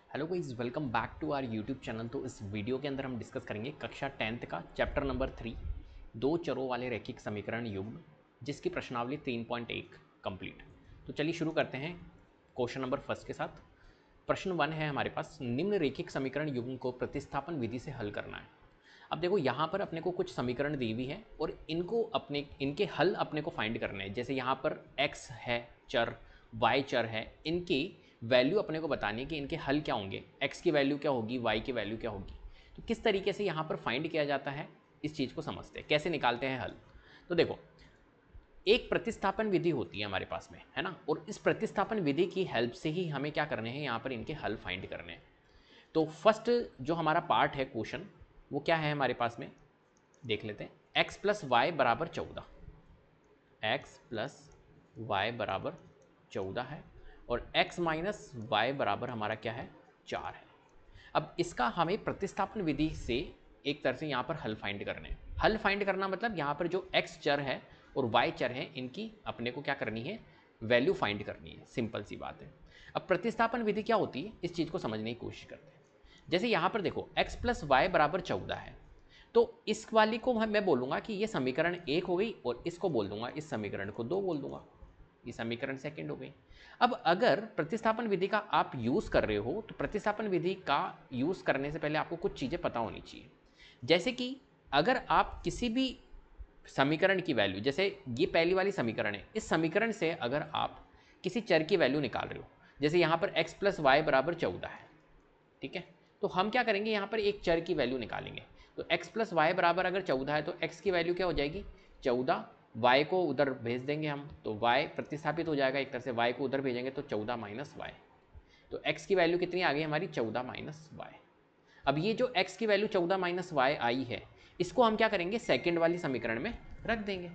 Hello guys, welcome back to our YouTube channel. तो इस video के अंदर हम डिस्कस करेंगे कक्षा 10th का चैप्टर नंबर 3 दो चरों वाले रैखिक समीकरण युग्म, जिसकी प्रश्नावली 3.1 कंप्लीट। तो चलिए शुरू करते हैं क्वेश्चन नंबर फर्स्ट के साथ। प्रश्न 1 है हमारे पास, निम्न रैखिक समीकरण युग्म को प्रतिस्थापन विधि से हल करना है। अब देखो यहाँ पर अपने को कुछ समीकरण दी हुई है और इनके हल अपने को फाइंड करने हैं। जैसे यहाँ पर x है चर, y चर है, इनकी वैल्यू अपने को बतानी है कि इनके हल क्या होंगे, x की वैल्यू क्या होगी, y की वैल्यू क्या होगी। तो किस तरीके से यहाँ पर फाइंड किया जाता है, इस चीज़ को समझते हैं, कैसे निकालते हैं हल। तो देखो, एक प्रतिस्थापन विधि होती है हमारे पास में, है ना, और इस प्रतिस्थापन विधि की हेल्प से ही हमें क्या करने हैं, यहाँ पर इनके हल फाइंड करने हैं। तो फर्स्ट जो हमारा पार्ट है क्वेश्चन, वो क्या है हमारे पास में, देख लेते हैं। x प्लस वाई बराबर 14, एक्स प्लस वाई बराबर 14 है और x माइनस वाई बराबर हमारा क्या है, 4 है। अब इसका हमें प्रतिस्थापन विधि से एक तरह से यहाँ पर हल फाइंड करने हैं। हल फाइंड करना मतलब यहाँ पर जो x चर है और y चर है, इनकी अपने को क्या करनी है, वैल्यू फाइंड करनी है। सिंपल सी बात है। अब प्रतिस्थापन विधि क्या होती है, इस चीज़ को समझने की कोशिश करते हैं। जैसे यहाँ पर देखो, x प्लस वाई बराबर 14 है, तो इस वाली को मैं बोलूँगा कि ये समीकरण 1 हो गई और इसको बोल दूंगा, इस समीकरण को 2 बोल दूंगा, ये समीकरण सेकंड हो गई। अब अगर प्रतिस्थापन विधि का आप यूज़ कर रहे हो, तो प्रतिस्थापन विधि का यूज़ करने से पहले आपको कुछ चीज़ें पता होनी चाहिए। जैसे कि अगर आप किसी भी समीकरण की वैल्यू, जैसे ये पहली वाली समीकरण है, इस समीकरण से अगर आप किसी चर की वैल्यू निकाल रहे हो, जैसे यहाँ पर x प्लस वाई बराबर 14 है, ठीक है, तो हम क्या करेंगे, यहाँ पर एक चर की वैल्यू निकालेंगे। तो x प्लस वाई बराबर अगर 14 है, तो x की वैल्यू क्या हो जाएगी, 14। y को उधर भेज देंगे हम, तो y प्रतिस्थापित हो जाएगा एक तरह से, y को उधर भेजेंगे तो 14 माइनस वाई। तो x की वैल्यू कितनी आ गई हमारी, 14 माइनस वाई। अब ये जो x की वैल्यू 14 माइनस वाई आई है, इसको हम क्या करेंगे, सेकेंड वाली समीकरण में रख देंगे।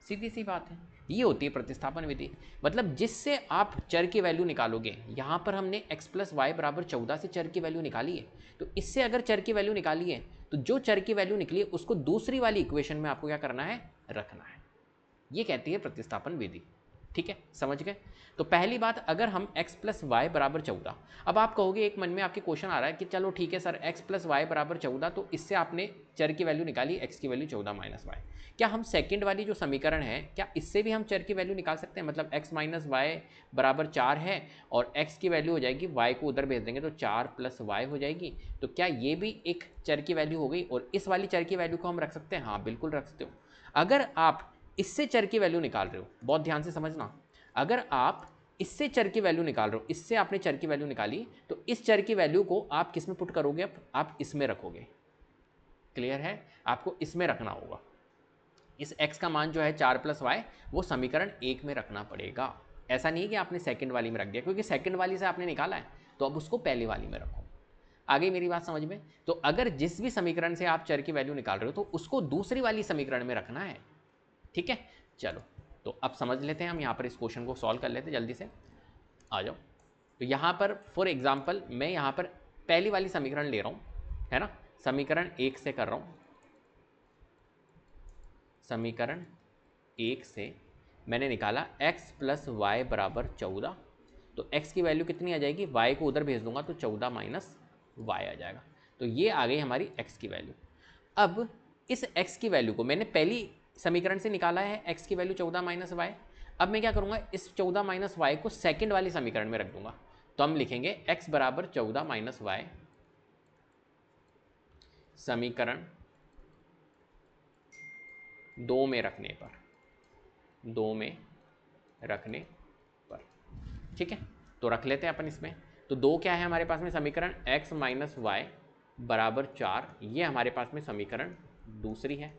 सीधी सी बात है, ये होती है प्रतिस्थापन विधि। मतलब जिससे आप चर की वैल्यू निकालोगे, यहाँ पर हमने x प्लस वाई बराबर 14 से चर की वैल्यू निकाली है, तो इससे अगर चर की वैल्यू निकाली है, तो जो चर की वैल्यू निकली है उसको दूसरी वाली इक्वेशन में आपको क्या करना है, रखना है। ये कहती है प्रतिस्थापन विधि। ठीक है, समझ गए। तो पहली बात, अगर हम x प्लस वाई बराबर 14, अब आप कहोगे, एक मन में आपके क्वेश्चन आ रहा है कि चलो ठीक है सर, x प्लस वाई बराबर 14, तो इससे आपने चर की वैल्यू निकाली, x की वैल्यू 14 माइनस वाई। क्या हम सेकंड वाली जो समीकरण है, क्या इससे भी हम चर की वैल्यू निकाल सकते हैं। मतलब x माइनस वाई बराबर 4 है और x की वैल्यू हो जाएगी, y को उधर भेज देंगे तो 4 प्लस वाई हो जाएगी। तो क्या ये भी एक चर की वैल्यू हो गई और इस वाली चर की वैल्यू को हम रख सकते हैं, हाँ बिल्कुल रख सकते हो। अगर आप इससे चर की वैल्यू निकाल रहे हो, बहुत ध्यान से समझना, अगर आप इससे चर की वैल्यू निकाल रहे हो, इससे आपने चर की वैल्यू निकाली, तो इस चर की वैल्यू को आप किस में पुट करोगे, आप इसमें रखोगे। क्लियर है, आपको इसमें रखना होगा। इस x का मान जो है 4 प्लस वाई, वो समीकरण 1 में रखना पड़ेगा। ऐसा नहीं है कि आपने सेकंड वाली में रख दिया, क्योंकि सेकंड वाली से आपने निकाला है, तो अब उसको पहली वाली में रखो। आ गई मेरी बात समझ में। तो अगर जिस भी समीकरण से आप चर की वैल्यू निकाल रहे हो, तो उसको दूसरी वाली समीकरण में रखना है। ठीक है, चलो, तो अब समझ लेते हैं, हम यहाँ पर इस क्वेश्चन को सॉल्व कर लेते हैं जल्दी से। आ जाओ। तो यहाँ पर फॉर एग्जाम्पल मैं यहाँ पर पहली वाली समीकरण ले रहा हूँ, है ना, समीकरण 1 से कर रहा हूँ। समीकरण 1 से मैंने निकाला x प्लस वाई बराबर 14, तो x की वैल्यू कितनी आ जाएगी, y को उधर भेज दूंगा तो 14 माइनस वाई आ जाएगा। तो ये आ गई हमारी x की वैल्यू। अब इस x की वैल्यू को मैंने पहली समीकरण से निकाला है, x की वैल्यू 14 माइनस वाई। अब मैं क्या करूंगा, इस 14 माइनस वाई को सेकेंड वाली समीकरण में रख दूंगा। तो हम लिखेंगे x बराबर 14 माइनस वाई, समीकरण 2 में रखने पर, 2 में रखने पर। ठीक है, तो रख लेते हैं अपन इसमें। तो 2 क्या है हमारे पास में, समीकरण x माइनस वाई बराबर 4, ये हमारे पास में समीकरण दूसरी है,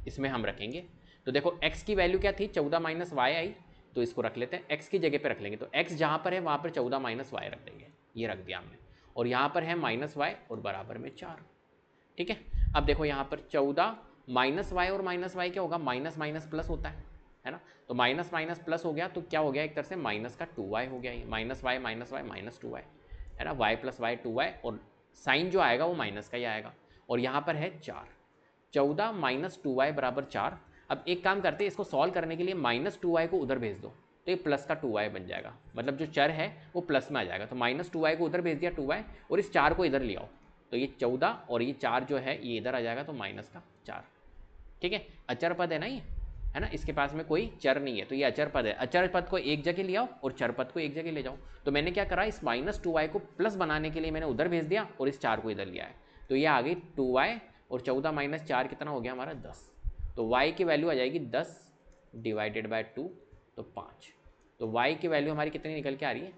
इसमें हम रखेंगे। तो देखो x की वैल्यू क्या थी, 14 माइनस वाई आई, तो इसको रख लेते हैं, x की जगह पे रख लेंगे। तो x जहाँ पर है वहाँ पर 14 माइनस वाई रख देंगे, ये रख दिया हमने। और यहाँ पर है माइनस वाई और बराबर में 4। ठीक है, अब देखो यहाँ पर 14 माइनस वाई और माइनस वाई क्या होगा, माइनस माइनस प्लस होता है ना। तो माइनस माइनस प्लस हो गया, तो क्या हो गया, एक तरह से माइनस का 2y हो गया, ये माइनस वाई माइनस 2y, है ना, y प्लस वाई 2y, और साइन जो आएगा वो माइनस का ही आएगा। और यहाँ पर है 4, 14 माइनस 2y बराबर 4। अब एक काम करते हैं, इसको सॉल्व करने के लिए माइनस 2y को उधर भेज दो, तो ये प्लस का 2y बन जाएगा, मतलब जो चर है वो प्लस में आ जाएगा। तो -2y को उधर भेज दिया 2y, और इस 4 को इधर ले आओ, तो ये 14 और ये 4 जो है ये इधर आ जाएगा, तो -4। ठीक है, अचर पद है ना ये, है ना, इसके पास में कोई चर नहीं है, तो ये अचर पद है। अचर पद को एक जगह ले आओ और चर पद को एक जगह ले जाओ। तो मैंने क्या करा, इस -2y को प्लस बनाने के लिए मैंने उधर भेज दिया और इस 4 को इधर लिया है, तो ये आ गई 2y, और 14 - 4 कितना हो गया हमारा 10। तो y की वैल्यू आ जाएगी 10 डिवाइडेड बाय 2, तो 5। तो y की वैल्यू हमारी कितनी निकल के आ रही है,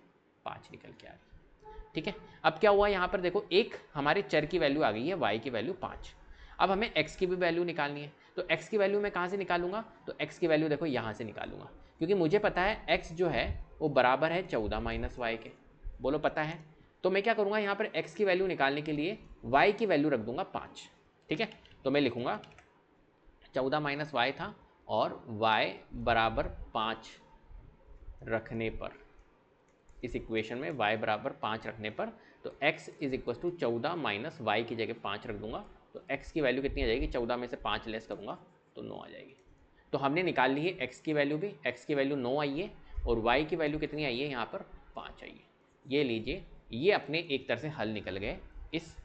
5 निकल के आ रही है। ठीक है, अब क्या हुआ यहाँ पर देखो, एक हमारे चर की वैल्यू आ गई है, y की वैल्यू 5। अब हमें x की भी वैल्यू निकालनी है, तो x की वैल्यू मैं कहाँ से निकालूंगा, तो x की वैल्यू देखो यहाँ से निकालूंगा, क्योंकि मुझे पता है x जो है वो बराबर है 14 - y के। बोलो पता है, तो मैं क्या करूँगा, यहाँ पर x की वैल्यू निकालने के लिए y की वैल्यू रख दूंगा 5। ठीक है, तो मैं लिखूंगा 14 - y था, और y बराबर 5 रखने पर, इस इक्वेशन में y बराबर 5 रखने पर, तो x is equal to 14 - y की जगह 5 रख दूंगा, तो x की वैल्यू कितनी आ जाएगी, 14 में से 5 लेस करूंगा तो 9 आ जाएगी। तो हमने निकाल ली है x की वैल्यू भी, x की वैल्यू 9 आई है, और y की वैल्यू कितनी आई है, यहाँ पर 5 आई है। ये लीजिए, ये अपने एक तरह से हल निकल गए इस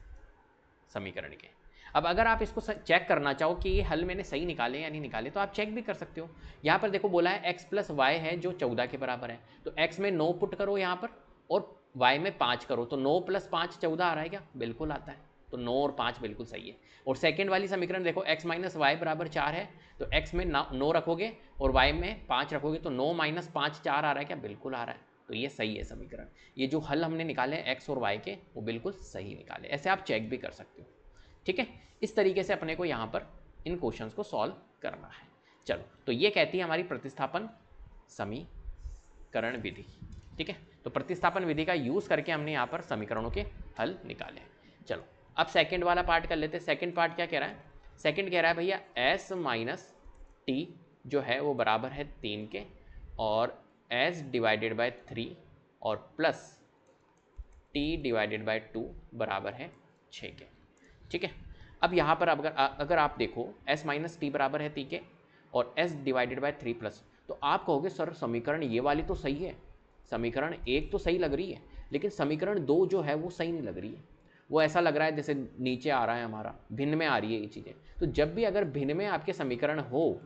समीकरण के। अब अगर आप इसको चेक करना चाहो कि ये हल मैंने सही निकाले या नहीं निकाले, तो आप चेक भी कर सकते हो। यहाँ पर देखो बोला है x + y है जो 14 के बराबर है, तो x में 9 पुट करो यहाँ पर, और y में 5 करो, तो 9 + 5 14 आ रहा है क्या, बिल्कुल आता है, तो 9 और 5 बिल्कुल सही है। और सेकेंड वाली समीकरण देखो, x - y बराबर 4 है, तो x में 9 रखोगे और y में 5 रखोगे, तो 9 - 5 4 आ रहा है क्या, बिल्कुल आ रहा है, तो ये सही है समीकरण। ये जो हल हमने निकाले हैं x और y के, वो बिल्कुल सही निकाले। ऐसे आप चेक भी कर सकते हो। ठीक है, इस तरीके से अपने को यहाँ पर इन क्वेश्चंस को सॉल्व करना है। चलो, तो ये कहती है हमारी प्रतिस्थापन समीकरण विधि। ठीक है, तो प्रतिस्थापन विधि का यूज करके हमने यहाँ पर समीकरणों के हल निकाले। चलो, अब सेकंड वाला पार्ट कर लेते हैं। सेकंड पार्ट क्या कह रहा है, सेकंड कह रहा है भैया s - t जो है वो बराबर है 3 के, और s डिवाइडेड बाय 3 और प्लस t डिवाइडेड बाय 2 बराबर है 6 के। ठीक है, अब यहाँ पर अगर आप देखो s - t बराबर है 3 के और s डिवाइडेड बाय 3 प्लस, तो आप कहोगे सर समीकरण ये वाली तो सही है, समीकरण 1 तो सही लग रही है, लेकिन समीकरण 2 जो है वो सही नहीं लग रही है, वो ऐसा लग रहा है जैसे नीचे आ रहा है हमारा, भिन्न में आ रही है ये चीज़ें। तो जब भी अगर भिन्न में आपके समीकरण हो,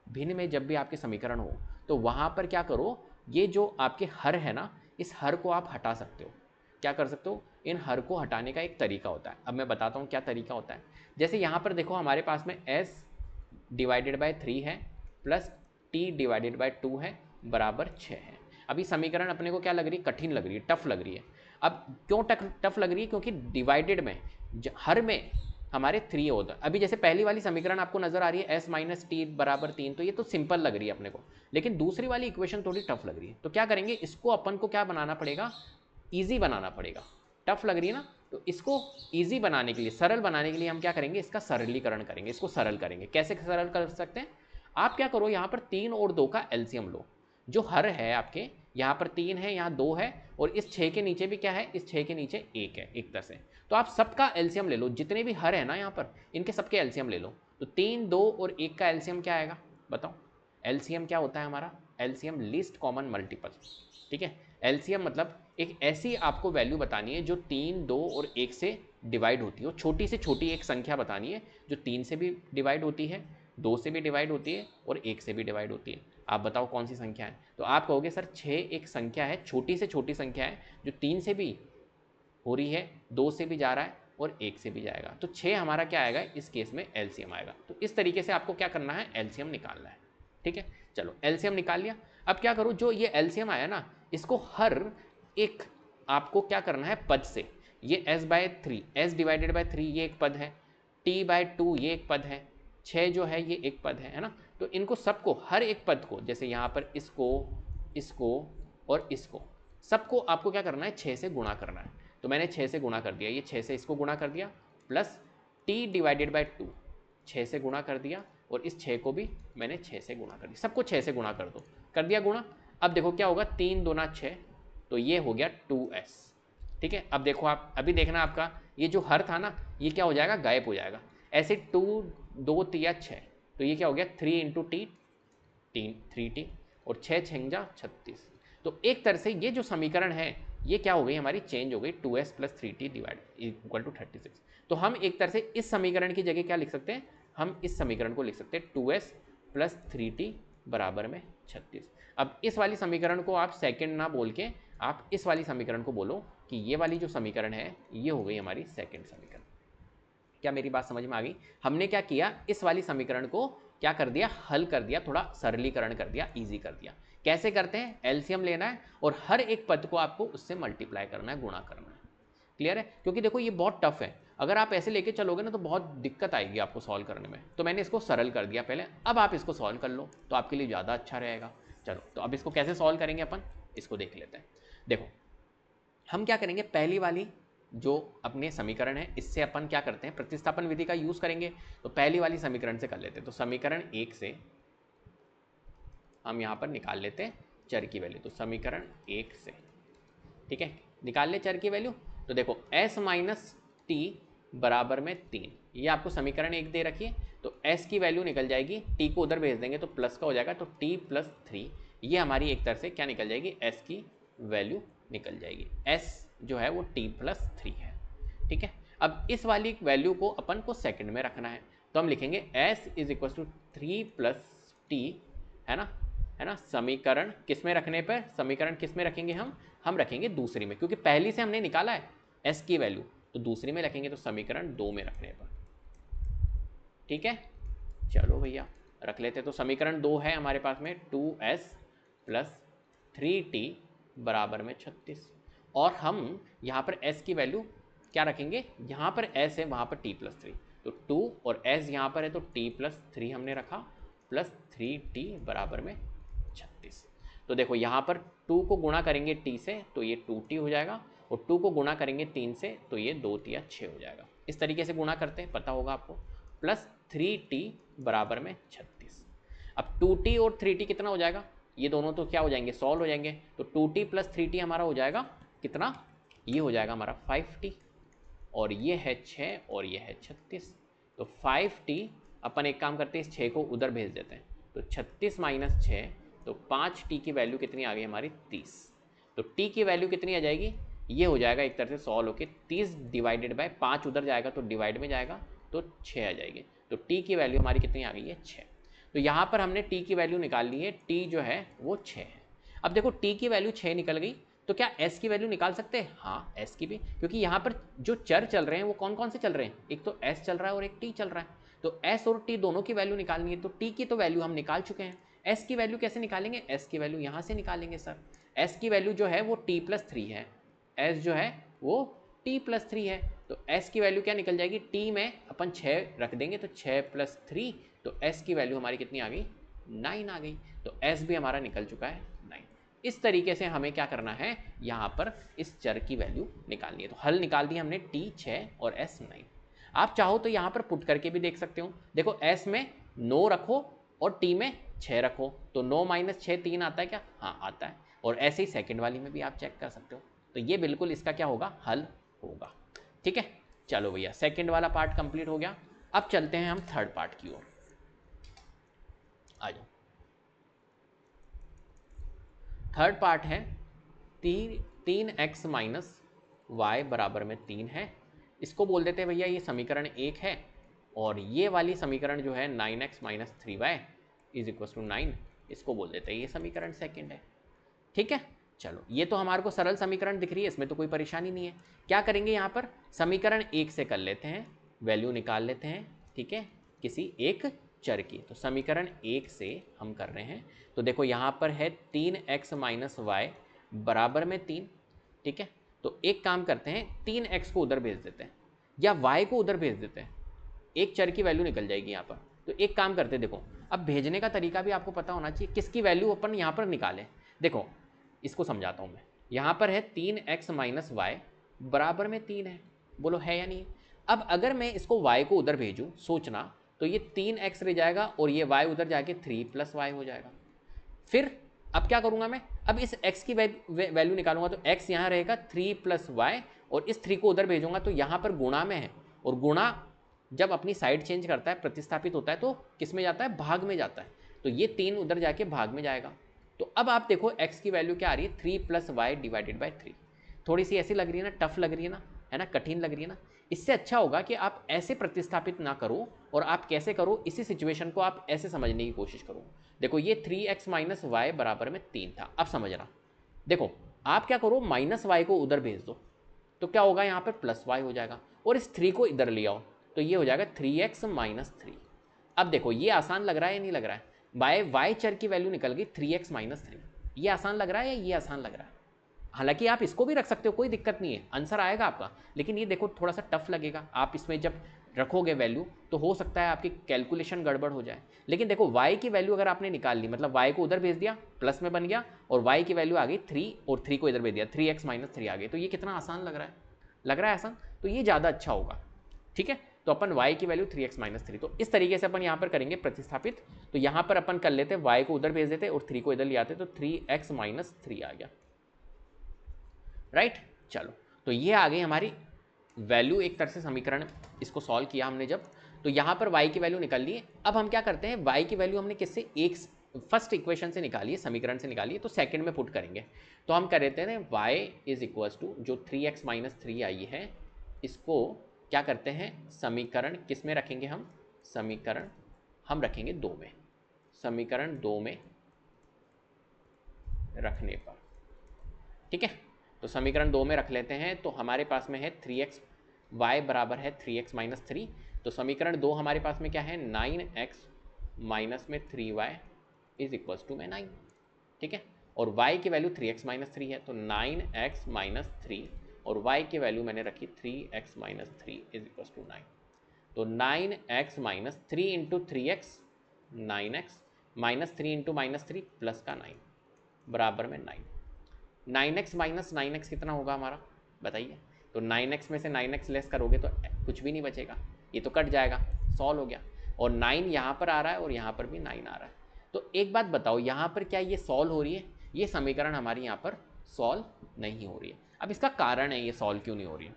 भिन्न में जब भी आपके समीकरण हो, तो वहाँ पर क्या करो, ये जो आपके हर है ना, इस हर को आप हटा सकते हो। क्या कर सकते हो, इन हर को हटाने का एक तरीका होता है। अब मैं बताता हूँ क्या तरीका होता है। जैसे यहाँ पर देखो हमारे पास में s डिवाइडेड बाय 3 है प्लस t डिवाइडेड बाय 2 है बराबर 6 है। अभी समीकरण अपने को क्या लग रही है, कठिन लग रही है, टफ लग रही है। अब क्यों टफ लग रही है, क्योंकि डिवाइडेड में हर में हमारे 3 होता है। अभी जैसे पहली वाली समीकरण आपको नजर आ रही है s - t बराबर 3, तो ये तो सिंपल लग रही है अपने को, लेकिन दूसरी वाली इक्वेशन थोड़ी टफ लग रही है। तो क्या करेंगे, इसको अपन को क्या बनाना पड़ेगा, ईजी बनाना पड़ेगा। टफ लग रही है ना, तो इसको ईजी बनाने के लिए, सरल बनाने के लिए हम क्या करेंगे, इसका सरलीकरण करेंगे, इसको सरल करेंगे। कैसे सरल कर सकते हैं, आप क्या करो, यहाँ पर 3 और 2 का एलसीएम लो। जो हर है आपके, यहाँ पर 3 है, यहाँ 2 है, और इस 6 के नीचे भी क्या है, इस 6 के नीचे 1 है एक तरह से। तो आप सबका एलसीएम ले लो, जितने भी हर है ना यहाँ पर, इनके सबके एलसीएम ले लो। तो 3, 2 और 1 का एलसीएम क्या आएगा, बताओ। एलसीएम क्या होता है हमारा, एलसीएम लीस्ट कॉमन मल्टीपल। ठीक है, एलसीएम मतलब एक ऐसी आपको वैल्यू बतानी है जो 3, 2 और 1 से डिवाइड होती है। छोटी से छोटी एक संख्या बतानी है जो 3 से भी डिवाइड होती है, 2 से भी डिवाइड होती है और 1 से भी डिवाइड होती है। आप बताओ कौन सी संख्या है। तो आप कहोगे सर 6 एक संख्या है, छोटी से छोटी संख्या है जो 3 से भी हो रही है, 2 से भी जा रहा है और 1 से भी जाएगा। तो 6 हमारा क्या आएगा, इस केस में एलसीएम आएगा। तो इस तरीके से आपको क्या करना है, एलसीएम निकालना है। ठीक है, चलो एलसीएम निकाल लिया। अब क्या करो, जो ये एलसीएम आया ना, इसको हर एक आपको क्या करना है पद से, ये s/3, s डिवाइडेड बाय 3 ये एक पद है, t/2 ये एक पद है, 6 जो है ये एक पद है ना। तो इनको सबको, हर एक पद को, जैसे यहाँ पर इसको, इसको और इसको, सबको आपको क्या करना है, 6 से गुणा करना है। तो मैंने 6 से गुणा कर दिया, ये 6 से इसको गुणा कर दिया, प्लस t डिवाइडेड बाय 2 6 से गुणा कर दिया, और इस 6 को भी मैंने 6 से गुणा कर दिया। सबको 6 से गुणा कर दो, कर दिया गुणा। अब देखो क्या होगा, 3 दूना 6, तो ये हो गया 2s। ठीक है, अब देखो आप, अभी देखना आपका ये जो हर था ना, ये क्या हो जाएगा, गायब हो जाएगा। ऐसे 2, 2 3 6, तो ये क्या हो गया, 3 × t 3t, और 6 छंजा 36। तो एक तरह से ये जो समीकरण है ये क्या हो गई हमारी, चेंज हो गई, 2s + 3t divide equal to 36। तो हम एक तरह से इस समीकरण की जगह क्या लिख सकते हैं, हम इस समीकरण को लिख सकते हैं 2s + 3t बराबर में 36। अब इस वाली समीकरण को आप सेकंड ना बोल के आप इस वाली समीकरण को बोलो कि ये वाली जो समीकरण है ये हो गई हमारी सेकंड समीकरण। क्या मेरी बात समझ में आ गई? हमने क्या किया, इस वाली समीकरण को क्या कर दिया, हल कर दिया, थोड़ा सरलीकरण कर दिया, इजी कर दिया। कैसे करते हैं, एलसीएम लेना है और हर एक पद को आपको उससे मल्टीप्लाई करना है, गुणा करना है। क्लियर है? क्योंकि देखो ये बहुत टफ है, अगर आप ऐसे लेके चलोगे ना तो बहुत दिक्कत आएगी आपको सॉल्व करने में। तो मैंने इसको सरल कर दिया पहले, अब आप इसको सॉल्व कर लो तो आपके लिए ज़्यादा अच्छा रहेगा। चलो तो अब इसको कैसे सॉल्व करेंगे अपन, इसको देख लेते हैं। देखो हम क्या करेंगे, पहली वाली जो अपने समीकरण है इससे अपन क्या करते हैं, प्रतिस्थापन विधि का यूज करेंगे। तो पहली वाली समीकरण से कर लेते हैं। तो समीकरण 1 से हम यहाँ पर निकाल लेते हैं चर की वैल्यू। तो समीकरण 1 से, ठीक है, निकाल ले चर की वैल्यू। तो देखो s - t बराबर में 3, ये आपको समीकरण 1 दे रखी है। तो s की वैल्यू निकल जाएगी, t को उधर भेज देंगे तो प्लस का हो जाएगा, तो t + 3, ये हमारी एक तरह से क्या निकल जाएगी, s की वैल्यू निकल जाएगी। s जो है वो t + 3 है, ठीक है। अब इस वाली वैल्यू को अपन को सेकंड में रखना है, तो हम लिखेंगे s = 3 + t, है ना, है ना। समीकरण किस में रखने पर, समीकरण किस में रखेंगे हम रखेंगे दूसरी में, क्योंकि पहली से हमने निकाला है s की वैल्यू, तो दूसरी में रखेंगे, तो समीकरण 2 में रखने पर, ठीक है। चलो भैया रख लेते हैं। तो समीकरण 2 है हमारे पास में 2s + 3t बराबर में 36, और हम यहाँ पर s की वैल्यू क्या रखेंगे, यहाँ पर s है वहाँ पर t + 3, तो 2 और s यहाँ पर है तो t + 3 हमने रखा, प्लस 3t बराबर में 36। तो देखो यहाँ पर 2 को गुणा करेंगे t से तो ये 2t हो जाएगा, और 2 को गुणा करेंगे 3 से तो ये 2 तिया 6 हो जाएगा। इस तरीके से गुणा करते हैं, पता होगा आपको, प्लस 3t बराबर में 36। अब 2t और 3t कितना हो जाएगा, ये दोनों तो क्या हो जाएंगे, सॉल्व हो जाएंगे। तो 2t + 3t हमारा हो जाएगा कितना, ये हो जाएगा हमारा 5t, और ये है 6 और ये है 36। तो 5t अपन एक काम करते हैं, इस 6 को उधर भेज देते हैं, तो 36 - 6, तो 5t की वैल्यू कितनी आ गई हमारी, 30। तो t की वैल्यू कितनी आ जाएगी, ये हो जाएगा एक तरह से सॉल्व होके 30 डिवाइडेड बाय 5 उधर जाएगा तो डिवाइड में जाएगा तो 6 आ जाएगी। तो t की वैल्यू हमारी कितनी आ गई है, 6। तो यहाँ पर हमने t की वैल्यू निकाल ली है, t जो है वो 6 है। अब देखो t की वैल्यू 6 निकल गई, तो क्या s की वैल्यू निकाल सकते हैं, हाँ s की भी, क्योंकि यहाँ पर जो चर चल रहे हैं वो कौन कौन से चल रहे हैं, एक तो s चल रहा है और एक t चल रहा है। तो s और t दोनों की वैल्यू निकालनी है, तो t की तो वैल्यू हम निकाल चुके हैं, s की वैल्यू कैसे निकालेंगे, s की वैल्यू यहाँ से निकालेंगे सर। s की वैल्यू जो है वो t + 3 है, s जो है वो t + 3 है, तो s की वैल्यू क्या निकल जाएगी, t में अपन 6 रख देंगे तो 6 + 3, तो s की वैल्यू हमारी कितनी आ गई, 9 आ गई। तो s भी हमारा निकल चुका है 9। इस तरीके से हमें क्या करना है, यहाँ पर इस चर की वैल्यू निकालनी है। तो हल निकाल दिया हमने, t 6 और s 9। आप चाहो तो यहाँ पर पुट करके भी देख सकते हो, देखो s में 9 रखो और t में 6 रखो, तो 9 - 6 3 आता है क्या, हाँ आता है। और ऐसे ही सेकंड वाली में भी आप चेक कर सकते हो। तो ये बिल्कुल इसका क्या होगा, हल होगा, ठीक है। चलो भैया सेकंड वाला पार्ट कंप्लीट हो गया। अब चलते हैं हम थर्ड पार्ट की ओर, आ जाओ। थर्ड पार्ट है 3x - y बराबर में 3 है। इसको बोल देते हैं भैया ये समीकरण 1 है, और ये वाली समीकरण जो है 9x - 3y = 9, इसको बोल देते हैं ये समीकरण सेकंड है, ठीक है। चलो ये तो हमारे को सरल समीकरण दिख रही है, इसमें तो कोई परेशानी नहीं है। क्या करेंगे यहाँ पर, समीकरण 1 से कर लेते हैं, वैल्यू निकाल लेते हैं, ठीक है, किसी एक चर की। तो समीकरण 1 से हम कर रहे हैं, तो देखो यहाँ पर है 3x - y बराबर में 3, ठीक है। तो एक काम करते हैं, 3x को उधर भेज देते हैं या y को उधर भेज देते हैं, एक चर की वैल्यू निकल जाएगी यहाँ पर। तो एक काम करते हैं, देखो अब भेजने का तरीका भी आपको पता होना चाहिए, किसकी वैल्यू अपन यहाँ पर निकालें। देखो इसको समझाता हूँ मैं, यहाँ पर है 3x - y बराबर में 3 है, बोलो है या नहीं। अब अगर मैं इसको y को उधर भेजूँ, सोचना, तो ये 3x रह जाएगा और ये y उधर जाके 3 + y हो जाएगा। फिर अब क्या करूँगा मैं, अब इस x की वैल्यू निकालूंगा, तो x यहाँ रहेगा 3 + y, और इस 3 को उधर भेजूंगा तो यहाँ पर गुणा में है, और गुणा जब अपनी साइड चेंज करता है, प्रतिस्थापित होता है, तो किस में जाता है, भाग में जाता है। तो ये 3 उधर जाके भाग में जाएगा, तो अब आप देखो x की वैल्यू क्या आ रही है, 3 + y डिवाइडेड बाई 3। थोड़ी सी ऐसी लग रही है ना, टफ लग रही है ना, है ना, कठिन लग रही है ना। इससे अच्छा होगा कि आप ऐसे प्रतिस्थापित ना करो, और आप कैसे करो, इसी सिचुएशन को आप ऐसे समझने की कोशिश करो। देखो ये 3x - y बराबर में 3 था। अब समझना, देखो आप क्या करो, -y को उधर भेज दो, तो क्या होगा यहाँ पर +y हो जाएगा, और इस 3 को इधर ले आओ, तो ये हो जाएगा 3x - 3। अब देखो ये आसान लग रहा है या नहीं लग रहा है, बाय y चर की वैल्यू निकल गई 3x - 3। ये आसान लग रहा है या ये आसान लग रहा है? हालांकि आप इसको भी रख सकते हो, कोई दिक्कत नहीं है, आंसर आएगा आपका, लेकिन ये देखो थोड़ा सा टफ लगेगा। आप इसमें जब रखोगे वैल्यू तो हो सकता है आपकी कैलकुलेशन गड़बड़ हो जाए। लेकिन देखो y की वैल्यू अगर आपने निकाल ली, मतलब y को उधर भेज दिया, प्लस में बन गया, और y की वैल्यू आ गई 3, और 3 को इधर भेज दिया, 3x - 3 आ गई। तो ये कितना आसान लग रहा है, लग रहा है आसान, तो ये ज़्यादा अच्छा होगा। ठीक है, तो अपन y की वैल्यू 3x - 3, तो इस तरीके से अपन यहाँ पर करेंगे प्रतिस्थापित। तो यहाँ पर अपन कर लेते, y को उधर भेज देते और 3 को इधर ले आते, तो 3x - 3 आ गया, राइट। चलो, तो ये आ गई हमारी वैल्यू, एक तरह से समीकरण, इसको सॉल्व किया हमने जब, तो यहाँ पर y की वैल्यू निकाल ली। अब हम क्या करते हैं, y की वैल्यू हमने किससे, एक फर्स्ट इक्वेशन से निकाली है, समीकरण से निकाली है, तो सेकंड में पुट करेंगे। तो हम कर देते हैं y = जो 3x - 3 आई है, इसको क्या करते हैं, समीकरण किस में रखेंगे हम, समीकरण हम रखेंगे 2 में, समीकरण 2 में रखने पर, ठीक है। तो समीकरण 2 में रख लेते हैं, तो हमारे पास में है 3x, y बराबर है 3x - 3। तो समीकरण 2 हमारे पास में क्या है, 9x - 3y = 9, ठीक है। और y की वैल्यू 3x - 3 है, तो 9x - 3, और y की वैल्यू मैंने रखी 3x - 3 = 9। तो 9x - 3 into 3x 9x, -3 into -3 plus का 9 बराबर में 9। 9x - 9x कितना होगा हमारा, बताइए। तो 9x में से 9x लेस करोगे तो कुछ भी नहीं बचेगा, ये तो कट जाएगा, सॉल्व हो गया। और 9 यहाँ पर आ रहा है और यहाँ पर भी 9 आ रहा है। तो एक बात बताओ, यहाँ पर क्या ये सॉल्व हो रही है, ये समीकरण हमारी यहाँ पर सॉल्व नहीं हो रही है। अब इसका कारण है, ये सॉल्व क्यों नहीं हो रही है,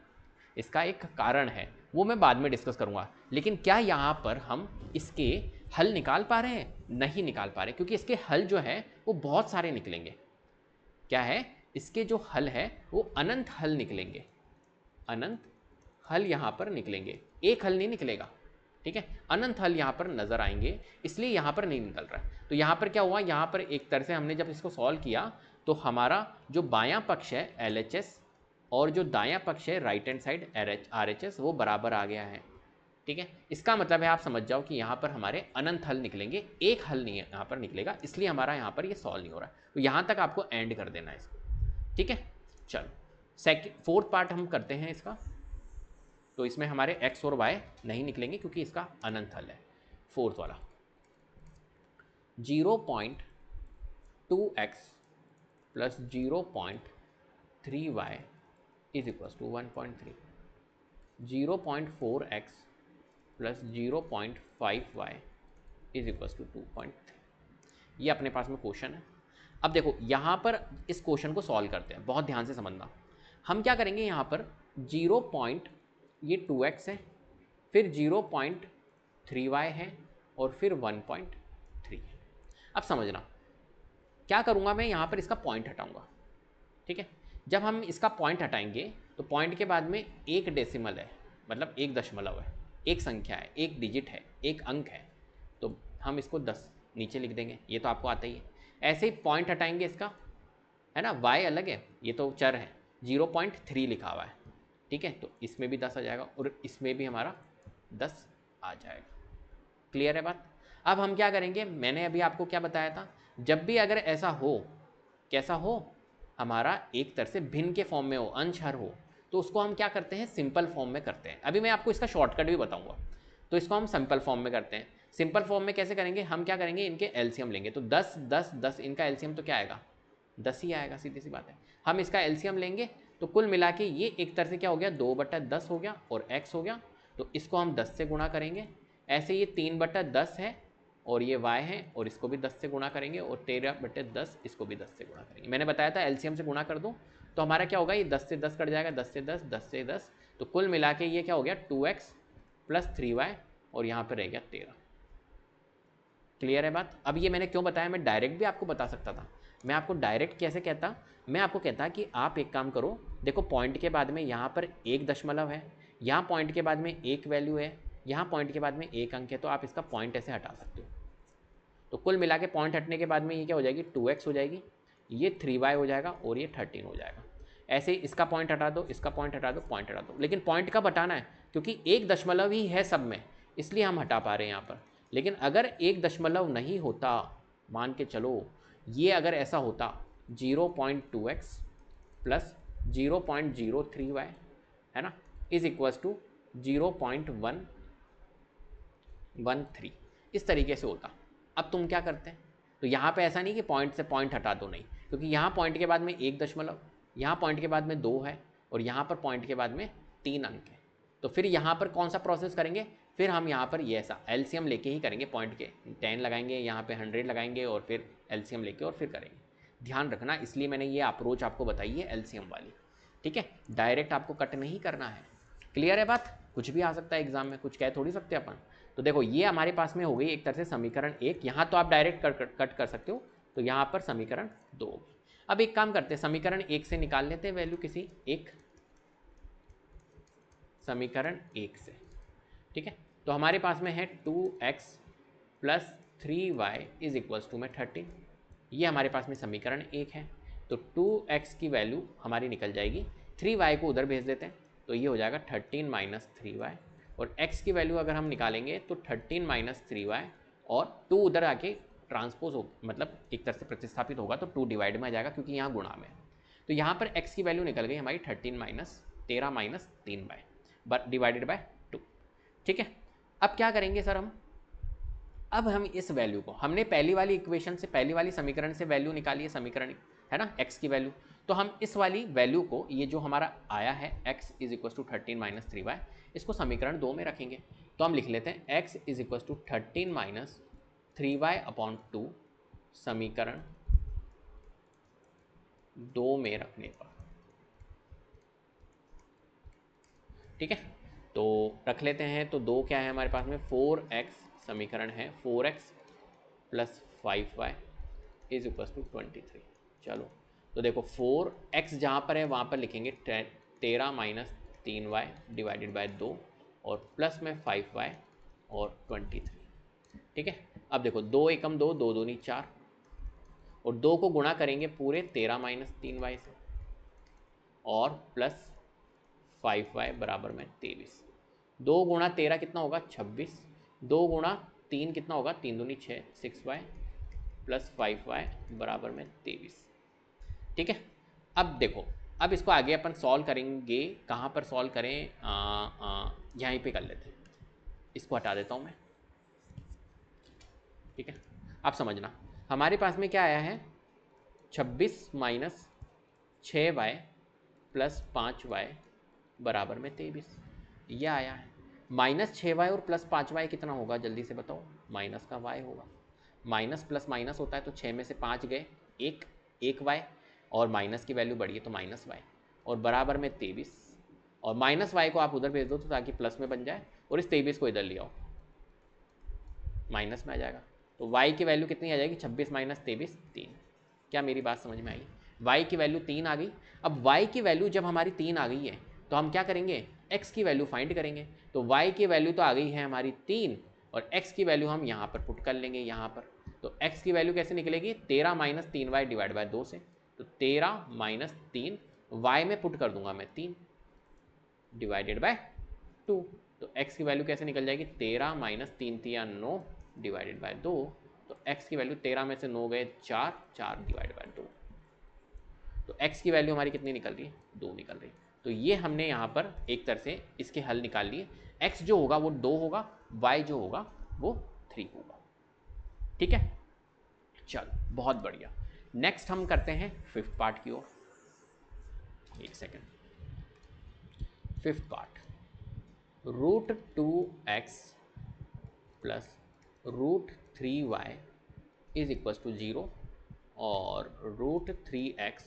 इसका एक कारण है, वो मैं बाद में डिस्कस करूँगा। लेकिन क्या यहाँ पर हम इसके हल निकाल पा रहे हैं, नहीं निकाल पा रहे, क्योंकि इसके हल जो है वो बहुत सारे निकलेंगे। क्या है, इसके जो हल है वो अनंत हल निकलेंगे, अनंत हल यहाँ पर निकलेंगे, एक हल नहीं निकलेगा, ठीक है, अनंत हल यहाँ पर नजर आएंगे, इसलिए यहाँ पर नहीं निकल रहा है। तो यहाँ पर क्या हुआ, यहाँ पर एक तरह से हमने जब इसको सॉल्व किया, तो हमारा जो बायां पक्ष है LHS और जो दायां पक्ष है राइट हैंड साइड RHS, वो बराबर आ गया है, ठीक है। इसका मतलब है, आप समझ जाओ कि यहाँ पर हमारे अनंत हल निकलेंगे, एक हल नहीं है यहाँ पर निकलेगा, इसलिए हमारा यहाँ पर ये सॉल्व नहीं हो रहा है। तो यहाँ तक आपको एंड कर देना है इसको, ठीक है। चलो, फोर्थ पार्ट हम करते हैं इसका। तो इसमें हमारे x और y नहीं निकलेंगे क्योंकि इसका अनंत हल है। फोर्थ वाला 0.2x plus 0.3y = 1.3, 0.4x plus 0.5y = 2.3। ये अपने पास में क्वेश्चन है। अब देखो यहाँ पर इस क्वेश्चन को सॉल्व करते हैं, बहुत ध्यान से समझना। हम क्या करेंगे, यहाँ पर 2x है, फिर 0.3y है, और फिर 1.3 है। अब समझना, क्या करूँगा मैं, यहाँ पर इसका पॉइंट हटाऊँगा, ठीक है। जब हम इसका पॉइंट हटाएंगे तो पॉइंट के बाद में एक डेसिमल है, मतलब एक दशमलव है, एक संख्या है, एक डिजिट है, एक अंक है, तो हम इसको 10 नीचे लिख देंगे, ये तो आपको आता ही है। ऐसे ही पॉइंट हटाएंगे इसका, है ना, y अलग है, ये तो चर है, 0.3 लिखा हुआ है, ठीक है, तो इसमें भी 10 आ जाएगा और इसमें भी हमारा 10 आ जाएगा। क्लियर है बात। अब हम क्या करेंगे, मैंने अभी आपको क्या बताया था, जब भी अगर ऐसा हो, कैसा हो, हमारा एक तरह से भिन्न के फॉर्म में हो, अंश हर हो, तो उसको हम क्या करते हैं, सिंपल फॉर्म में करते हैं। अभी मैं आपको इसका शॉर्टकट भी बताऊंगा। तो इसको हम सिंपल फॉर्म में करते हैं। सिंपल फॉर्म में कैसे करेंगे, हम क्या करेंगे, इनके एलसीएम लेंगे। तो 10 10 10, इनका एलसीएम तो क्या आएगा, 10 ही आएगा, सीधी सी बात है। हम इसका एलसीएम लेंगे, तो कुल मिला के ये एक तरह से क्या हो गया, 2/10 हो गया, और x हो गया, तो इसको हम 10 से गुणा करेंगे। ऐसे ये 3/10 है, और ये y है, और इसको भी 10 से गुणा करेंगे, और 13/10 इसको भी 10 से गुणा करेंगे। मैंने बताया था एलसीएम से गुणा कर दो, तो हमारा क्या होगा, ये 10 से 10 कट जाएगा, 10 से 10, 10 से 10, तो कुल मिला के ये क्या हो गया, 2x प्लस 3y, और यहाँ पर रह गया 13। क्लियर है बात। अब ये मैंने क्यों बताया, मैं डायरेक्ट भी आपको बता सकता था, मैं आपको डायरेक्ट कैसे कहता, मैं आपको कहता कि आप एक काम करो, देखो पॉइंट के बाद में यहाँ पर 1 दशमलव है, यहाँ पॉइंट के बाद में 1 वैल्यू है, यहाँ पॉइंट के बाद में 1 अंक है, तो आप इसका पॉइंट ऐसे हटा सकते हो। तो कुल मिला के पॉइंट हटने के बाद में ये क्या हो जाएगी, 2x हो जाएगी, ये 3y हो जाएगा और ये 13 हो जाएगा। ऐसे ही इसका पॉइंट हटा दो, इसका पॉइंट हटा दो, पॉइंट हटा दो, लेकिन पॉइंट कब हटाना है, क्योंकि 1 दशमलव ही है सब में, इसलिए हम हटा पा रहे हैं यहाँ पर। लेकिन अगर 1 दशमलव नहीं होता, मान के चलो ये अगर ऐसा होता 0.2x प्लस 0.03y है ना, इज इक्वल्स टू 0.113, इस तरीके से होता। अब तुम क्या करते हैं, तो यहाँ पे ऐसा नहीं कि पॉइंट से पॉइंट हटा दो, नहीं, क्योंकि यहाँ पॉइंट के बाद में 1 दशमलव, यहाँ पॉइंट के बाद में 2 है और यहाँ पर पॉइंट के बाद में 3 अंक है। तो फिर यहाँ पर कौन सा प्रोसेस करेंगे, फिर हम यहाँ पर ये ऐसा एलसीएम लेके ही करेंगे, पॉइंट के 10 लगाएंगे, यहाँ पे 100 लगाएंगे और फिर एलसीएम लेके और फिर करेंगे। ध्यान रखना, इसलिए मैंने ये अप्रोच आपको बताई है एलसीएम वाली, ठीक है, डायरेक्ट आपको कट नहीं करना है। क्लियर है बात, कुछ भी आ सकता है एग्जाम में, कुछ कह थोड़ी सकते अपन। तो देखो ये हमारे पास में हो गई एक तरह से समीकरण 1, यहाँ तो आप डायरेक्ट कट कर सकते हो, तो यहाँ पर समीकरण 2 होगी। अब एक काम करते हैं, समीकरण 1 से निकाल लेते हैं वैल्यू किसी एक, समीकरण 1 से, ठीक है। तो हमारे पास में है 2x plus 3y is equals to में 13, ये हमारे पास में समीकरण 1 है। तो 2x की वैल्यू हमारी निकल जाएगी, 3y को उधर भेज देते हैं, तो ये हो जाएगा 13 माइनस 3y, और x की वैल्यू अगर हम निकालेंगे तो 13 माइनस 3y, और 2 उधर आके ट्रांसपोज हो, मतलब एक तरह से प्रतिस्थापित होगा, तो 2 डिवाइड में आ जाएगा क्योंकि यहाँ गुणा में। तो यहाँ पर x की वैल्यू निकल गई हमारी 13 माइनस 3y डिवाइडेड बाय 2, ठीक है। अब क्या करेंगे सर हम, अब हम इस वैल्यू को, हमने पहली वाली इक्वेशन से, पहली वाली समीकरण से वैल्यू निकाली है, समीकरण है ना x की वैल्यू, तो हम इस वाली वैल्यू को, ये जो हमारा आया है x is equal to 13 minus 3y, इसको समीकरण 2 में रखेंगे। तो हम लिख लेते हैं x is equal to 13 minus 3y upon 2 समीकरण 2 में रखने पर, ठीक है। तो रख लेते हैं, तो 2 क्या है हमारे पास में, 4x समीकरण है, 4x plus 5y is equal to 23। चलो तो देखो 4x जहाँ पर है वहाँ पर लिखेंगे 13 माइनस 3y डिवाइडेड बाय 2 और प्लस में 5y और 23, ठीक है। अब देखो 2 एकम 2, 2 दूनी 4, और 2 को गुणा करेंगे पूरे 13 माइनस 3y से, और प्लस 5y बराबर में 23। 2 गुणा 13 कितना होगा, 26, 2 गुणा 3 कितना होगा, 3 दूनी 6, 6y प्लस 5y बराबर में 23, ठीक है। अब देखो, अब इसको आगे अपन सॉल्व करेंगे, कहाँ पर सॉल्व करें, यहीं पे कर लेते हैं, इसको हटा देता हूँ मैं, ठीक है। अब समझना, हमारे पास में क्या आया है, 26 माइनस 6y प्लस 5y बराबर में 23, यह आया है। माइनस 6y और प्लस 5y कितना होगा, जल्दी से बताओ, माइनस का y होगा, माइनस प्लस माइनस होता है, तो 6 में से 5 गए, एक y, और माइनस की वैल्यू बढ़ी है तो माइनस y, और बराबर में 23, और माइनस y को आप उधर भेज दो तो ताकि प्लस में बन जाए, और इस 23 को इधर ले आओ, माइनस में आ जाएगा। तो y की वैल्यू कितनी आ जाएगी, 26 माइनस 23 3। क्या मेरी बात समझ में आई, y की वैल्यू 3 आ गई। अब y की वैल्यू जब हमारी 3 आ गई है तो हम क्या करेंगे, x की वैल्यू फाइंड करेंगे। तो y की वैल्यू तो आ गई है हमारी 3, और x की वैल्यू हम यहाँ पर पुट कर लेंगे, यहाँ पर। तो x की वैल्यू कैसे निकलेगी, 13 माइनस 3y डिवाइड बाय 2 से, तो 13 माइनस 3 y में पुट कर दूंगा मैं 3 डिवाइडेड बाय 2, तो x की वैल्यू कैसे निकल जाएगी, 13 माइनस 3 3 9 डिवाइडेड बाय 2, तो x की वैल्यू 13 में से 9 गए 4, 4 डिवाइड बाय 2, तो x की वैल्यू हमारी कितनी निकल रही है, 2 निकल रही है। तो ये हमने यहाँ पर एक तरह से इसके हल निकाल लिए, x जो होगा वो 2 होगा, y जो होगा वो 3 होगा, ठीक है। चलो बहुत बढ़िया, नेक्स्ट हम करते हैं फिफ्थ पार्ट की ओर, एक second, fifth part, √2x plus √3y is equal to 0 और √3x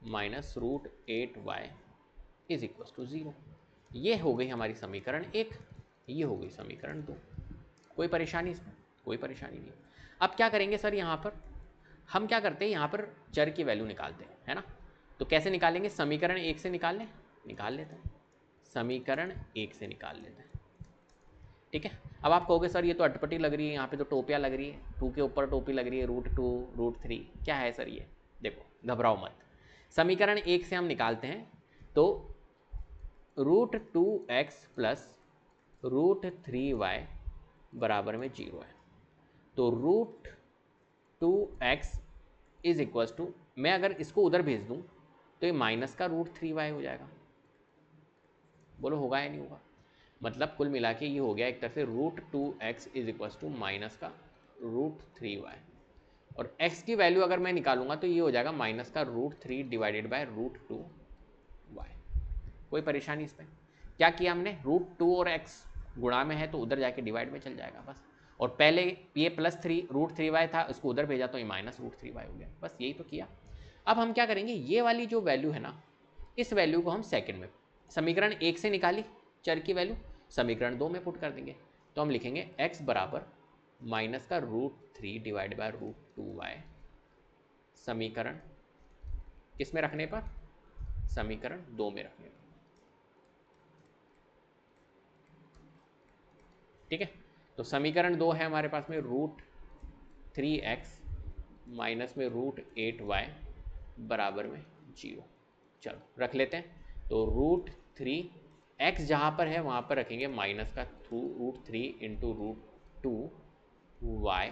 minus √8y is equal to 0। ये हो गई हमारी समीकरण 1, ये हो गई समीकरण 2। कोई परेशानी इसमें, कोई परेशानी नहीं। अब क्या करेंगे सर, यहाँ पर हम क्या करते हैं यहाँ पर चर की वैल्यू निकालते हैं, है ना। तो कैसे निकालेंगे, समीकरण 1 से निकाल लेते हैं, समीकरण 1 से निकाल लेते हैं, ठीक है। अब आप कहोगे सर ये तो अटपटी लग रही है, यहाँ पे तो टोपियाँ लग रही है, 2 के ऊपर टोपी लग रही है, √2 √3 क्या है सर ये। देखो घबराओ मत, समीकरण 1 से हम निकालते हैं तो √2x प्लस √3y बराबर में 0 है। तो √2x इज इक्वल्स टू, मैं अगर इसको उधर भेज दूं तो ये माइनस का √3y हो जाएगा। बोलो होगा या नहीं होगा। मतलब कुल मिला के ये हो गया एक तरह से √2x is equals to minus का √3y, और x की वैल्यू अगर मैं निकालूंगा तो ये हो जाएगा माइनस का √3 डिवाइडेड बाय √2y। कोई परेशानी इसमें, क्या किया हमने, √2 और x गुणा में है तो उधर जाके डिवाइड में चल जाएगा बस, और पहले ये +3 √3y था, उसको उधर भेजा तो ये माइनस √3y हो गया, बस यही तो किया। अब हम क्या करेंगे, ये वाली जो वैल्यू है ना, इस वैल्यू को हम सेकंड में, समीकरण 1 से निकाली चर की वैल्यू, समीकरण 2 में पुट कर देंगे। तो हम लिखेंगे x बराबर माइनस का √3 डिवाइड बाय √2y, समीकरण किस में रखने पर, समीकरण 2 में रखने पर, ठीक है। तो समीकरण 2 है हमारे पास में √3x माइनस में √8y बराबर में 0। चलो रख लेते हैं, तो √3x जहाँ पर है वहाँ पर रखेंगे माइनस का √3 इंटू √2y,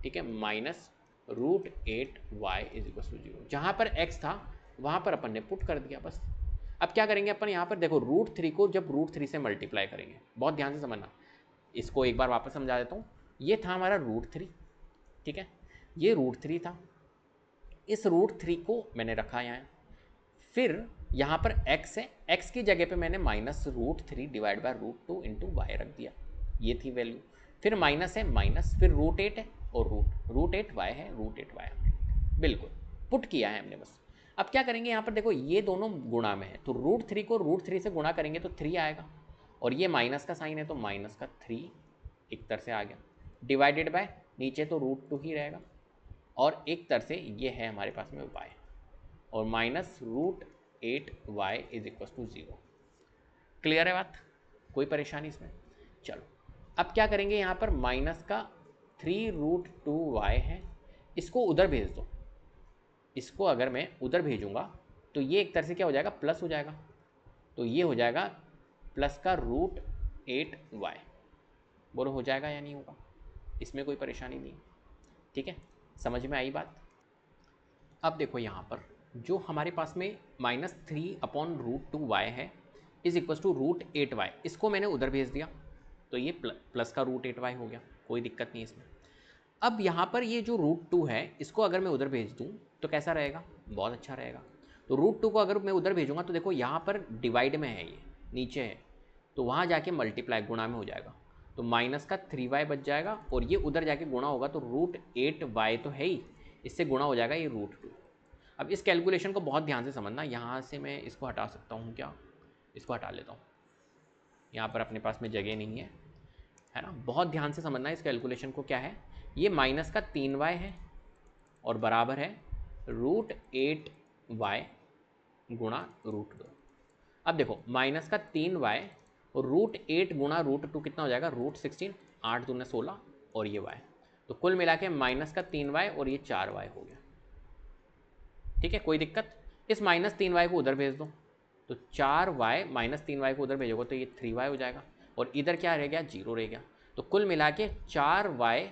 ठीक है, minus √8y is equal to 0। जहाँ पर x था वहाँ पर अपन ने पुट कर दिया बस। अब क्या करेंगे अपन, यहाँ पर देखो √3 को जब √3 से मल्टीप्लाई करेंगे, बहुत ध्यान से समझना, इसको एक बार वापस समझा देता हूँ। ये था हमारा √3, ठीक है, ये √3 था, इस √3 को मैंने रखा यहाँ, फिर यहाँ पर x है, x की जगह पे मैंने minus √3 divide by √2 into y रख दिया, ये थी वैल्यू, फिर माइनस है माइनस, फिर √8 है और √8y है, √8y हमने बिल्कुल पुट किया है हमने बस। अब क्या करेंगे, यहाँ पर देखो ये दोनों गुणा में है, तो √3 को √3 से गुणा करेंगे तो 3 आएगा, और ये माइनस का साइन है तो माइनस का 3 एक तरह से आ गया, डिवाइडेड बाय नीचे तो √2 ही रहेगा, और एक तरह से ये है हमारे पास में y, और minus √8y is equal to 0। Clear है बात, कोई परेशानी इसमें। चलो अब क्या करेंगे, यहाँ पर माइनस का 3√2y है, इसको उधर भेज दो, इसको अगर मैं उधर भेजूंगा तो ये एक तरह से क्या हो जाएगा, प्लस हो जाएगा, तो ये हो जाएगा प्लस का √8y। बोलो हो जाएगा या नहीं होगा, इसमें कोई परेशानी नहीं, ठीक है, समझ में आई बात। अब देखो यहाँ पर जो हमारे पास में -3/√2y है इज इक्वल टू √8y, इसको मैंने उधर भेज दिया तो ये प्लस का √8y हो गया, कोई दिक्कत नहीं इसमें। अब यहाँ पर ये जो √2 है इसको अगर मैं उधर भेज दूँ तो कैसा रहेगा, बहुत अच्छा रहेगा। तो √2 को अगर मैं उधर भेजूंगा तो देखो यहाँ पर डिवाइड में है, ये नीचे है, तो वहाँ जाके मल्टीप्लाई गुणा में हो जाएगा, तो माइनस का 3y बच जाएगा, और ये उधर जाके गुणा होगा तो √8y तो है ही, इससे गुणा हो जाएगा ये √2। अब इस कैलकुलेशन को बहुत ध्यान से समझना, यहाँ से मैं इसको हटा सकता हूँ क्या, इसको हटा लेता हूँ, यहाँ पर अपने पास में जगह नहीं है ना, बहुत ध्यान से समझना इस कैलकुलेशन को। क्या है, ये माइनस का 3y है और बराबर है √8y गुणा √2। अब देखो माइनस का 3y और √8 गुणा √2 कितना हो जाएगा, √16, 8 दूना 16 और ये y, तो कुल मिला के माइनस का 3y और ये 4y हो गया, ठीक है, कोई दिक्कत। इस -3y को उधर भेज दो, तो 4y -3y को उधर भेजोगे तो ये 3y हो जाएगा, और इधर क्या रह गया, 0 रह गया, तो कुल मिला के 4y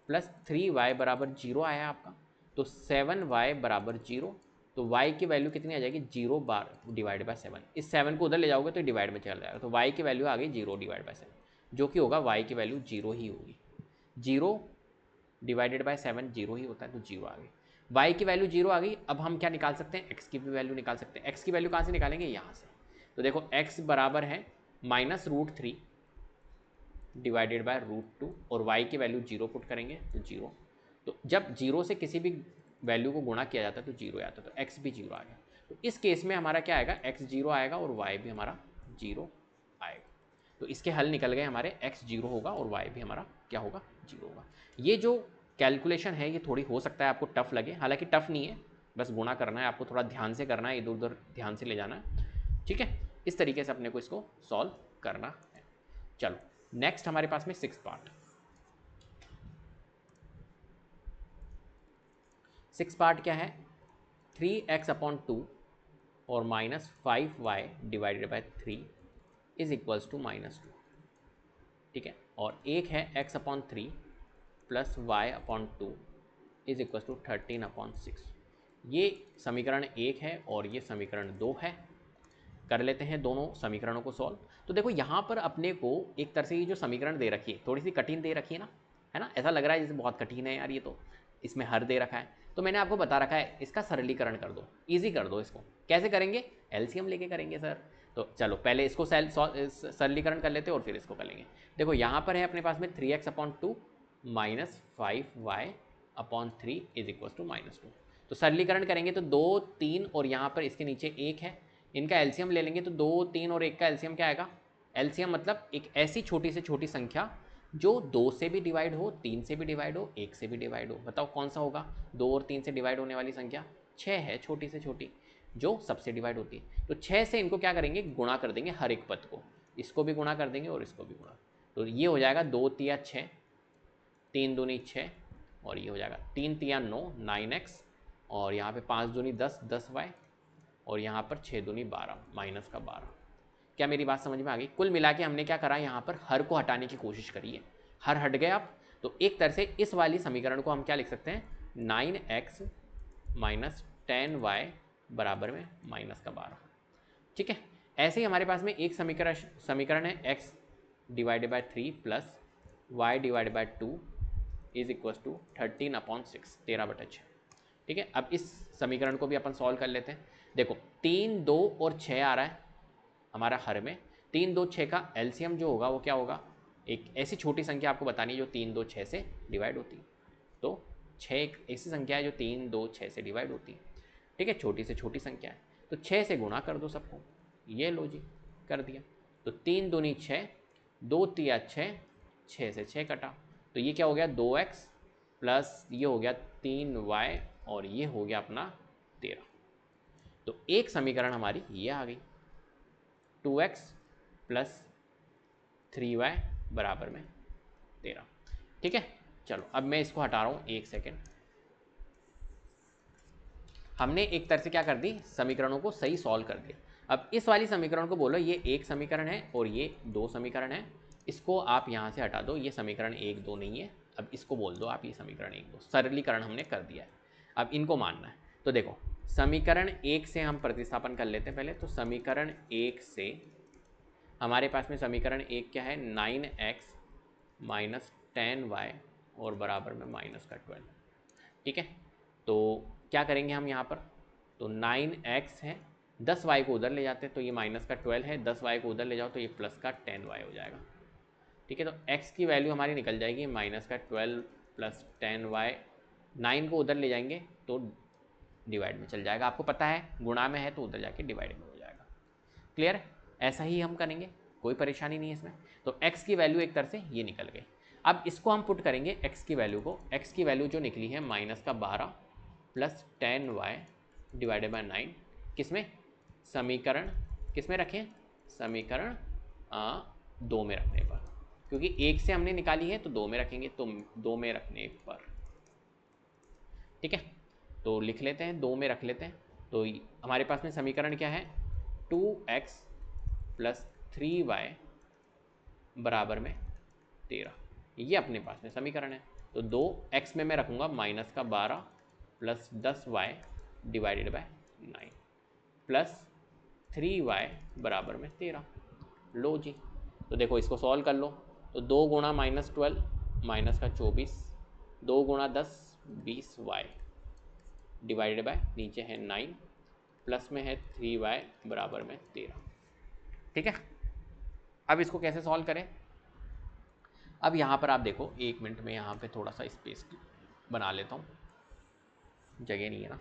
प्लस 3y बराबर 0 आया आपका, तो 7y बराबर 0, तो y की वैल्यू कितनी आ जाएगी, 0 बार डिवाइड बाय 7, इस 7 को उधर ले जाओगे तो डिवाइड में चल जाएगा, तो y की वैल्यू आ गई 0 डिवाइड बाय 7, जो कि होगा y की वैल्यू 0 ही होगी, 0 डिवाइडेड बाय 7 0 ही होता है, तो 0 आ गई, y की वैल्यू 0 आ गई। अब हम क्या निकाल सकते हैं, x की भी वैल्यू निकाल सकते हैं। x की वैल्यू कहाँ से निकालेंगे, यहाँ से, तो देखो x बराबर है -√3 डिवाइडेड बाय √2, और y की वैल्यू 0 पुट करेंगे तो 0, तो जब 0 से किसी भी वैल्यू को गुणा किया जाता है तो 0 आता है, तो x भी 0 आ गया, तो इस केस में हमारा क्या आएगा, x 0 आएगा और y भी हमारा 0 आएगा, तो इसके हल निकल गए हमारे, x 0 होगा और y भी हमारा क्या होगा, 0 होगा। ये जो कैलकुलेशन है ये थोड़ी हो सकता है आपको टफ लगे, हालांकि टफ नहीं है, बस गुणा करना है आपको, थोड़ा ध्यान से करना है, इधर उधर ध्यान से ले जाना है, ठीक है। इस तरीके से अपने को इसको सॉल्व करना है। चलो नेक्स्ट हमारे पास में 6 पार्ट। 6 पार्ट क्या है, 3x/2 और -5y divided by 3 is equals to -2, ठीक है। और एक है x/3 plus y/2 is equals to 13/6। ये समीकरण 1 है और ये समीकरण 2 है। कर लेते हैं दोनों समीकरणों को सॉल्व। तो देखो यहाँ पर अपने को एक तरह से ये जो समीकरण दे रखी है थोड़ी सी कठिन दे रखी है ना, ऐसा लग रहा है जैसे बहुत कठिन है यार ये, तो इसमें हर दे रखा है। तो मैंने आपको बता रखा है इसका सरलीकरण कर दो, ईजी कर दो इसको। कैसे करेंगे, एलसीएम लेके करेंगे सर। तो चलो पहले इसको सरलीकरण कर लेते हैं और फिर इसको कर लेंगे। देखो यहाँ पर है अपने पास में 3x/2 minus 5y/3 is equal to -2। तो सरलीकरण करेंगे तो 2, 3 और यहाँ पर इसके नीचे 1 है, इनका एलसीएम ले लेंगे तो 2, 3 और 1 का एलसीएम क्या आएगा। एलसीएम मतलब एक ऐसी छोटी से छोटी संख्या जो 2 से भी डिवाइड हो, 3 से भी डिवाइड हो, 1 से भी डिवाइड हो। बताओ कौन सा होगा। 2 और 3 से डिवाइड होने वाली संख्या 6 है, छोटी से छोटी जो सबसे डिवाइड होती है। तो 6 से इनको क्या करेंगे, गुणा कर देंगे हर एक पद को, इसको भी गुणा कर देंगे और इसको भी गुणा। तो ये हो जाएगा 2 तिया 6, 3 दूनी 6 और ये हो जाएगा 3 तिया 9, 9x और यहाँ पे 5 दूनी 10, 10y और यहाँ पर 6 दूनी 12, माइनस का 12। क्या मेरी बात समझ में आ गई। कुल मिला के हमने क्या करा, यहाँ पर हर को हटाने की कोशिश करी है, हर हट गए आप। तो एक तरह से इस वाली समीकरण को हम क्या लिख सकते हैं, 9x माइनस 10y बराबर में माइनस का 12, ठीक है। ऐसे ही हमारे पास में एक समीकरण है x divided by 3 plus y divided by 2 is equal to 13/6, 13/6, ठीक है। अब इस समीकरण को भी अपन सॉल्व कर लेते हैं। देखो 3, 2 और 6 आ रहा है हमारा हर में। 3, 2, 6 का एलसीएम जो होगा वो क्या होगा, एक ऐसी छोटी संख्या आपको बतानी है जो 3, 2, 6 से डिवाइड होती है। तो 6 एक ऐसी संख्या है जो 3, 2, 6 से डिवाइड होती है, ठीक है, छोटी से छोटी संख्या है। तो 6 से गुणा कर दो सबको, ये लो जी कर दिया। तो 3 दूनी 6, 2 तिया 6, 6 से 6 कटा, तो ये क्या हो गया 2x प्लस ये हो गया 3y और ये हो गया अपना 13। तो एक समीकरण हमारी ये आ गई, 2x प्लस 3y बराबर में 13, ठीक है। चलो अब मैं इसको हटा रहा हूँ, एक सेकेंड। हमने एक तरह से क्या कर दी, समीकरणों को सही सॉल्व कर दिया। अब इस वाली समीकरण को बोलो ये एक समीकरण है और ये 2 समीकरण है, इसको आप यहाँ से हटा दो, ये समीकरण 1, 2 नहीं है। अब इसको बोल दो आप ये समीकरण 1, 2, सरलीकरण हमने कर दिया है, अब इनको मानना है। तो देखो समीकरण 1 से हम प्रतिस्थापन कर लेते हैं पहले। तो समीकरण 1 से हमारे पास में समीकरण 1 क्या है, 9x माइनस 10y और बराबर में माइनस का 12, ठीक है। तो क्या करेंगे हम यहाँ पर, तो 9x है, 10y को उधर ले जाते हैं तो ये माइनस का 12 है, 10y को उधर ले जाओ तो ये प्लस का 10y हो जाएगा, ठीक है। तो x की वैल्यू हमारी निकल जाएगी माइनस का 12 प्लस 10y, 9 को उधर ले जाएंगे तो डिवाइड में चल जाएगा, आपको पता है गुणा में है तो उधर जाके डिवाइड में हो जाएगा। क्लियर है, ऐसा ही हम करेंगे, कोई परेशानी नहीं है इसमें। तो x की वैल्यू एक तरह से ये निकल गई। अब इसको हम पुट करेंगे x की वैल्यू को, x की वैल्यू जो निकली है माइनस का 12 प्लस 10y डिवाइडेड बाय 9, किसमें, समीकरण किसमें रखें, समीकरण 2 में रखने पर, क्योंकि 1 से हमने निकाली है तो 2 में रखेंगे, तो 2 में रखने पर, ठीक है। तो लिख लेते हैं, 2 में रख लेते हैं। तो हमारे पास में समीकरण क्या है, 2x प्लस 3y बराबर में 13, ये अपने पास में समीकरण है। तो 2x में मैं रखूँगा माइनस का 12 plus 10y divided by 9 plus 3y बराबर में 13, लो जी। तो देखो इसको सॉल्व कर लो, तो 2 गुणा माइनस 12 माइनस का 24, 2 गुणा 10 20y डिवाइडेड बाय नीचे है 9 प्लस में है 3y बराबर में 13, ठीक है। अब इसको कैसे सॉल्व करें, अब यहाँ पर आप देखो, एक मिनट में यहाँ पे थोड़ा सा स्पेस बना लेता हूँ, जगह नहीं है ना।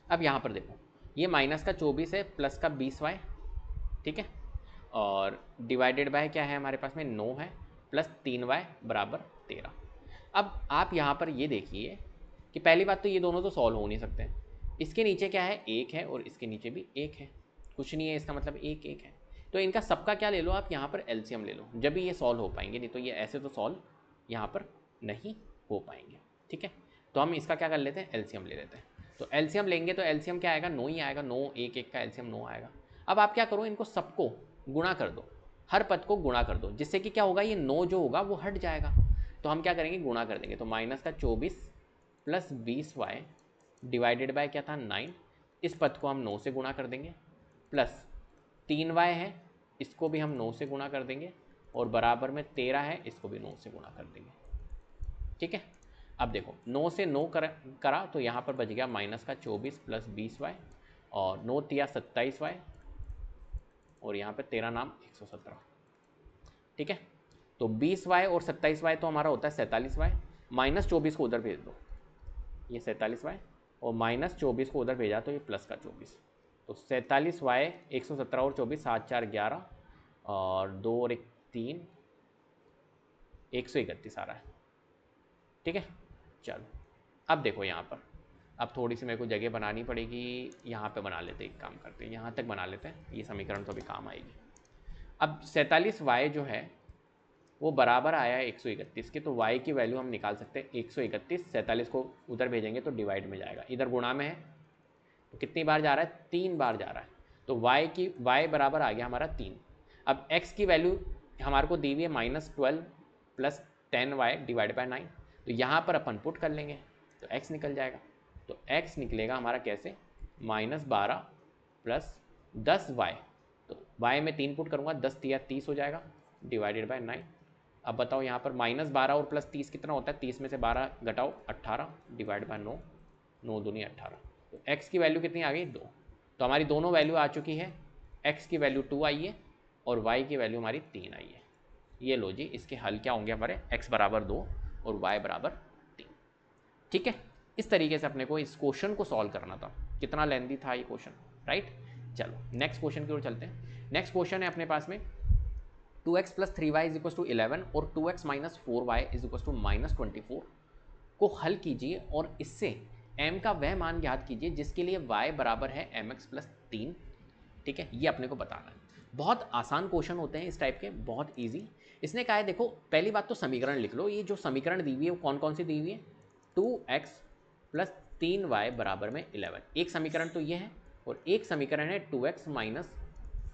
अब यहाँ पर देखो ये माइनस का 24 है प्लस का 20y, ठीक है, और डिवाइडेड बाय क्या है हमारे पास में 9 है प्लस 3y बराबर 13। अब आप यहाँ पर ये देखिए कि पहली बात तो ये दोनों तो सॉल्व हो नहीं सकते, इसके नीचे क्या है, एक है और इसके नीचे भी एक है, कुछ नहीं है, इसका मतलब एक एक है। तो इनका सबका क्या ले लो आप, यहाँ पर एलसीएम ले लो, जब भी ये सॉल्व हो पाएंगे, नहीं तो ये ऐसे तो सॉल्व यहाँ पर नहीं हो पाएंगे। ठीक है, तो हम इसका क्या कर लेते हैं, एलसीएम ले लेते हैं। तो एलसीएम लेंगे तो एलसीएम क्या आएगा, 9 ही आएगा, 9 एक एक का एलसीएम 9 आएगा। अब आप क्या करो, इनको सबको गुणा कर दो, हर पद को गुणा कर दो, जिससे कि क्या होगा, ये 9 जो होगा वो हट जाएगा। तो हम क्या करेंगे, गुणा कर देंगे। तो माइनस का 24 प्लस 20y डिवाइडेड बाय क्या था, 9। इस पद को हम 9 से गुणा कर देंगे, प्लस 3y है, इसको भी हम 9 से गुणा कर देंगे, और बराबर में 13 है, इसको भी 9 से गुणा कर देंगे। ठीक है, अब देखो 9 से 9 करा तो यहाँ पर बच गया माइनस का 24 प्लस 20y, और 9 तिया 27y, और यहाँ पे 13 नाम 117। ठीक है, तो 20y और 27y तो हमारा होता है 47y, माइनस 24 को उधर भेज दो, ये 47y, और माइनस 24 को उधर भेजा तो ये प्लस का 24। तो 47y 117 और 24, 7 4 11, और 2 और 1 3, 131 आ रहा है। ठीक है, चलो अब देखो यहाँ पर, अब थोड़ी सी मेरे को जगह बनानी पड़ेगी, यहाँ पे बना लेते हैं, एक काम करते हैं, यहाँ तक बना लेते हैं, ये समीकरण तो अभी काम आएगी। अब 47y जो है वो बराबर आया है 131 के, तो y की वैल्यू हम निकाल सकते हैं 131, 47 को उधर भेजेंगे तो डिवाइड में जाएगा, इधर गुणा में है तो कितनी बार जा रहा है, 3 बार जा रहा है, तो y बराबर आ गया हमारा 3। अब x की वैल्यू हमारे को दी हुई है -12 प्लस 10y डिवाइड बाय 9, तो यहाँ पर अपन पुट कर लेंगे तो x निकल जाएगा। तो x निकलेगा हमारा कैसे, -12 प्लस 10y, तो y में 3 पुट करूँगा, 10 तिया 30 हो जाएगा, डिवाइडेड बाय 9। अब बताओ यहाँ पर -12 और प्लस 30 कितना होता है, 30 में से 12 घटाओ 18, डिवाइड बाय 9, 9 दूनी 18। तो x की वैल्यू कितनी आ गई, 2। तो हमारी दोनों वैल्यू आ चुकी है, x की वैल्यू 2 आई है और y की वैल्यू हमारी 3 आई है। ये लो जी, इसके हल क्या होंगे हमारे, x बराबर 2 और y बराबर 3। ठीक है, इस तरीके से अपने को इस क्वेश्चन को सॉल्व करना था। कितना लेंथी था ये क्वेश्चन, राइट। चलो नेक्स्ट क्वेश्चन की ओर चलते हैं। नेक्स्ट क्वेश्चन है अपने पास में 2x plus 3y is equal to 11 और 2x minus 4y is equal to -24 को हल कीजिए और इससे m का वह मान ज्ञात कीजिए जिसके लिए y बराबर है mx प्लस 3। ठीक है, ये अपने को बताना है। बहुत आसान क्वेश्चन होते हैं इस टाइप के, बहुत इजी। इसने कहा है, देखो पहली बात तो समीकरण लिख लो, ये जो समीकरण दी हुई है वो कौन कौन सी दी हुई है, 2x प्लस 3y बराबर में 11, एक समीकरण तो ये है, और एक समीकरण है 2x माइनस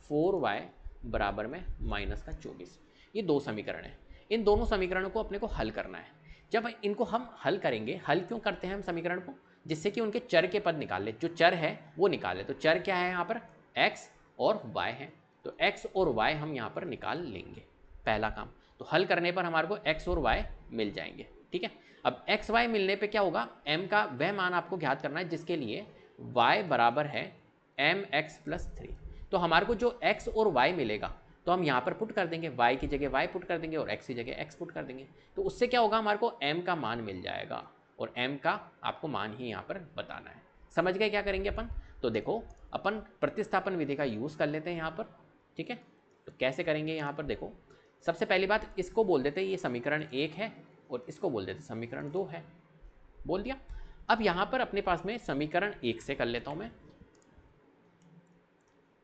4y बराबर में माइनस का 24। ये दो समीकरण है, इन दोनों समीकरणों को अपने को हल करना है। जब इनको हम हल करेंगे, हल क्यों करते हैं हम समीकरण को, जिससे कि उनके चर के पद निकाल ले, जो चर है वो निकाले। तो चर क्या है यहाँ पर, x और y है, तो x और y हम यहाँ पर निकाल लेंगे, पहला काम। तो हल करने पर हमारे को x और y मिल जाएंगे। ठीक है, अब x y मिलने पे क्या होगा, m का वह मान आपको ज्ञात करना है जिसके लिए y बराबर है mx प्लस 3। तो हमारे को जो x और y मिलेगा तो हम यहाँ पर पुट कर देंगे, y की जगह y पुट कर देंगे और x की जगह x पुट कर देंगे। तो उससे क्या होगा, हमारे को m का मान मिल जाएगा, और m का आपको मान ही यहाँ पर बताना है। समझ गए क्या करेंगे अपन, तो देखो अपन प्रतिस्थापन विधि का यूज़ कर लेते हैं यहाँ पर। ठीक है, तो कैसे करेंगे यहाँ पर, देखो सबसे पहली बात इसको बोल देते हैं ये समीकरण 1 है और इसको बोल देते समीकरण 2 है, बोल दिया। अब यहाँ पर अपने पास में समीकरण 1 से कर लेता हूँ मैं,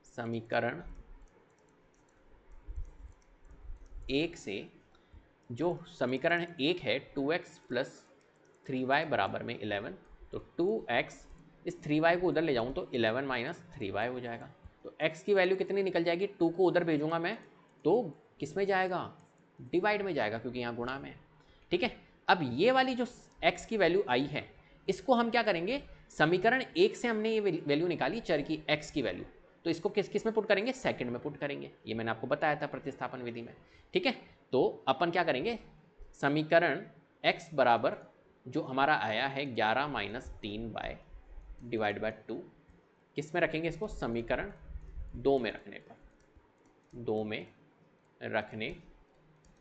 समीकरण 1 से जो समीकरण 1 है 2x प्लस 3y बराबर में 11, तो 2x इस 3y को उधर ले जाऊँ तो 11 माइनस 3y हो जाएगा। तो x की वैल्यू कितनी निकल जाएगी, 2 को उधर भेजूंगा मैं तो किस में जाएगा, डिवाइड में जाएगा, क्योंकि यहाँ गुणा में है। ठीक है, अब ये वाली जो x की वैल्यू आई है इसको हम क्या करेंगे, समीकरण 1 से हमने ये वैल्यू निकाली चर की x की वैल्यू, तो इसको किस में पुट करेंगे, सेकंड में पुट करेंगे। ये मैंने आपको बताया था प्रतिस्थापन विधि में। ठीक है, तो अपन क्या करेंगे, समीकरण x बराबर जो हमारा आया है 11 माइनस 3y डिवाइड बाय 2, किस में रखेंगे इसको, समीकरण 2 में रखने पर, 2 में रखने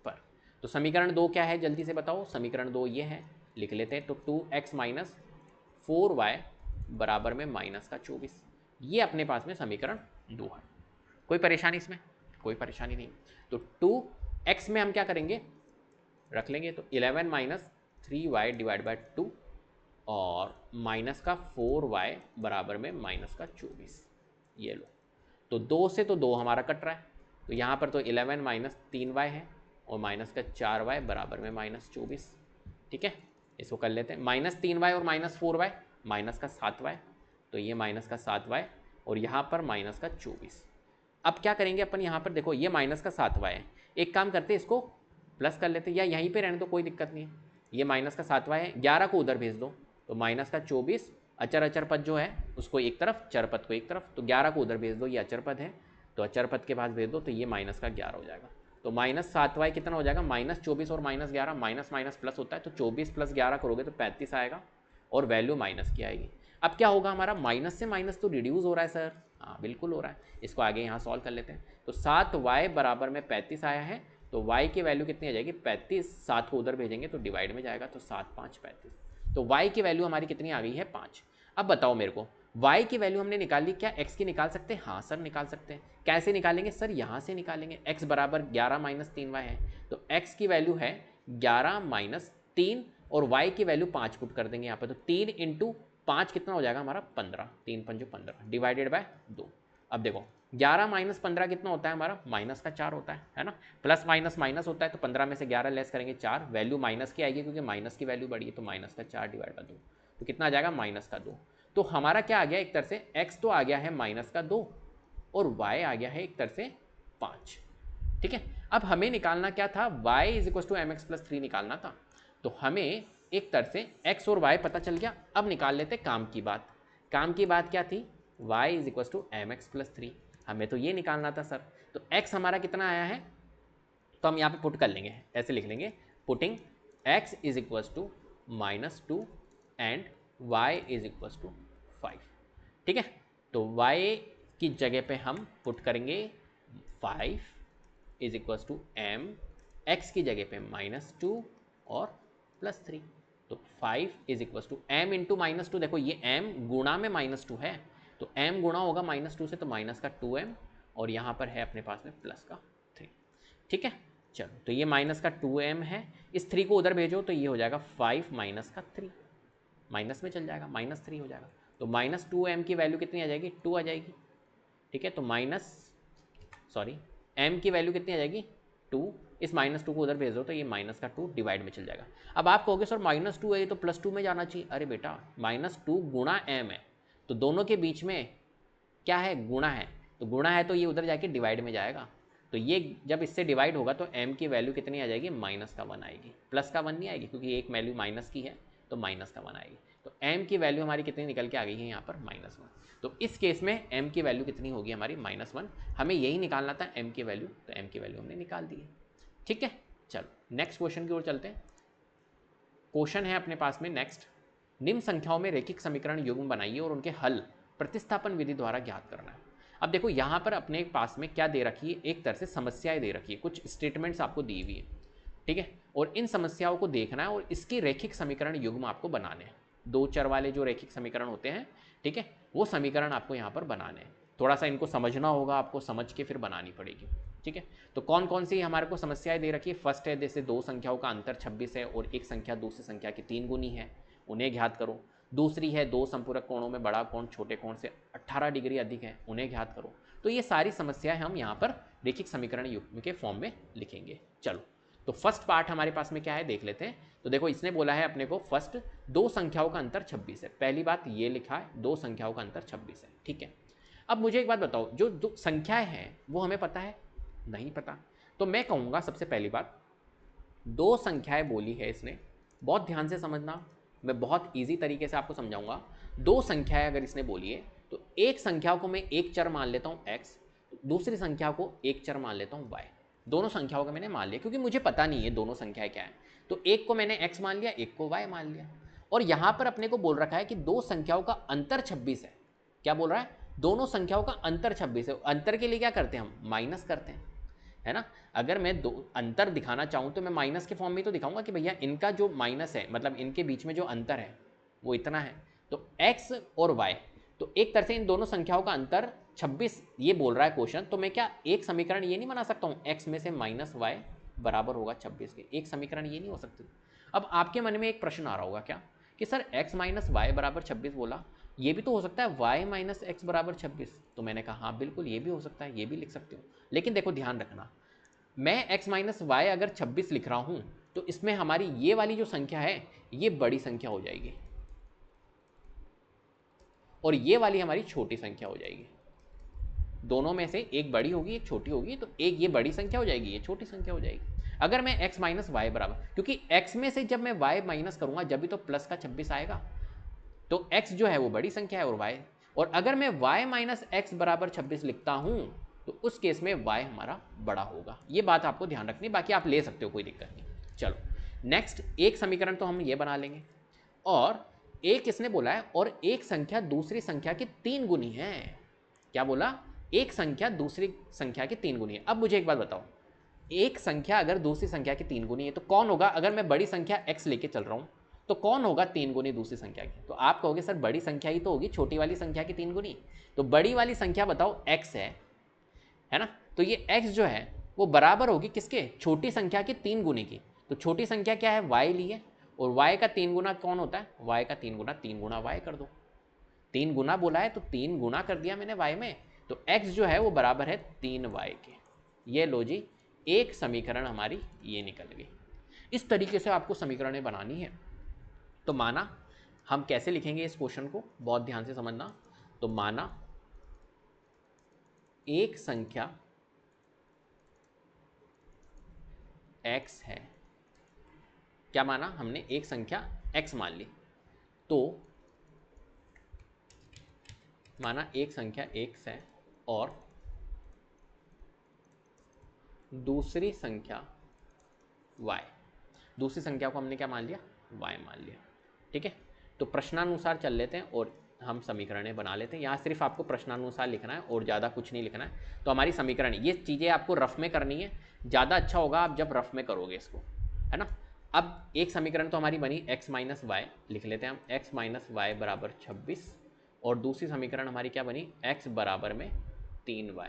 पर। तो समीकरण 2 क्या है जल्दी से बताओ, समीकरण 2 ये है, लिख लेते हैं। तो 2x माइनस 4y बराबर में माइनस का 24, ये अपने पास में समीकरण 2 है। कोई परेशानी इसमें, कोई परेशानी नहीं। तो 2x में हम क्या करेंगे, रख लेंगे तो 11 माइनस 3y डिवाइड बाई 2 और माइनस का 4y बराबर में माइनस का 24। ये लो, तो 2 से तो 2 हमारा कट रहा है, तो यहाँ पर तो 11 माइनस 3y है और माइनस का 4y बराबर में माइनस 24। ठीक है, इसको कर लेते हैं, माइनस 3y और माइनस 4y माइनस का 7y, तो ये माइनस का 7y और यहाँ पर माइनस का 24। अब क्या करेंगे अपन, यहाँ पर देखो ये माइनस का 7y है, एक काम करते हैं इसको प्लस कर लेते हैं, या यहीं पे रहने दो कोई दिक्कत नहीं है। ये माइनस का 7y है, 11 को उधर भेज दो तो माइनस का 24, अचर अचर पद जो है उसको एक तरफ, चर पद को एक तरफ, तो 11 को उधर भेज दो, ये अचर पद है तो अचर पद के पास भेज दो, तो ये माइनस का 11 हो जाएगा। तो माइनस 7y कितना हो जाएगा, माइनस 24 और माइनस 11, माइनस माइनस प्लस होता है, तो 24 प्लस 11 करोगे तो 35 आएगा और वैल्यू माइनस की आएगी। अब क्या होगा हमारा, माइनस से माइनस तो रिड्यूस हो रहा है सर, हाँ बिल्कुल हो रहा है, इसको आगे यहाँ सॉल्व कर लेते हैं। तो 7y बराबर में 35 आया है, तो y की वैल्यू कितनी आ जाएगी 35, 7 को उधर भेजेंगे तो डिवाइड में जाएगा, तो 7 5 35, तो y की वैल्यू हमारी कितनी आ गई है 5। अब बताओ मेरे को, y की वैल्यू हमने निकाल ली, क्या x की निकाल सकते हैं, हाँ सर निकाल सकते हैं। कैसे निकालेंगे सर, यहाँ से निकालेंगे, x बराबर 11 माइनस 3y है, तो x की वैल्यू है 11 माइनस 3 और y की वैल्यू 5 पुट कर देंगे यहाँ पर, तो 3 इंटू 5 कितना हो जाएगा हमारा 15, 3 पंजो 15 डिवाइडेड बाय 2। अब देखो 11 माइनस 15 कितना होता है हमारा, माइनस का 4 होता है ना, प्लस माइनस माइनस होता है, तो 15 में से 11 लेस करेंगे 4, वैल्यू माइनस की आएगी क्योंकि माइनस की वैल्यू बढ़ी है, तो माइनस का 4 डिवाइड बाय 2, तो कितना आ जाएगा माइनस का 2। तो हमारा क्या आ गया, एक तरह से x तो आ गया है माइनस का 2 और y आ गया है एक तरह से 5। ठीक है, अब हमें निकालना क्या था, y is equal to mx plus 3 निकालना था, तो हमें एक तरह से x और y पता चल गया। अब निकाल लेते काम की बात, काम की बात क्या थी, y is equal to mx plus 3, हमें तो ये निकालना था सर। तो x हमारा कितना आया है, तो हम यहाँ पे पुट कर लेंगे, ऐसे लिख लेंगे, putting x is equal to -2 and y is equal to 5। ठीक है, तो y की जगह पे हम पुट करेंगे 5 is equal to m, x की जगह पे -2 और +3, तो 5 is equal to m into -2, देखो ये m गुणा में -2 है, तो m गुणा होगा -2 से, तो माइनस का 2m और यहाँ पर है अपने पास में प्लस का 3। ठीक है, चलो तो ये माइनस का 2m है, इस 3 को उधर भेजो तो ये हो जाएगा 5 माइनस का 3, माइनस में चल जाएगा, -3 हो जाएगा, तो -2m की वैल्यू कितनी आ जाएगी 2 आ जाएगी। ठीक है, तो m की वैल्यू कितनी आ जाएगी 2, इस -2 को उधर भेज दो तो ये माइनस का 2 डिवाइड में चल जाएगा। अब आप कहोगे सर -2 है ये तो +2 में जाना चाहिए, अरे बेटा -2 गुणा m है, तो दोनों के बीच में क्या है, गुणा है, तो गुणा है तो ये उधर जाके डिवाइड में जाएगा, तो ये जब इससे डिवाइड होगा तो m की वैल्यू कितनी आ जाएगी माइनस का 1 आएगी, प्लस का 1 नहीं आएगी क्योंकि एक वैल्यू माइनस की है, तो माइनस का 1 आएगी। तो m की वैल्यू हमारी कितनी निकल के आ गई है यहाँ पर -1, तो इस केस में m की वैल्यू कितनी होगी हमारी -1, हमें यही निकालना था m की वैल्यू, तो m की वैल्यू हमने निकाल दी है। ठीक है, चलो नेक्स्ट क्वेश्चन की ओर चलते हैं। क्वेश्चन है अपने पास में नेक्स्ट, निम्न संख्याओं में रैखिक समीकरण युग्म बनाइए और उनके हल प्रतिस्थापन विधि द्वारा ज्ञात करना है। अब देखो यहाँ पर अपने पास में क्या दे रखी है, एक तरह से समस्याएं दे रखी है, कुछ स्टेटमेंट्स आपको दी हुई है। ठीक है, और इन समस्याओं को देखना है और इसकी रैखिक समीकरण युग्म आपको बनाने हैं, 2 चर वाले जो रैखिक समीकरण होते हैं, ठीक है, वो समीकरण आपको यहाँ पर बनाने हैं। थोड़ा सा इनको समझना होगा, आपको समझ के फिर बनानी पड़ेगी। ठीक है, तो कौन कौन सी हमारे को समस्याएं दे रखी है, फर्स्ट है जैसे 2 संख्याओं का अंतर 26 है और एक संख्या दूसरी संख्या की 3 गुनी है, उन्हें ज्ञात करो। दूसरी है 2 संपूरक कोणों में बड़ा कोण छोटे कोण से 18 डिग्री अधिक है, उन्हें ज्ञात करो। तो ये सारी समस्याएं हम यहाँ पर रैखिक समीकरण युग्म के फॉर्म में लिखेंगे। चलो तो फर्स्ट पार्ट हमारे पास में क्या है देख लेते हैं। तो देखो इसने बोला है अपने को फर्स्ट 2 संख्याओं का अंतर 26 है, पहली बात ये लिखा है 2 संख्याओं का अंतर 26 है। ठीक है, अब मुझे एक बात बताओ, जो 2 संख्याएं हैं वो हमें पता है, नहीं पता, तो मैं कहूँगा सबसे पहली बात 2 संख्याएं बोली है इसने, बहुत ध्यान से समझना, मैं बहुत ईजी तरीके से आपको समझाऊंगा। 2 संख्याएं अगर इसने बोली है तो एक संख्या को मैं एक चर मान लेता हूँ x, दूसरी संख्या को एक चर मान लेता हूँ y। दोनों संख्याओं का मैंने मान लिया क्योंकि मुझे पता नहीं है दोनों संख्याएं क्या है, तो एक को मैंने x मान लिया, एक को y मान लिया। और यहाँ पर अपने को बोल रखा है कि 2 संख्याओं का अंतर 26 है। क्या बोल रहा है, दोनों संख्याओं का अंतर 26 है। अंतर के लिए क्या करते हैं हम, माइनस करते हैं, है ना। अगर मैं दो अंतर दिखाना चाहूँ तो मैं माइनस के फॉर्म में तो दिखाऊंगा कि भैया इनका जो माइनस है, मतलब इनके बीच में जो अंतर है वो इतना है, तो x और y, तो एक तरह से इन दोनों संख्याओं का अंतर 26 ये बोल रहा है क्वेश्चन, तो मैं क्या एक समीकरण ये नहीं बना सकता हूँ x में से -y बराबर होगा 26 के। एक समीकरण ये नहीं हो सकती। अब आपके मन में एक प्रश्न आ रहा होगा क्या कि सर x माइनस वाई बराबर 26 बोला, ये भी तो हो सकता है y माइनस एक्स बराबर 26। तो मैंने कहा हाँ बिल्कुल ये भी हो सकता है, ये भी लिख सकते हो। लेकिन देखो ध्यान रखना, मैं x माइनस वाई अगर 26 लिख रहा हूं तो इसमें हमारी ये वाली जो संख्या है ये बड़ी संख्या हो जाएगी और ये वाली हमारी छोटी संख्या हो जाएगी। दोनों में से एक बड़ी होगी एक छोटी होगी, तो एक ये बड़ी संख्या हो जाएगी, ये छोटी संख्या हो जाएगी। अगर मैं x माइनस वाई बराबर, क्योंकि x में से जब मैं y माइनस करूंगा जब भी तो प्लस का 26 आएगा, तो x जो है वो बड़ी संख्या है और y, और अगर मैं y माइनस एक्स बराबर 26 लिखता हूं तो उस केस में y हमारा बड़ा होगा। ये बात आपको ध्यान रखनी, बाकी आप ले सकते हो, कोई दिक्कत नहीं। चलो नेक्स्ट, एक समीकरण तो हम ये बना लेंगे, और एक इसने बोला है और एक संख्या दूसरी संख्या की 3 गुनी है। क्या बोला? एक संख्या दूसरी संख्या की 3 गुनी है। अब मुझे एक बात बताओ, एक संख्या अगर दूसरी संख्या की 3 गुनी है तो कौन होगा? अगर मैं बड़ी संख्या x लेके चल रहा हूं तो कौन होगा 3 गुनी दूसरी संख्या की? तो आप कहोगे सर बड़ी संख्या ही तो होगी, छोटी वाली संख्या की 3 गुनी। तो बड़ी वाली संख्या बताओ x है ना? तो ये x जो है वो बराबर होगी किसके? छोटी संख्या की 3 गुनी की। तो छोटी संख्या क्या है? y लिए, और y का 3 गुना कौन होता है? y का 3 गुना y कर दो। 3 गुना बोला है तो 3 गुना कर दिया मैंने y में, तो x जो है वो बराबर है 3y के। ये लो जी, एक समीकरण हमारी ये निकल गई। इस तरीके से आपको समीकरणें बनानी है। तो माना, हम कैसे लिखेंगे इस क्वेश्चन को, बहुत ध्यान से समझना। तो माना एक संख्या x है, क्या माना हमने? एक संख्या x मान ली। तो माना एक संख्या x है और दूसरी संख्या y, दूसरी संख्या को हमने क्या मान लिया? y मान लिया। ठीक है, तो प्रश्नानुसार चल लेते हैं और हम समीकरणें बना लेते हैं। यहाँ सिर्फ आपको प्रश्नानुसार लिखना है और ज़्यादा कुछ नहीं लिखना है। तो हमारी समीकरण, ये चीज़ें आपको रफ में करनी है, ज़्यादा अच्छा होगा आप जब रफ में करोगे इसको, है ना। अब एक समीकरण तो हमारी बनी x माइनस वाई, लिख लेते हैं हम, x माइनस वाई बराबर 26, और दूसरी समीकरण हमारी क्या बनी? x बराबर में 3y।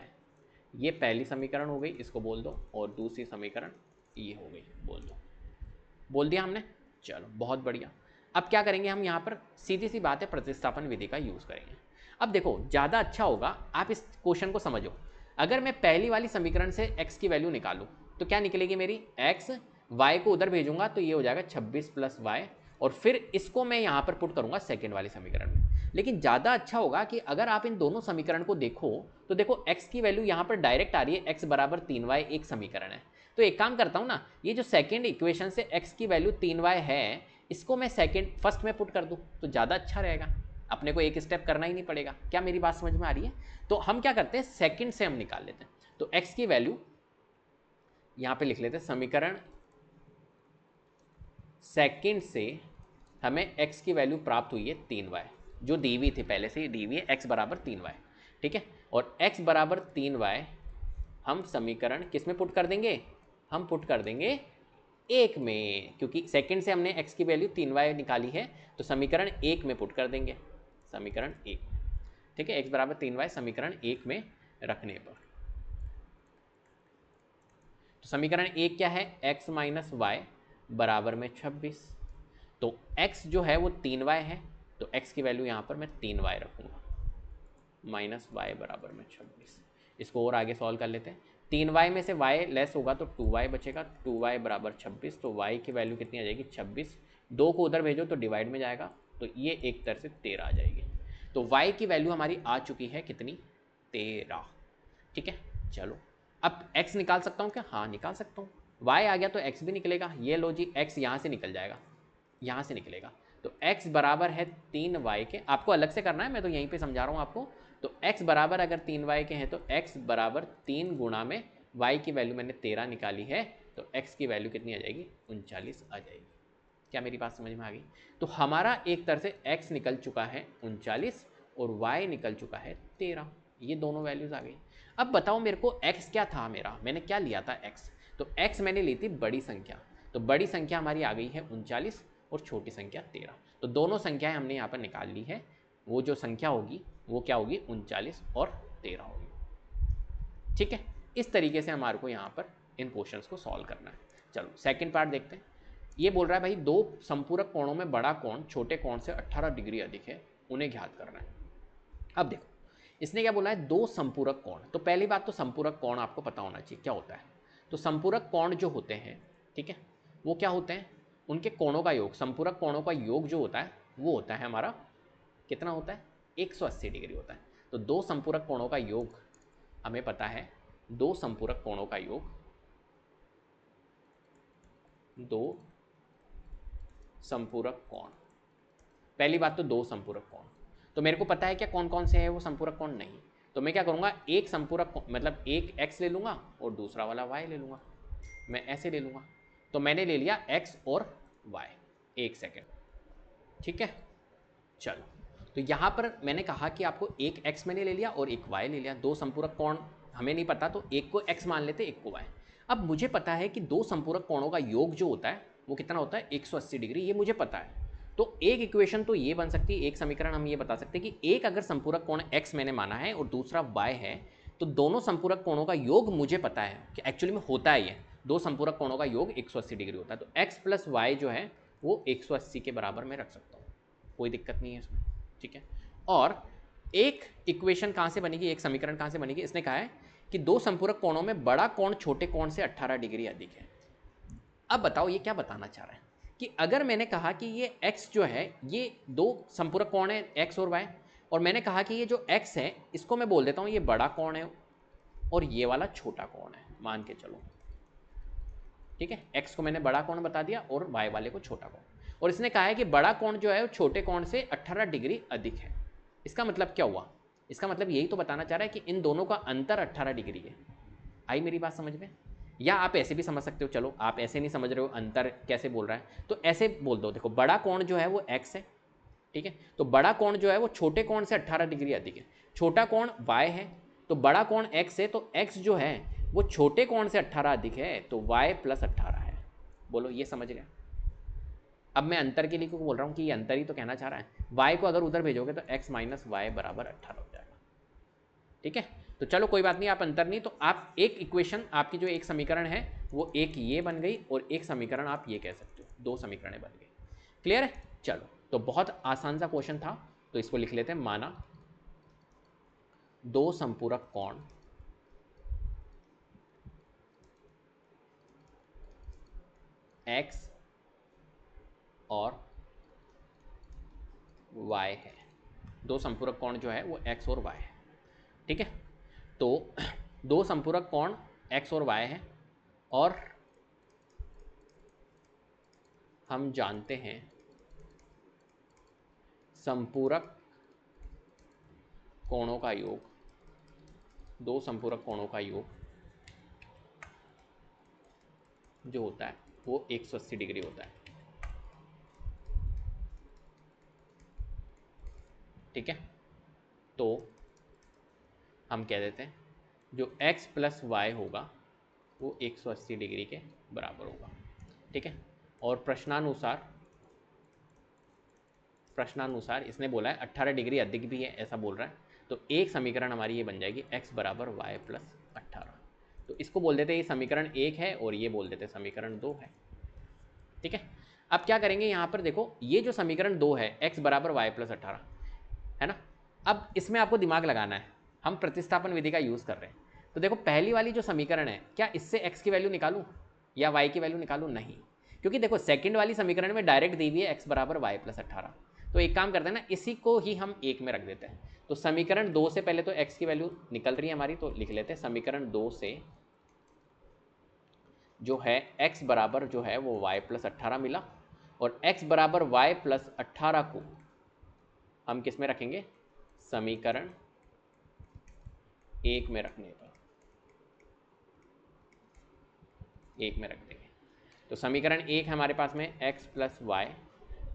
ये पहली समीकरण हो गई, इसको बोल दो, और दूसरी समीकरण ये हो गई, बोल दो। बोल दिया हमने, चलो बहुत बढ़िया। अब क्या करेंगे हम यहाँ पर? सीधी सी बात है, प्रतिस्थापन विधि का यूज़ करेंगे। अब देखो ज़्यादा अच्छा होगा आप इस क्वेश्चन को समझो। अगर मैं पहली वाली समीकरण से x की वैल्यू निकालूं तो क्या निकलेगी मेरी? x, y को उधर भेजूंगा तो ये हो जाएगा 26 प्लस y, और फिर इसको मैं यहाँ पर पुट करूंगा सेकेंड वाली समीकरण में। लेकिन ज़्यादा अच्छा होगा कि अगर आप इन दोनों समीकरण को देखो तो देखो x की वैल्यू यहाँ पर डायरेक्ट आ रही है, x बराबर 3y एक समीकरण है। तो एक काम करता हूँ ना, ये जो सेकेंड इक्वेशन से x की वैल्यू 3y है, इसको मैं सेकेंड फर्स्ट में पुट कर दूँ तो ज़्यादा अच्छा रहेगा, अपने को एक स्टेप करना ही नहीं पड़ेगा। क्या मेरी बात समझ में आ रही है? तो हम क्या करते हैं, सेकंड से हम निकाल लेते हैं। तो x की वैल्यू यहां पे लिख लेते हैं, समीकरण सेकंड से हमें x की वैल्यू प्राप्त हुई है 3y, जो दी हुई थी, पहले से ही दी हुई है, x बराबर 3y। ठीक है, और x बराबर 3y हम समीकरण किस में पुट कर देंगे? हम पुट कर देंगे एक में, क्योंकि सेकंड से हमने x की वैल्यू 3y निकाली है, तो समीकरण एक में पुट कर देंगे, समीकरण एक। ठीक है, x बराबर 3y समीकरण एक में रखने पर, तो समीकरण एक क्या है? x माइनस वाई बराबर में 26। तो x जो है वो 3y है, तो x की वैल्यू यहाँ पर मैं 3y रखूँगा, माइनस वाई बराबर में 26। इसको और आगे सॉल्व कर लेते हैं। 3y में से y लेस होगा तो 2y बचेगा, 2y बराबर 26, तो y की वैल्यू कितनी आ जाएगी? 26। 2 को उधर भेजो तो डिवाइड में जाएगा, तो ये एक तरह से 13 आ जाएगी। तो y की वैल्यू हमारी आ चुकी है कितनी? 13। ठीक है, चलो अब x निकाल सकता हूँ क्या? हाँ निकाल सकता हूँ, y आ गया तो x भी निकलेगा। ये लो जी, x यहाँ से निकल जाएगा, यहाँ से निकलेगा, तो x बराबर है 3y के। आपको अलग से करना है, मैं तो यहीं पे समझा रहा हूँ आपको। तो x बराबर अगर 3y के हैं तो x बराबर 3 गुना में y की वैल्यू मैंने 13 निकाली है, तो x की वैल्यू कितनी आ जाएगी? 39 आ जाएगी। क्या मेरी बात समझ में आ गई? तो हमारा एक तरह से x निकल चुका है 39 और y निकल चुका है 13, ये दोनों वैल्यूज आ गई। अब बताओ मेरे को x क्या था मेरा, मैंने क्या लिया था x? तो x मैंने ली थी बड़ी संख्या, तो बड़ी संख्या हमारी आ गई है 39 और छोटी संख्या 13। तो दोनों संख्याएं हमने यहाँ पर निकाल ली है, वो जो संख्या होगी वो क्या होगी? 39 और 13 होगी। ठीक है, इस तरीके से हमारे को यहाँ पर इन क्वेश्चंस को सॉल्व करना है। चलो सेकंड पार्ट देखते हैं। ये बोल रहा है भाई दो संपूरक कोणों में बड़ा कोण छोटे कोण से 18 डिग्री अधिक है, उन्हें ज्ञात करना है। अब देखो इसने क्या बोला है, दो संपूरक कोण। तो पहली बात तो संपूरक कोण आपको पता होना चाहिए क्या होता है। तो संपूरक कोण जो होते हैं, ठीक है, वो क्या होते हैं, उनके कोणों का योग, संपूरक कोणों का योग जो होता है वो होता है हमारा कितना होता है, 180 डिग्री होता है। तो दो संपूरक कोणों का योग हमें पता है, दो संपूरक कोणों का योग, दो संपूरक कोण। पहली बात तो दो संपूरक कोण, तो मेरे को पता है क्या कौन कौन से है वो संपूरक कोण नहीं। तो मैं क्या करूंगा, एक संपूरक मतलब एक x ले लूंगा और दूसरा वाला y ले लूंगा, मैं ऐसे ले लूंगा। तो मैंने ले लिया x और y, एक सेकेंड, ठीक है। चलो तो यहां पर मैंने कहा कि आपको एक x मैंने ले लिया और एक y ले लिया। दो संपूरक कोण हमें नहीं पता तो एक को x मान लेते, एक को y। अब मुझे पता है कि दो संपूरक कोणों का योग जो होता है वो कितना होता है, 180 डिग्री, ये मुझे पता है। तो एक इक्वेशन तो ये बन सकती है, एक समीकरण हम ये बता सकते हैं कि एक अगर संपूरक कोण x मैंने माना है और दूसरा y है, तो दोनों संपूरक कोणों का योग मुझे पता है कि एक्चुअली में होता है ये, दो संपूरक कोणों का योग 180 डिग्री होता है। तो x प्लस वाई जो है वो 180 के बराबर मैं रख सकता हूँ, कोई दिक्कत नहीं है इसमें, ठीक है। और एक इक्वेशन कहाँ से बनेगी, एक समीकरण कहाँ से बनेगी, इसने कहा है कि दो संपूरक कोणों में बड़ा कोण छोटे कोण से 18 डिग्री अधिक है। अब बताओ ये क्या बताना चाह रहा है कि अगर मैंने कहा कि ये x जो है ये दो संपूरक कोण है x और y, और मैंने कहा कि ये जो x है इसको मैं बोल देता हूँ ये बड़ा कोण है और ये वाला छोटा कोण है, मान के चलो, ठीक है। x को मैंने बड़ा कोण बता दिया और y वाले को छोटा कोण, और इसने कहा है कि बड़ा कोण जो है वो छोटे कोण से 18 डिग्री अधिक है। इसका मतलब क्या हुआ, इसका मतलब यही तो बताना चाह रहा है कि इन दोनों का अंतर 18 डिग्री है। आई मेरी बात समझ में? या आप ऐसे भी समझ सकते हो, चलो आप ऐसे नहीं समझ रहे हो अंतर कैसे बोल रहा है तो ऐसे बोल दो, देखो बड़ा कोण जो है वो x है, ठीक है, तो बड़ा कोण जो है वो छोटे कोण से 18 डिग्री अधिक है। छोटा कोण y है, तो बड़ा कोण x है, तो x जो है वो छोटे कोण से 18 अधिक है, तो y प्लस 18 है। बोलो ये समझ गया? अब मैं अंतर के लिए क्यों बोल रहा हूँ कि ये अंतर ही तो कहना चाह रहा है, y को अगर उधर भेजोगे तो x माइनस वाई बराबर 18 हो जाएगा, ठीक है। तो चलो कोई बात नहीं, आप अंतर नहीं, तो आप एक इक्वेशन, आपकी जो एक समीकरण है वो एक ये बन गई और एक समीकरण आप ये कह सकते हो, दो समीकरणें बन गई। क्लियर है? चलो तो बहुत आसान सा क्वेश्चन था, तो इसको लिख लेते हैं। माना दो संपूरक कोण x और y है, दो संपूरक कोण जो है वो x और y है, ठीक है। तो दो संपूरक कोण x और y है और हम जानते हैं संपूरक कोणों का योग, दो संपूरक कोणों का योग जो होता है वो 180 डिग्री होता है, ठीक है। तो हम कह देते हैं जो x प्लस वाई होगा वो 180 डिग्री के बराबर होगा, ठीक है। और प्रश्नानुसार इसने बोला है 18 डिग्री अधिक भी है, ऐसा बोल रहा है। तो एक समीकरण हमारी ये बन जाएगी x बराबर वाई प्लस 18। तो इसको बोल देते हैं ये समीकरण 1 है और ये बोल देते हैं समीकरण 2 है, ठीक है। अब क्या करेंगे यहाँ पर देखो, ये जो समीकरण 2 है x बराबर वाई प्लस 18 है ना, अब इसमें आपको दिमाग लगाना है, हम प्रतिस्थापन विधि का यूज़ कर रहे हैं। तो देखो पहली वाली जो समीकरण है, क्या इससे x की वैल्यू निकालूं या y की वैल्यू निकालूं? नहीं, क्योंकि देखो सेकंड वाली समीकरण में डायरेक्ट दी हुई है x बराबर वाई प्लस 18। तो एक काम करते हैं ना, इसी को ही हम एक में रख देते हैं। तो समीकरण 2 से पहले तो x की वैल्यू निकल रही है हमारी, तो लिख लेते हैं समीकरण 2 से जो है x बराबर जो है वो y प्लस 18 मिला, और x बराबर y प्लस 18 को हम किस में रखेंगे, समीकरण 1 में रखने पर, 1 में रख देंगे। तो समीकरण 1 है हमारे पास में x प्लस वाई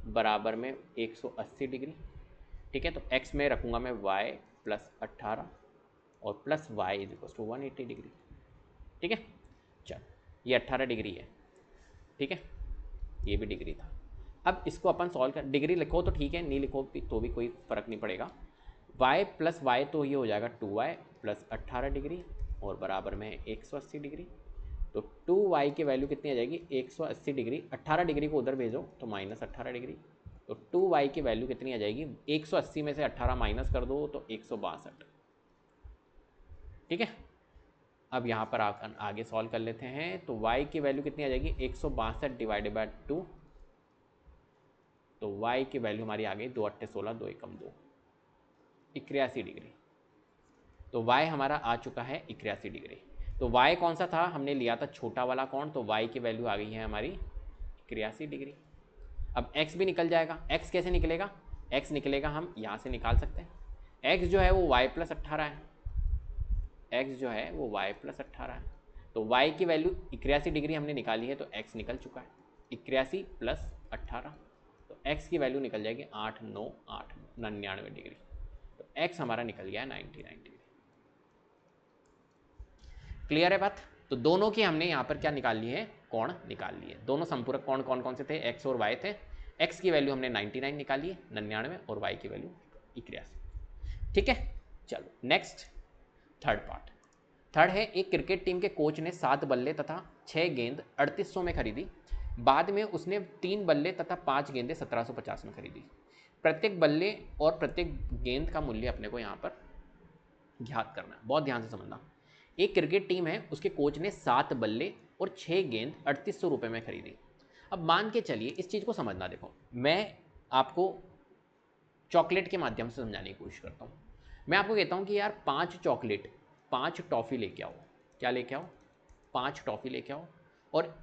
बराबर में 180 डिग्री, ठीक है। तो x में रखूँगा मैं y प्लस 18 और plus y is equal to 180 degree, ठीक है। चलो ये 18 डिग्री है, ठीक है, ये भी डिग्री था। अब इसको अपन सॉल्व कर, डिग्री लिखो तो ठीक है, नहीं लिखो तो भी कोई फ़र्क नहीं पड़ेगा। y प्लस वाई तो ये हो जाएगा 2y प्लस 18 डिग्री और बराबर में 180 डिग्री, तो 2y की वैल्यू कितनी आ जाएगी 180 डिग्री, 18 डिग्री को उधर भेजो तो -18 डिग्री, तो 2y की वैल्यू कितनी आ जाएगी 180 में से 18 माइनस कर दो तो 162। ठीक है, अब यहाँ पर आगे सॉल्व कर लेते हैं। तो y की वैल्यू कितनी आ जाएगी 162 डिवाइडेड बाय 2, तो y की वैल्यू हमारी आ गई 2 8 16 2 एकम 2, 81 डिग्री। तो y हमारा आ चुका है 81 डिग्री। तो y कौन सा था, हमने लिया था छोटा वाला कोण, तो y की वैल्यू आ गई है हमारी 81 डिग्री। अब x भी निकल जाएगा। x कैसे निकलेगा, x निकलेगा हम यहाँ से निकाल सकते हैं। x जो है वो y प्लस 18 है, x जो है वो y प्लस 18 है। तो y की वैल्यू 81 डिग्री हमने निकाली है, तो x निकल चुका है 81 प्लस 18, तो x की वैल्यू निकल जाएगी 8 9 8 99 डिग्री। तो x हमारा निकल गया 99 डिग्री। क्लियर है बात। तो दोनों की हमने यहाँ पर क्या निकाल ली है, कोण निकाल लिए। दोनों संपूरक कोण कौन कौन से थे, x और y थे। x की वैल्यू हमने 99 निकाली है 99, और y की वैल्यू 81। ठीक है, चलो नेक्स्ट थर्ड पार्ट। थर्ड है, एक क्रिकेट टीम के कोच ने 7 बल्ले तथा 6 गेंद 3800 में खरीदी। बाद में उसने 3 बल्ले तथा 5 गेंदें 1750 में खरीदी। प्रत्येक बल्ले और प्रत्येक गेंद का मूल्य अपने को यहाँ पर ज्ञात करना है। बहुत ध्यान से समझना। एक क्रिकेट टीम है, उसके कोच ने 7 बल्ले और 6 गेंद 3800 रुपये में खरीदी। अब मान के चलिए, इस चीज़ को समझना। देखो, मैं आपको चॉकलेट के माध्यम से समझाने की कोशिश करता हूँ। मैं आपको कहता हूँ कि यार 5 चॉकलेट, 5 टॉफ़ी लेके आओ। क्या लेके आओ, 5 टॉफ़ी लेके आओ। और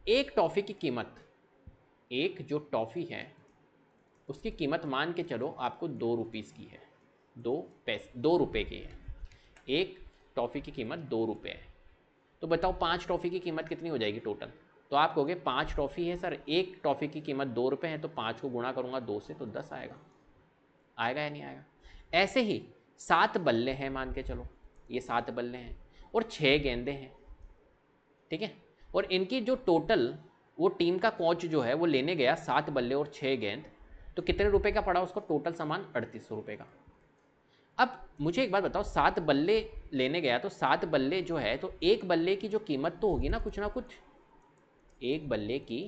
एक टॉफ़ी की कीमत, एक जो टॉफ़ी है उसकी कीमत मान के चलो आपको 2 रुपीज़ की है, 2 रुपये की है। एक टॉफ़ी की कीमत 2 रुपये है। तो बताओ 5 टॉफ़ी की कीमत कितनी हो जाएगी टोटल। तो आप कहोगे 5 टॉफ़ी है सर, एक टॉफ़ी की कीमत 2 रुपये है, तो 5 को गुणा करूँगा 2 से तो 10 आएगा। आएगा या नहीं आएगा। ऐसे ही 7 बल्ले हैं, मान के चलो ये 7 बल्ले हैं और 6 गेंदे हैं। ठीक है, और इनकी जो टोटल, वो टीम का कोच जो है वो लेने गया 7 बल्ले और 6 गेंद, तो कितने रुपए का पड़ा उसको टोटल सामान 3800 रुपये का। अब मुझे एक बात बताओ, 7 बल्ले लेने गया तो 7 बल्ले जो है, तो एक बल्ले की जो कीमत तो होगी ना कुछ, एक बल्ले की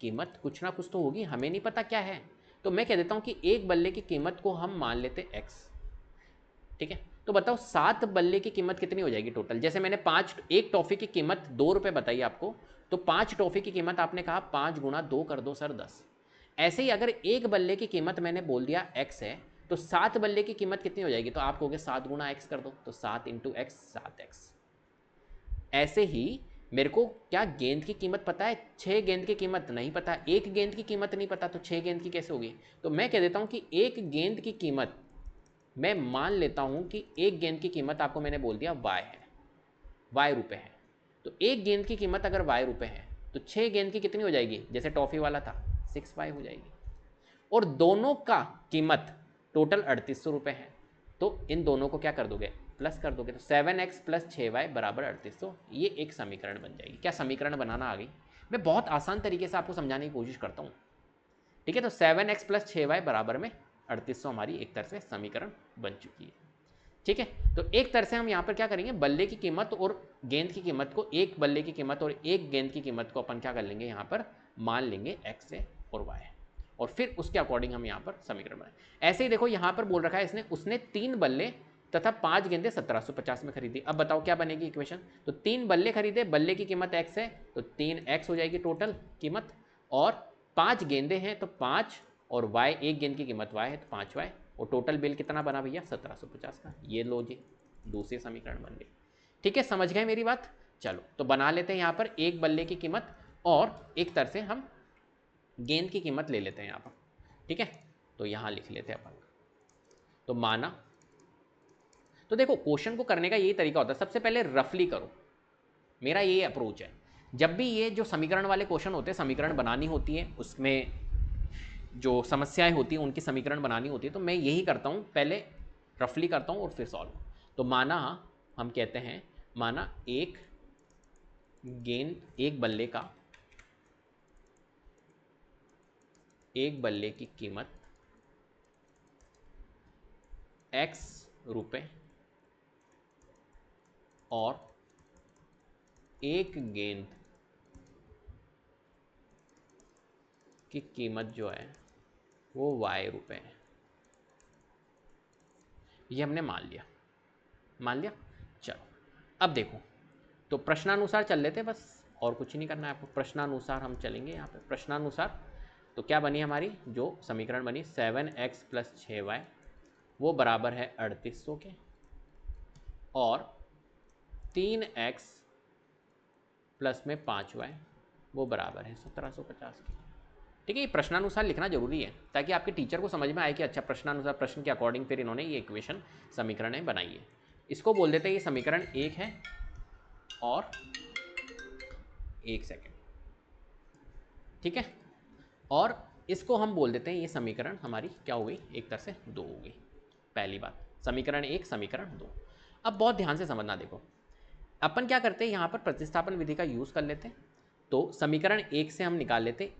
कीमत कुछ ना कुछ तो होगी, हमें नहीं पता क्या है। तो मैं कह देता हूं कि एक बल्ले की कीमत को हम मान लेते x। ठीक है, तो बताओ 7 बल्ले की कीमत कितनी हो जाएगी टोटल। जैसे मैंने एक टॉफी की कीमत 2 रुपये बताई आपको, तो 5 टॉफी की कीमत आपने कहा 5 गुणा 2 कर दो सर 10। ऐसे ही अगर एक बल्ले की कीमत मैंने बोल दिया x है, तो 7 बल्ले की कीमत कितनी हो जाएगी, तो आप कहोगे 7 गुणा x कर दो, तो 7 इंटू एक्स 7x। ऐसे ही मेरे को क्या गेंद की कीमत पता है, 6 गेंद की कीमत नहीं पता, एक गेंद की कीमत नहीं पता, तो 6 गेंद की कैसे होगी। तो मैं कह देता हूं कि एक गेंद की कीमत, मैं मान लेता हूं कि एक गेंद की कीमत आपको मैंने बोल दिया y है, y रुपए है। तो एक गेंद की कीमत अगर y रुपए है, तो 6 गेंद की कितनी हो जाएगी, जैसे टॉफी वाला था 6y हो जाएगी। और दोनों का कीमत टोटल 3800 रुपये है, तो इन दोनों को क्या कर दोगे, प्लस कर दोगे। तो 7x प्लस 6y बराबर 3800, ये एक समीकरण बन जाएगी। क्या समीकरण बनाना आ गई। मैं बहुत आसान तरीके से आपको समझाने की कोशिश करता हूँ। ठीक है, तो 7x प्लस 6y बराबर में 3800 हमारी एक तरह से समीकरण बन चुकी है। ठीक है, तो एक तरह से हम यहाँ पर क्या करेंगे, बल्ले की कीमत और गेंद की कीमत को, एक बल्ले की कीमत और एक गेंद की कीमत को अपन क्या कर लेंगे, यहाँ पर मान लेंगे x है और y है, और फिर उसके अकॉर्डिंग हम यहाँ पर समीकरण बनाए। ऐसे ही देखो यहाँ पर बोल रखा है इसने, उसने 3 बल्ले तथा 5 गेंदें 1750 में खरीदी। अब बताओ क्या बनेगी इक्वेशन। तो 3 बल्ले खरीदे, बल्ले की कीमत x है, तो 3x हो जाएगी टोटल कीमत, और 5 गेंदें हैं तो 5, और y, एक गेंद की कीमत y है तो 5y, और टोटल बिल कितना बना भैया 1750 का। ये लो जी, दूसरी समीकरण बन गई। ठीक है, समझ गए मेरी बात। चलो तो बना लेते हैं यहाँ पर एक बल्ले की कीमत, और एक तरह से हम गेंद की कीमत ले लेते हैं यहाँ पर। ठीक है, तो यहाँ लिख लेते हैं अपन। तो माना, तो देखो क्वेश्चन को करने का यही तरीका होता है, सबसे पहले रफली करो, मेरा यही अप्रोच है। जब भी ये जो समीकरण वाले क्वेश्चन होते हैं, समीकरण बनानी होती है, उसमें जो समस्याएं होती हैं उनकी समीकरण बनानी होती है, तो मैं यही करता हूँ, पहले रफली करता हूँ और फिर सॉल्व। तो माना हम कहते हैं, माना एक गेंद, एक बल्ले की कीमत x रुपए और एक गेंद की कीमत जो है वो y रुपए है। ये हमने मान लिया। चलो अब देखो, तो प्रश्नानुसार चल लेते बस, और कुछ नहीं करना है आपको। प्रश्नानुसार हम चलेंगे यहाँ पे। प्रश्नानुसार तो क्या बनी हमारी जो समीकरण बनी, 7x + 6y वो बराबर है 3800 के, और 3x प्लस में 5y वो बराबर है 1750 के। ठीक है, ये प्रश्नानुसार लिखना जरूरी है ताकि आपके टीचर को समझ में आए कि अच्छा प्रश्नानुसार प्रश्न के अकॉर्डिंग फिर इन्होंने ये इक्वेशन समीकरण बनाई है। इसको बोल देते हैं ये समीकरण 1 है, और 1 सेकेंड, ठीक है, और इसको हम बोल देते हैं ये समीकरण हमारी क्या हो गई, एक तरह से 2 हो गई। पहली बात, समीकरण 1 समीकरण 2। अब बहुत ध्यान से समझना, देखो अपन क्या करते हैं यहाँ पर प्रतिस्थापन विधि का यूज कर लेते हैं। तो समीकरण 1 से हम निकाल लेते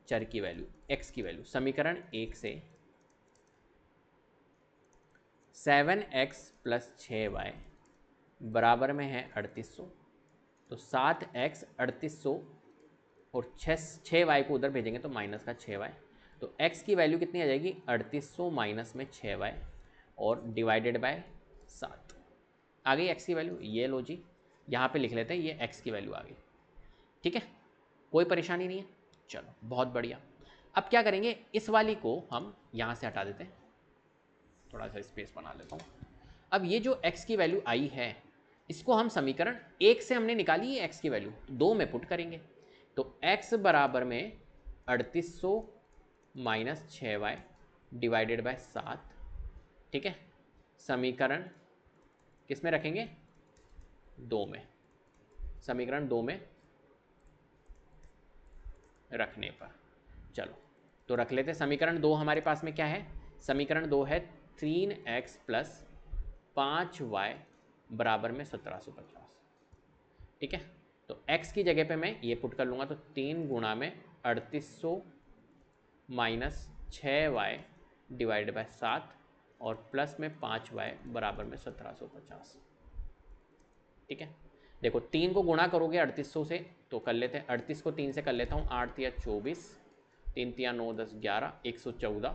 चर की वैल्यू, x की वैल्यू। समीकरण 1 से 7x + 6y बराबर में है 3800, तो 7x 3800 और 6y को उधर भेजेंगे तो माइनस का 6y, तो x की वैल्यू कितनी आ जाएगी, 3800 माइनस में 6y और डिवाइडेड बाय 7। आ गई x की वैल्यू, ये लो जी, यहाँ पे लिख लेते हैं, ये x की वैल्यू आ गई। ठीक है, कोई परेशानी नहीं है। चलो बहुत बढ़िया। अब क्या करेंगे, इस वाली को हम यहाँ से हटा देते हैं, थोड़ा सा स्पेस बना लेता हूँ। अब ये जो x की वैल्यू आई है, इसको हम समीकरण 1 से हमने निकाली है, x की वैल्यू 2 में पुट करेंगे, तो x बराबर में 3800 माइनस 6y डिवाइडेड बाय 7। ठीक है, समीकरण किस में रखेंगे, 2 में, समीकरण 2 में रखने पर। चलो तो रख लेते, समीकरण 2 हमारे पास में क्या है, समीकरण 2 है 3x + 5y बराबर में 1750। ठीक है, तो x की जगह पे मैं ये पुट कर लूँगा, तो 3 गुणा में 3800 माइनस 6y डिवाइड बाय 7 और प्लस में 5y बराबर में 1750। ठीक है, देखो 3 को गुणा करोगे 3800 से तो कर लेते हैं, 38 को 3 से कर लेता हूँ, 8 × 24, 3 × 9 = 10, 11, 114,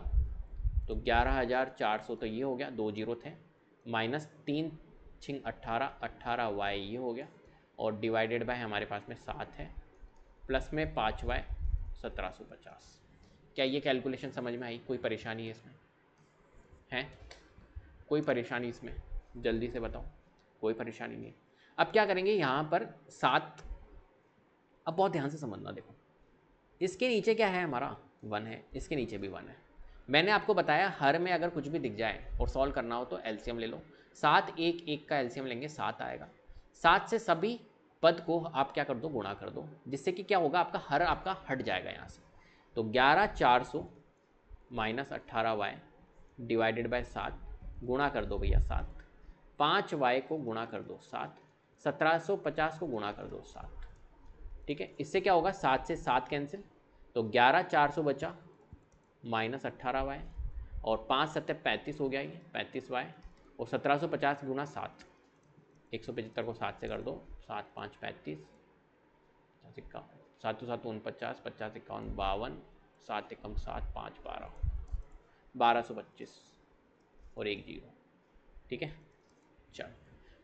तो 11400 तो ये हो गया, 2 जीरो थे, माइनस 3 × 18, 18y ये हो गया, और डिवाइडेड बाय हमारे पास में 7 है, प्लस में 5y 1750। क्या ये कैलकुलेशन समझ में आई, कोई परेशानी है इसमें, है कोई परेशानी इसमें, जल्दी से बताओ, कोई परेशानी नहीं है। अब क्या करेंगे यहाँ पर 7, अब बहुत ध्यान से समझना, देखो इसके नीचे क्या है हमारा 1 है, इसके नीचे भी 1 है। मैंने आपको बताया हर में अगर कुछ भी दिख जाए और सॉल्व करना हो तो एलसीएम ले लो, 7 1 1 का एलसीएम लेंगे 7 आएगा, 7 से सभी पद को आप क्या कर दो, गुणा कर दो, जिससे कि क्या होगा, आपका हर आपका हट जाएगा यहाँ से, तो 11400 माइनस 18y डिवाइडेड बाय 7, गुणा कर दो भैया 7, 5y को गुणा कर दो 7, 1750 को गुणा कर दो 7। ठीक है, इससे क्या होगा, 7 से 7 कैंसिल, तो 11400 बचा माइनस 18y, और 5 7 35 हो गया, ये 35y, और 1750 गुणा 7, 175 को 7 से कर दो, 7 5 35, 7 7 49, 50 51 52, 7 एकम 7 5 12, 1225 और 1 जीरो। ठीक है, चल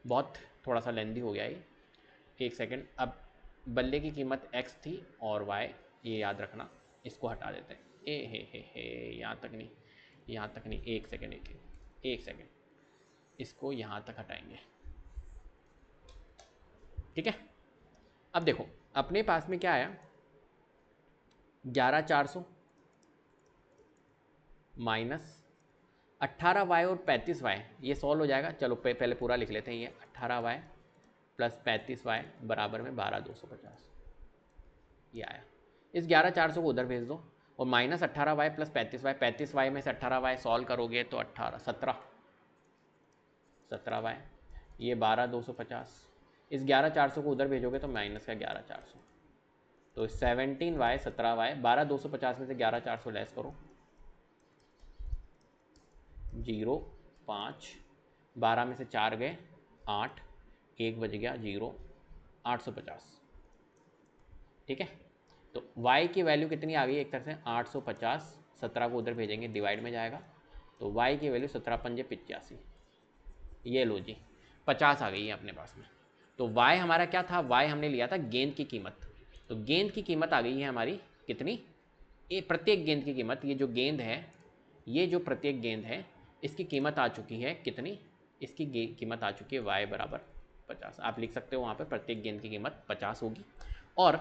बहुत थोड़ा सा लेंदी हो गया ये, 1 सेकेंड। अब बल्ले की कीमत x थी और y, ये याद रखना, इसको हटा देते हैं, ए हे यहाँ तक नहीं, यहाँ तक नहीं, 1 सेकेंड, एक सेकेंड, इसको यहाँ तक हटाएंगे। ठीक है, अब देखो अपने पास में क्या आया, 11400 माइनस 18y और 35y, ये सॉल्व हो जाएगा। चलो पहले पूरा लिख लेते हैं, ये 18y + 35y बराबर में 12250, ये आया। इस 11400 को उधर भेज दो, और माइनस 18y + 35y, 35y में से 18y सॉल्व करोगे तो 17y, ये 12250, इस 11400 को उधर भेजोगे तो माइनस का 11400, तो 17y 17y, 12250 में से 11400 लेस करो, 0 5, 12 में से 4 गए 8, 1 बच गया 0, 850। ठीक है, तो y की वैल्यू कितनी आ गई एक तरह से 850, 17 को उधर भेजेंगे डिवाइड में जाएगा, तो y की वैल्यू 17 पंजे 85, ये लो जी 50 आ गई है अपने पास में। तो y हमारा क्या था, y हमने लिया था गेंद की कीमत, तो गेंद की कीमत आ गई है हमारी कितनी, ये प्रत्येक गेंद की कीमत, ये जो गेंद है, ये जो प्रत्येक गेंद है इसकी कीमत आ चुकी है कितनी, इसकी कीमत आ चुकी है y बराबर 50। आप लिख सकते हो वहाँ पर प्रत्येक गेंद की कीमत 50 होगी। और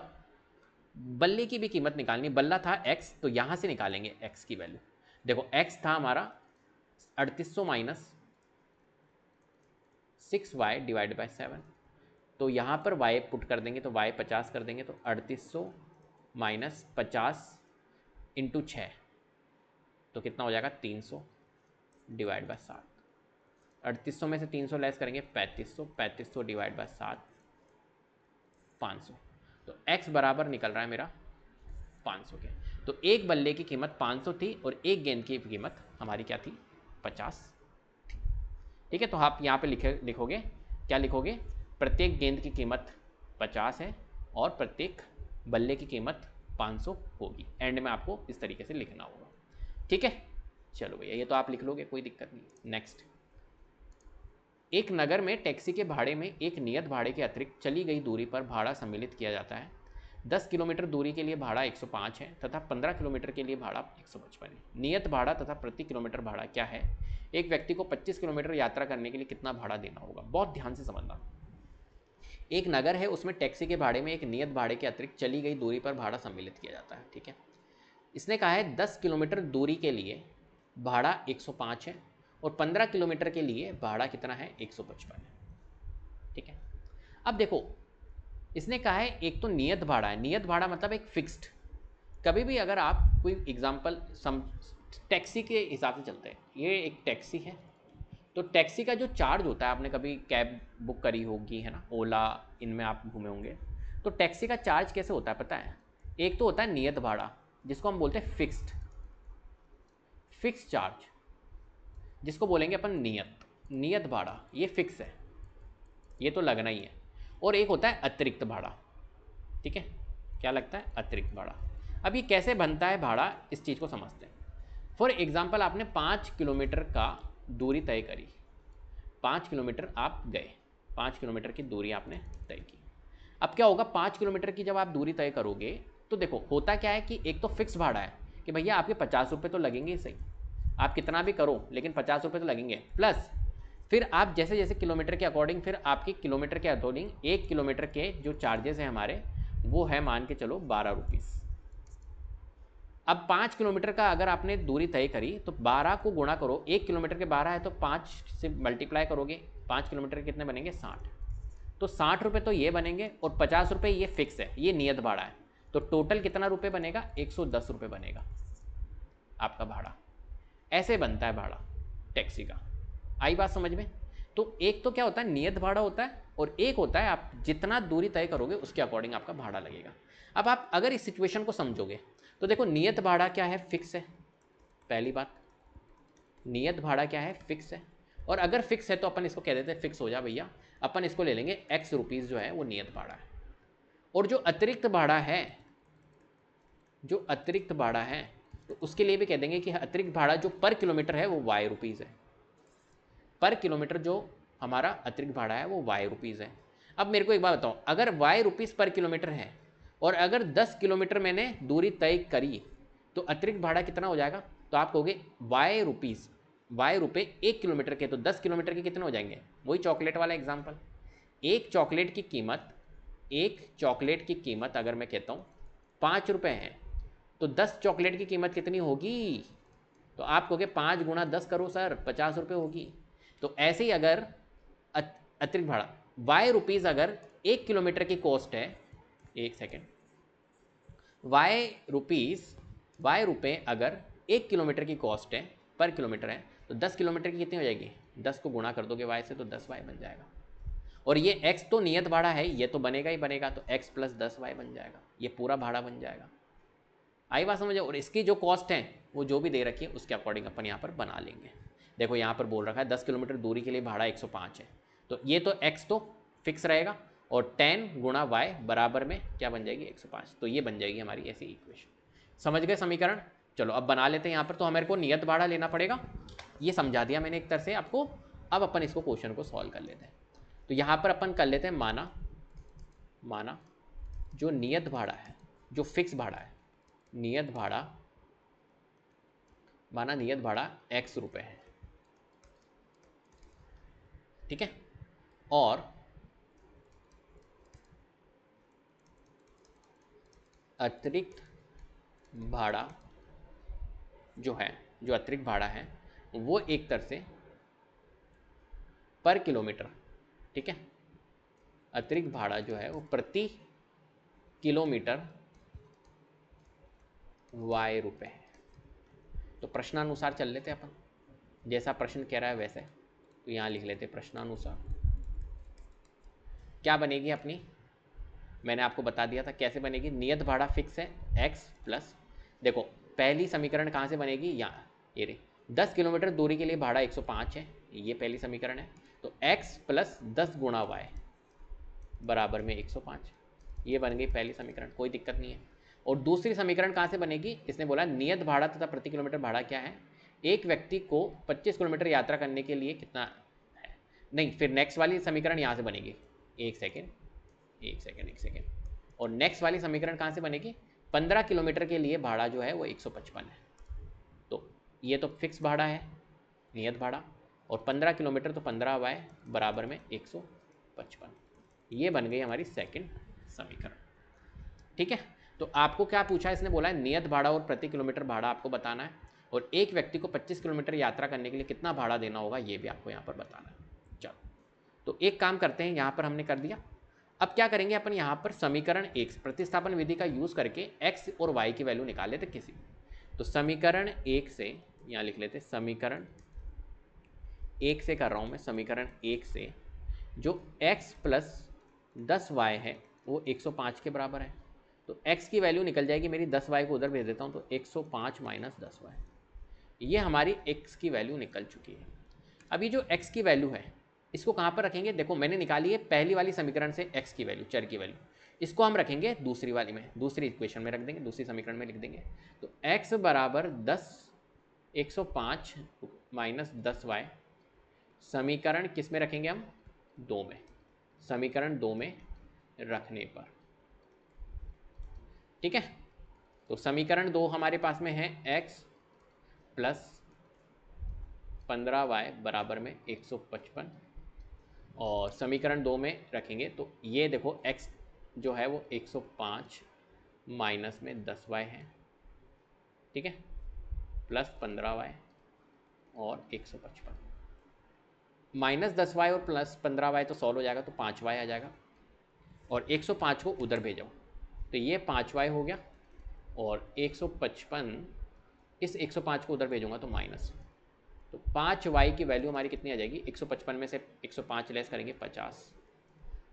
बल्ले की भी कीमत निकालनी, बल्ला था x, तो यहाँ से निकालेंगे x की वैल्यू। देखो x था हमारा 3800 माइनस 6y डिवाइड बाई 7, तो यहाँ पर y पुट कर देंगे तो y 50 कर देंगे, तो 3800 माइनस 50 इंटू 6, तो कितना हो जाएगा 300 डिवाइड बाय 7। 3800 में से 300 लेस करेंगे 3500, 3500 डिवाइड बाय 7 500, तो x बराबर निकल रहा है मेरा 500 के। तो एक बल्ले की कीमत 500 थी और एक गेंद की कीमत हमारी क्या थी, 50 थी। ठीक है, तो आप यहाँ पे लिखोगे क्या लिखोगे, प्रत्येक गेंद की कीमत 50 है और प्रत्येक बल्ले की कीमत 500 होगी। एंड में आपको इस तरीके से लिखना होगा। ठीक है, चलो भैया ये तो आप लिख लोगे, कोई दिक्कत नहीं। नेक्स्ट, एक नगर में टैक्सी के भाड़े में एक नियत भाड़े के अतिरिक्त चली गई दूरी पर भाड़ा सम्मिलित किया जाता है। 10 किलोमीटर दूरी के लिए भाड़ा 105 है तथा 15 किलोमीटर के लिए भाड़ा 155 है। नियत भाड़ा तथा प्रति किलोमीटर भाड़ा क्या है? एक व्यक्ति को 25 किलोमीटर यात्रा करने के लिए कितना भाड़ा देना होगा? बहुत ध्यान से समझना। एक नगर है, उसमें टैक्सी के भाड़े में एक नियत भाड़े के अतिरिक्त चली गई दूरी पर भाड़ा सम्मिलित किया जाता है। ठीक है, इसने कहा है 10 किलोमीटर दूरी के लिए भाड़ा 105 है और 15 किलोमीटर के लिए भाड़ा कितना है, 155 है। ठीक है, अब देखो इसने कहा है एक तो नियत भाड़ा है, नियत भाड़ा मतलब एक फिक्स्ड। कभी भी अगर आप कोई एग्जांपल टैक्सी के हिसाब से चलते हैं, ये एक टैक्सी है, तो टैक्सी का जो चार्ज होता है, आपने कभी कैब बुक करी होगी है ना, ओला, इनमें आप घूमे होंगे, तो टैक्सी का चार्ज कैसे होता है पता है? एक तो होता है नियत भाड़ा जिसको हम बोलते हैं फिक्स चार्ज, जिसको बोलेंगे अपन नियत भाड़ा, ये फिक्स है, ये तो लगना ही है। और एक होता है अतिरिक्त भाड़ा। ठीक है, क्या लगता है, अतिरिक्त भाड़ा। अब ये कैसे बनता है भाड़ा, इस चीज़ को समझते हैं। फॉर एग्जाम्पल आपने 5 किलोमीटर का दूरी तय करी, 5 किलोमीटर आप गए, 5 किलोमीटर की दूरी आपने तय की। अब क्या होगा, 5 किलोमीटर की जब आप दूरी तय करोगे तो देखो होता क्या है कि एक तो फिक्स भाड़ा है कि भैया आपके 50 रुपये तो लगेंगे ही सही, आप कितना भी करो लेकिन 50 रुपये तो लगेंगे, प्लस फिर आप जैसे जैसे किलोमीटर के अकॉर्डिंग, फिर आपके किलोमीटर के अकॉर्डिंग 1 किलोमीटर के जो चार्जेस हैं हमारे, वो है मान के चलो 12 रुपीज़। अब 5 किलोमीटर का अगर आपने दूरी तय करी तो 12 को गुणा करो, 1 किलोमीटर के 12 है तो 5 से मल्टीप्लाई करोगे, 5 किलोमीटर कितने बनेंगे, 60। तो 60 रुपये तो ये बनेंगे और 50 रुपये ये फिक्स है, ये नियत भाड़ा है। तो टोटल कितना रुपये बनेगा, 110 रुपये बनेगा आपका भाड़ा। ऐसे बनता है भाड़ा टैक्सी का। आई बात समझ में? तो एक तो क्या होता है, नियत भाड़ा होता है, और एक होता है आप जितना दूरी तय करोगे उसके अकॉर्डिंग आपका भाड़ा लगेगा। अब आप अगर इस सिचुएशन को समझोगे तो देखो नियत भाड़ा क्या है, फिक्स है। पहली बात, नियत भाड़ा क्या है, फिक्स है। और अगर फिक्स है तो अपन इसको कह देते हैं फिक्स हो जा भैया, अपन इसको ले लेंगे x रुपीज़ जो है वो नियत भाड़ा है। और जो अतिरिक्त भाड़ा है, जो अतिरिक्त भाड़ा है, तो उसके लिए भी कह देंगे कि अतिरिक्त भाड़ा जो पर किलोमीटर है वो y रुपीज़ है। पर किलोमीटर जो हमारा अतिरिक्त भाड़ा है वो y रुपीज़ है। अब मेरे को एक बात बताओ, अगर y रुपीज़ पर किलोमीटर है और अगर 10 किलोमीटर मैंने दूरी तय करी तो अतिरिक्त भाड़ा कितना हो जाएगा? तो आप कहोगे y रुपये 1 किलोमीटर के, तो 10 किलोमीटर के कितने हो जाएंगे? वही चॉकलेट वाला एग्जाम्पल, एक चॉकलेट की कीमत अगर मैं कहता हूँ 5 रुपये है तो 10 चॉकलेट की कीमत कितनी होगी? तो आप कहोगे 5 गुणा 10 करो सर, 50 रुपये होगी। तो ऐसे ही अगर अतिरिक्त भाड़ा y रुपीज़ अगर 1 किलोमीटर की कॉस्ट है, एक सेकेंड, y रुपये अगर 1 किलोमीटर की कॉस्ट है, पर किलोमीटर है, तो 10 किलोमीटर की कितनी हो जाएगी? 10 को गुणा कर दोगे y से तो 10y बन जाएगा। और ये x तो नियत भाड़ा है, ये तो बनेगा ही बनेगा, तो x प्लस 10y बन जाएगा, ये पूरा भाड़ा बन जाएगा। आई बात समझे? और इसकी जो कॉस्ट है वो जो भी दे रखी है उसके अकॉर्डिंग अपन यहाँ पर बना लेंगे। देखो यहाँ पर बोल रखा है 10 किलोमीटर दूरी के लिए भाड़ा 105 है, तो ये तो x तो फिक्स रहेगा और 10 गुणा y बराबर में क्या बन जाएगी 105। तो ये बन जाएगी हमारी ऐसी इक्वेशन। समझ गए समीकरण? चलो अब बना लेते हैं। यहाँ पर तो हमारे को नियत भाड़ा लेना पड़ेगा, ये समझा दिया मैंने एक तरह से आपको। अब अपन इसको क्वेश्चन को सॉल्व कर लेते हैं। तो यहाँ पर अपन कर लेते हैं माना जो नियत भाड़ा है, जो फिक्स भाड़ा है, नियत भाड़ा, माना नियत भाड़ा x रुपए है, ठीक है, और अतिरिक्त भाड़ा जो है, जो अतिरिक्त भाड़ा है वो एक तरह से पर किलोमीटर, ठीक है, अतिरिक्त भाड़ा जो है वो प्रति किलोमीटर y रुपए है। तो प्रश्नानुसार चल लेते हैं अपन, जैसा प्रश्न कह रहा है वैसे। तो यहाँ लिख लेते हैं प्रश्नानुसार। क्या बनेगी अपनी, मैंने आपको बता दिया था कैसे बनेगी। नियत भाड़ा फिक्स है x प्लस, देखो पहली समीकरण कहाँ से बनेगी, यहाँ ये रही, 10 किलोमीटर दूरी के लिए भाड़ा 105 है, ये पहली समीकरण है। तो x प्लस 10 गुणा y बराबर में 105, ये बन गई पहली समीकरण, कोई दिक्कत नहीं है। और दूसरी समीकरण कहाँ से बनेगी, इसने बोला नियत भाड़ा तथा प्रति किलोमीटर भाड़ा क्या है, एक व्यक्ति को 25 किलोमीटर यात्रा करने के लिए कितना है, नहीं, फिर नेक्स्ट वाली समीकरण यहाँ से बनेगी, एक सेकेंड, और नेक्स्ट वाली समीकरण कहाँ से बनेगी, 15 किलोमीटर के लिए भाड़ा जो है वो 155 है। तो ये तो फिक्स भाड़ा है, नियत भाड़ा, और 15 किलोमीटर तो 15y बराबर में 155, ये बन गई हमारी सेकंड समीकरण, ठीक है। तो आपको क्या पूछा, इसने बोला है नियत भाड़ा और प्रति किलोमीटर भाड़ा आपको बताना है, और एक व्यक्ति को 25 किलोमीटर यात्रा करने के लिए कितना भाड़ा देना होगा ये भी आपको यहाँ पर बताना है। चलो तो एक काम करते हैं, यहाँ पर हमने कर दिया। अब क्या करेंगे अपन, यहाँ पर समीकरण 1 प्रतिस्थापन विधि का यूज करके x और y की वैल्यू निकाल लेते किसी। तो समीकरण 1 से यहाँ लिख लेते, समीकरण 1 से कर रहा हूँ मैं, समीकरण 1 से जो x प्लस 10y है वो 105 के बराबर है। तो x की वैल्यू निकल जाएगी मेरी, 10y को उधर भेज देता हूँ, तो 105 माइनस 10y, ये हमारी x की वैल्यू निकल चुकी है। अभी जो x की वैल्यू है इसको कहाँ पर रखेंगे, देखो मैंने निकाली है पहली वाली समीकरण से x की वैल्यू, चर की वैल्यू, इसको हम रखेंगे दूसरी वाली में, दूसरी इक्वेशन में रख देंगे, दूसरी समीकरण में लिख देंगे। तो x बराबर 105 माइनस 10y, समीकरण किस में रखेंगे हम, 2 में, समीकरण 2 में रखने पर, ठीक है। तो समीकरण 2 हमारे पास में है x प्लस 15y बराबर में 155, और समीकरण 2 में रखेंगे तो ये देखो x जो है वो 105 माइनस में 10y है, ठीक है, प्लस 15y और 155, माइनस 10y और प्लस 15y तो सॉल्व हो जाएगा, तो 5y आ जाएगा, और 105 को उधर भेजो, तो ये 5y हो गया, और 155 इस 105 को उधर भेजूंगा तो माइनस, तो 5y की वैल्यू हमारी कितनी आ जाएगी, 155 में से 105 लेस करेंगे 50,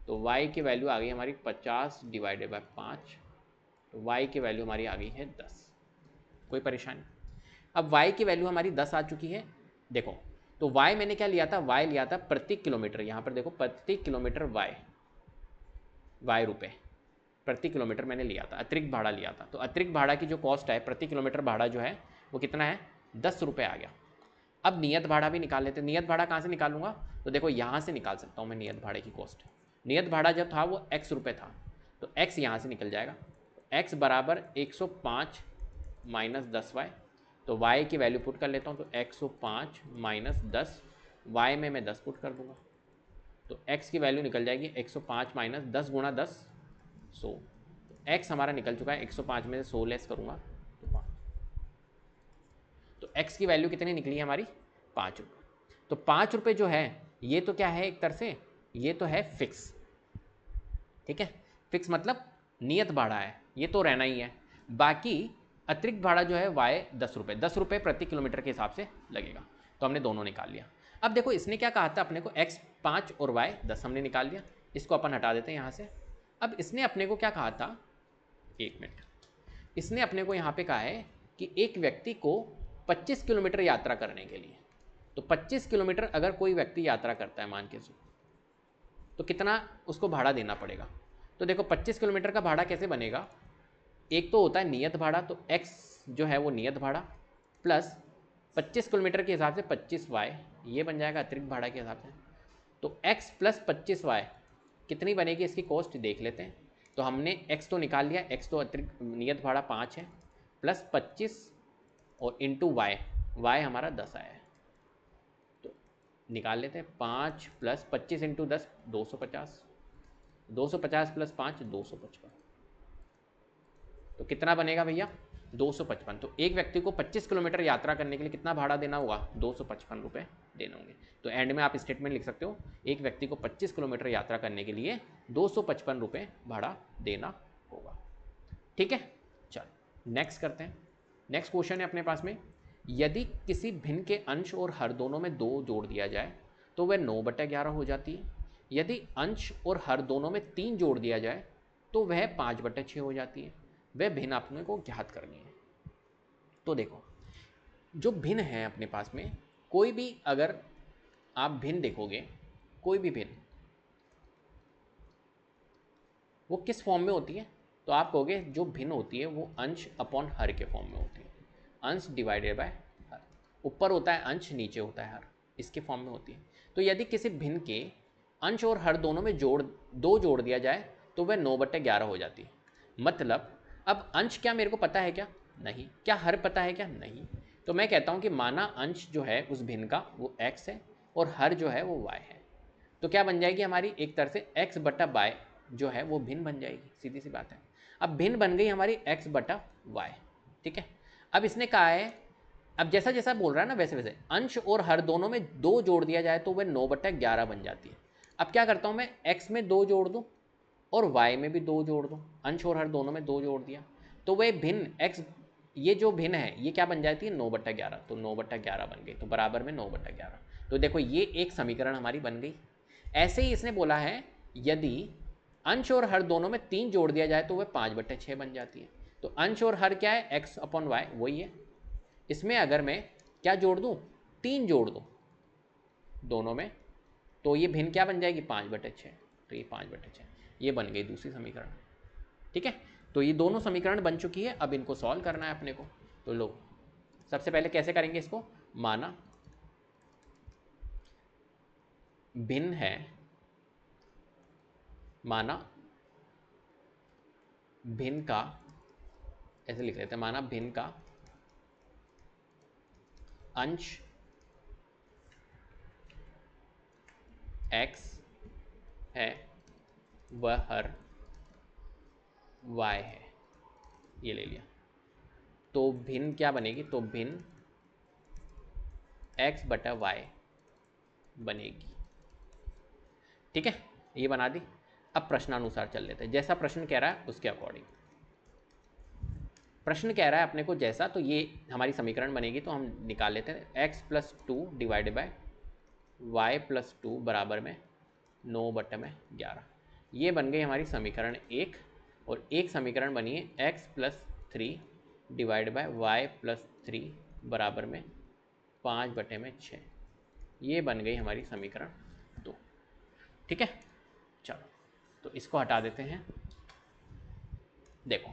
तो y की वैल्यू आ गई हमारी 50 डिवाइडेड बाय 5, तो y की वैल्यू हमारी आ गई है 10। कोई परेशानी? अब y की वैल्यू हमारी 10 आ चुकी है। देखो तो y मैंने क्या लिया था, y लिया था प्रति किलोमीटर, यहाँ पर देखो प्रति किलोमीटर y रुपए प्रति किलोमीटर मैंने लिया था, अतिरिक्त भाड़ा लिया था। तो अतिरिक्त भाड़ा की जो कॉस्ट है, प्रति किलोमीटर भाड़ा जो है वो कितना है, 10 रुपये आ गया। अब नियत भाड़ा भी निकाल लेते हैं। नियत भाड़ा कहाँ से निकालूंगा, तो देखो यहाँ से निकाल सकता हूँ मैं नियत भाड़े की कॉस्ट। नियत भाड़ा जब था वो x रुपये था, तो x यहाँ से निकल जाएगा, x बराबर 105 माइनस 10y, तो y की वैल्यू पुट कर लेता हूँ, तो 105 माइनस 10, y में मैं 10 पुट कर दूंगा, तो x की वैल्यू निकल जाएगी 105 माइनस 10 गुणा 10 100, तो x हमारा निकल चुका है, 105 में से 100 लेस करूँगा तो 5, तो x की वैल्यू कितनी निकली है हमारी, 5 रुपये। तो 5 रुपये जो है ये तो क्या है, एक तरह से ये तो है फिक्स, ठीक है, फिक्स मतलब नियत भाड़ा है, ये तो रहना ही है। बाकी अतिरिक्त भाड़ा जो है y 10 रुपये प्रति किलोमीटर के हिसाब से लगेगा, तो हमने दोनों निकाल लिया। अब देखो इसने क्या कहा था अपने को, x 5 और y 10 हमने निकाल लिया, इसको अपन हटा देते हैं यहाँ से। अब इसने अपने को क्या कहा था, एक मिनट, इसने अपने को यहाँ पे कहा है कि एक व्यक्ति को 25 किलोमीटर यात्रा करने के लिए, तो 25 किलोमीटर अगर कोई व्यक्ति यात्रा करता है, मान के तो कितना उसको भाड़ा देना पड़ेगा। तो देखो 25 किलोमीटर का भाड़ा कैसे बनेगा, एक तो होता है नियत भाड़ा, तो x जो है वो नियत भाड़ा प्लस 25 किलोमीटर के हिसाब से 25y, ये बन जाएगा अतिरिक्त भाड़ा के हिसाब से। तो x प्लस 25y कितनी बनेगी, इसकी कॉस्ट देख लेते हैं। तो हमने x तो निकाल लिया, x तो अतिरिक्त नियत भाड़ा 5 है, प्लस 25 और इंटू वाई, वाई हमारा 10 आया है। तो निकाल लेते हैं, 5 प्लस 25 इंटू 10 250, 250 प्लस 5 255। तो कितना बनेगा भैया 255। तो एक व्यक्ति को 25 किलोमीटर यात्रा करने के लिए कितना भाड़ा देना होगा, 255 रुपये देने होंगे। तो एंड में आप स्टेटमेंट लिख सकते हो, एक व्यक्ति को 25 किलोमीटर यात्रा करने के लिए 255 रुपये भाड़ा देना होगा। ठीक है, चलो नेक्स्ट करते हैं। नेक्स्ट क्वेश्चन है अपने पास में, यदि किसी भिन्न के अंश और हर दोनों में 2 जोड़ दिया जाए तो वह 9/11 हो जाती है। यदि अंश और हर दोनों में 3 जोड़ दिया जाए तो वह 5/6 हो जाती है। वह भिन्न अपने को ज्ञात करनी है। तो देखो, जो भिन्न है अपने पास में, कोई भी अगर आप भिन्न देखोगे, कोई भी भिन्न वो किस फॉर्म में होती है, तो आप कहोगे जो भिन्न होती है वो अंश अपॉन हर के फॉर्म में होती है। अंश डिवाइडेड बाय हर, ऊपर होता है अंश, नीचे होता है हर, इसके फॉर्म में होती है। तो यदि किसी भिन्न के अंश और हर दोनों में 2 जोड़ दिया जाए तो वह 9/11 हो जाती है। मतलब अब अंश क्या मेरे को पता है क्या, नहीं। क्या हर पता है क्या, नहीं। तो मैं कहता हूँ कि माना अंश जो है उस भिन्न का वो x है और हर जो है वो y है। तो क्या बन जाएगी हमारी, एक तरह से x/y जो है वो भिन्न बन जाएगी, सीधी सी बात है। अब भिन्न बन गई हमारी x/y। ठीक है, अब इसने कहा है, अब जैसा जैसा बोल रहा है ना वैसे वैसे अंश और हर दोनों में 2 जोड़ दिया जाए तो वह 9/11 बन जाती है। अब क्या करता हूँ मैं, x में 2 जोड़ दूँ और y में भी 2 जोड़ दूँ, अंश और हर दोनों में 2 जोड़ दिया तो वह भिन्न x, ये जो भिन्न है ये क्या बन जाती है 9/11। तो 9/11 बन गई, तो बराबर में 9/11। तो देखो ये एक समीकरण हमारी बन गई। ऐसे ही इसने बोला है यदि अंश और हर दोनों में 3 जोड़ दिया जाए तो वह 5/6 बन जाती है। तो अंश और हर क्या है, x/y वही है। इसमें अगर मैं क्या जोड़ दूं, 3 जोड़ दूं दोनों में, तो ये भिन्न क्या बन जाएगी 5/6। तो ये 5/6 ये बन गई दूसरी समीकरण। ठीक है, तो ये दोनों समीकरण बन चुकी है। अब इनको सॉल्व करना है अपने को। तो लो, सबसे पहले कैसे करेंगे इसको, माना भिन्न है, माना भिन्न का, ऐसे लिख लेते हैं, माना भिन्न का अंश x है वह हर y है, ये ले लिया। तो भिन्न क्या बनेगी, तो भिन्न x/y बनेगी। ठीक है, ये बना दी। अब प्रश्नानुसार चल लेते हैं, जैसा प्रश्न कह रहा है उसके अकॉर्डिंग। प्रश्न कह रहा है अपने को जैसा, तो ये हमारी समीकरण बनेगी। तो हम निकाल लेते हैं, x+2 डिवाइडेड बाय y+2 बराबर में 9/11। ये बन गई हमारी समीकरण 1। और एक समीकरण बनी है x+3 डिवाइड बाय y+3 बराबर में 5/6। ये बन गई हमारी समीकरण 2। ठीक है, चलो तो इसको हटा देते हैं। देखो,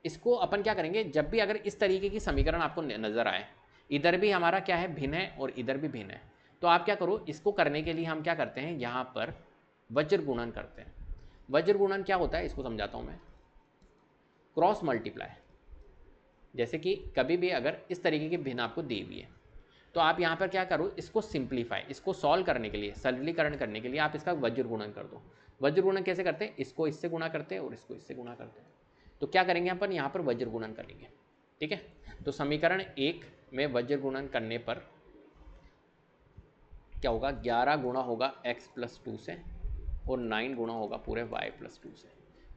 इसको अपन क्या करेंगे, जब भी अगर इस तरीके की समीकरण आपको नजर आए, इधर भी हमारा क्या है भिन्न है और इधर भी भिन्न है, तो आप क्या करो, इसको करने के लिए हम क्या करते हैं, यहाँ पर वज्र गुणन करते हैं। वज्र गुणन क्या होता है इसको समझाता हूँ मैं। क्रॉस मल्टीप्लाई, जैसे कि कभी भी अगर इस तरीके की भिन्न आपको दी हुई है तो आप यहाँ पर क्या करो, इसको सिंप्लीफाई, इसको सॉल्व करने के लिए, सरलीकरण करने के लिए आप इसका वज्र गुणन कर दो। वज्र गुणन कैसे करते हैं, इसको इससे गुणा करते हैं और इसको इससे गुणा करते हैं। तो क्या करेंगे अपन, यहाँ पर वज्र गुणन करेंगे। ठीक है, तो समीकरण 1 में वज्र गुणन करने पर क्या होगा, 11 गुणा होगा x+2 से और 9 गुणा होगा पूरे y+2 से।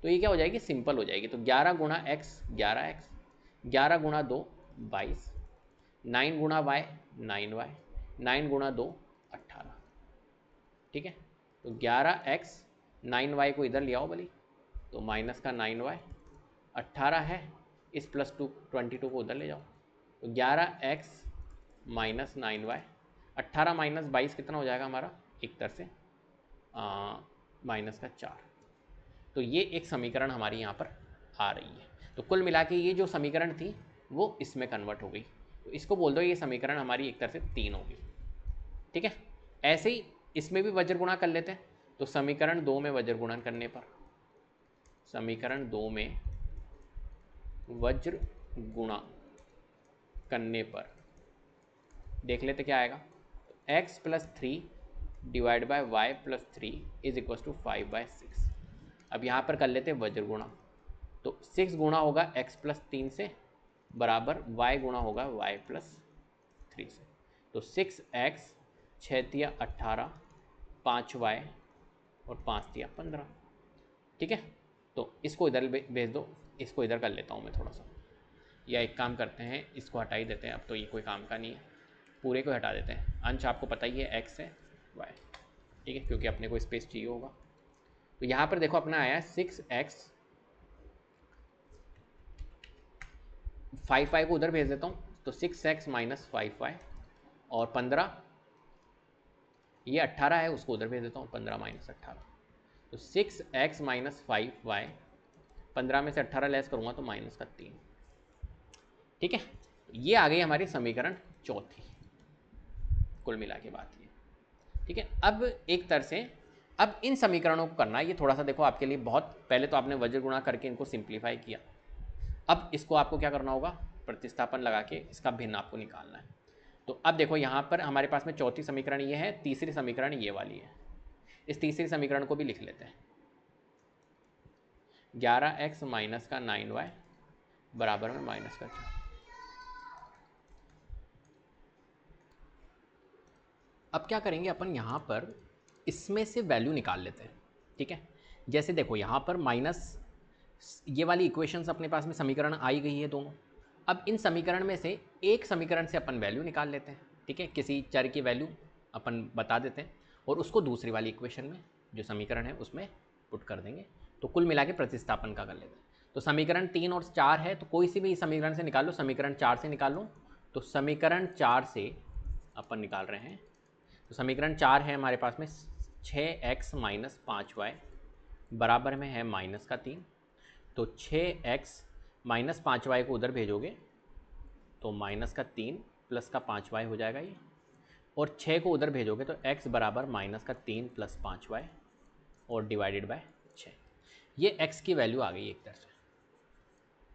तो ये क्या हो जाएगी, सिंपल हो जाएगी। तो 11 गुणा x 11x, 11 गुणा 2 22, 9 गुणा y 9y, 9 गुणा 2 18। ठीक है, तो 11x 9y को इधर ले आओ भली, तो माइनस का 9y 18 है, इस +2 22 को उधर ले जाओ, तो 11x माइनस 9y, 18 माइनस 22 कितना हो जाएगा हमारा, एक तरह से माइनस का 4। तो ये एक समीकरण हमारी यहाँ पर आ रही है। तो कुल मिला के ये जो समीकरण थी वो इसमें कन्वर्ट हो गई। तो इसको बोल दो ये समीकरण हमारी एक तरह से 3 होगी। ठीक है, ऐसे ही इसमें भी वज्र गुणा कर लेते हैं। तो समीकरण 2 में वज्र गुणन करने पर, समीकरण 2 में वज्र गुणा करने पर देख लेते क्या आएगा। x plus 3 divide by y plus 3 is equal to 5/6। अब यहाँ पर कर लेते हैं वज्र गुणा। तो 6 गुणा होगा x प्लस 3 से बराबर y गुणा होगा y प्लस 3 से। तो 6x 6 तिया 18, 5y और 5 तिया 15। ठीक है, तो इसको इधर भेज दो, इसको इधर कर लेता हूँ मैं थोड़ा सा, या एक काम करते हैं इसको हटा ही देते हैं। अब तो ये कोई काम का नहीं है, पूरे को हटा देते हैं। अंश आपको पता ही है x है y। ठीक है, क्योंकि अपने को स्पेस चाहिए होगा। तो यहाँ पर देखो अपना आया है 6x, 5y को उधर भेज देता हूँ। तो 6x माइनस 5y और 15, ये 18 है उसको उधर भेज देता हूँ, 15 माइनस 18। तो 6x माइनस 5y, 15 में से 18 लेस करूँगा तो माइनस का 3। ठीक है, ये आ गई हमारी समीकरण चौथी, कुल मिला के बात ये। ठीक है, अब एक तरह से अब इन समीकरणों को करना है, ये थोड़ा सा देखो आपके लिए बहुत, पहले तो आपने वज्र गुणा करके इनको सिंप्लीफाई किया। अब इसको आपको क्या करना होगा, प्रतिस्थापन लगा के इसका भिन्न आपको निकालना है। तो अब देखो यहाँ पर हमारे पास में चौथी समीकरण ये है, तीसरी समीकरण ये वाली है। इस तीसरी समीकरण को भी लिख लेते हैं। 11x माइनस का 9y बराबर में माइनस का 4। अब क्या करेंगे अपन, यहाँ पर इसमें से वैल्यू निकाल लेते हैं। ठीक है, जैसे देखो यहाँ पर माइनस, ये वाली इक्वेशंस अपने पास में समीकरण आई गई है दोनों। अब इन समीकरण में से एक समीकरण से अपन वैल्यू निकाल लेते हैं। ठीक है, किसी चर की वैल्यू अपन बता देते हैं और उसको दूसरी वाली इक्वेशन में जो समीकरण है उसमें पुट कर देंगे। तो कुल मिला के प्रतिस्थापन का कर लेते हैं। तो समीकरण 3 और 4 है, तो कोई सी भी समीकरण से निकाल लो। समीकरण 4 से निकाल लो, तो समीकरण 4 से अपन निकाल रहे हैं। तो समीकरण 4 है हमारे पास में 6x माइनस 5y बराबर में है माइनस का 3। तो 6x माइनस 5y को उधर भेजोगे तो माइनस का 3 प्लस का 5y हो जाएगा ये, और 6 को उधर भेजोगे तो x बराबर माइनस का 3 प्लस 5y और डिवाइडेड बाय 6। ये x की वैल्यू आ गई एक तरह से।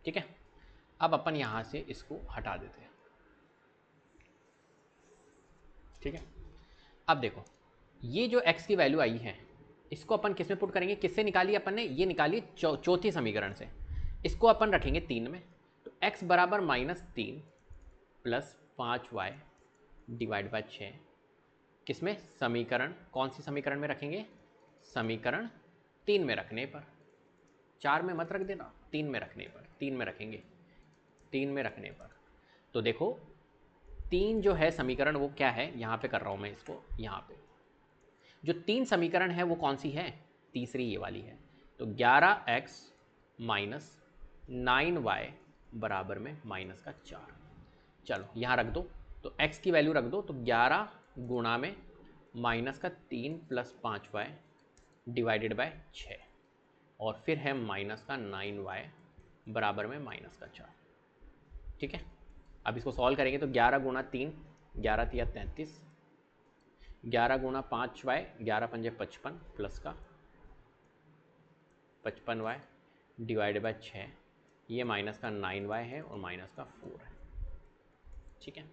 ठीक है, अब अपन यहाँ से इसको हटा देते हैं। ठीक है, अब देखो ये जो x की वैल्यू आई है इसको अपन किस में पुट करेंगे, किससे निकाली अपन ने, ये निकाली चौथी समीकरण से। इसको अपन रखेंगे 3 में। तो x बराबर minus 3 plus 5y divide by 6, किसमें, समीकरण, कौन सी समीकरण में रखेंगे, समीकरण 3 में रखने पर। 4 में मत रख देना, 3 में रखने पर, 3 में रखेंगे, 3 में रखने पर। तो देखो 3 जो है समीकरण वो क्या है, यहाँ पे कर रहा हूँ मैं इसको, यहाँ पे जो 3 समीकरण है वो कौन सी है, तीसरी ये वाली है। तो 11x माइनस 9y बराबर में माइनस का 4। चलो यहाँ रख दो, तो x की वैल्यू रख दो। तो 11 गुणा में माइनस का 3 प्लस 5y डिवाइडेड बाय 6 और फिर है माइनस का 9y बराबर में माइनस का 4। ठीक है, अब इसको सॉल्व करेंगे तो 11 गुणा 3, 11 तिया 33, 11 गुणा 5y, 11 पंजे 55 प्लस का 55y डिवाइड बाय 6, ये माइनस का 9y है और माइनस का 4 है। ठीक है,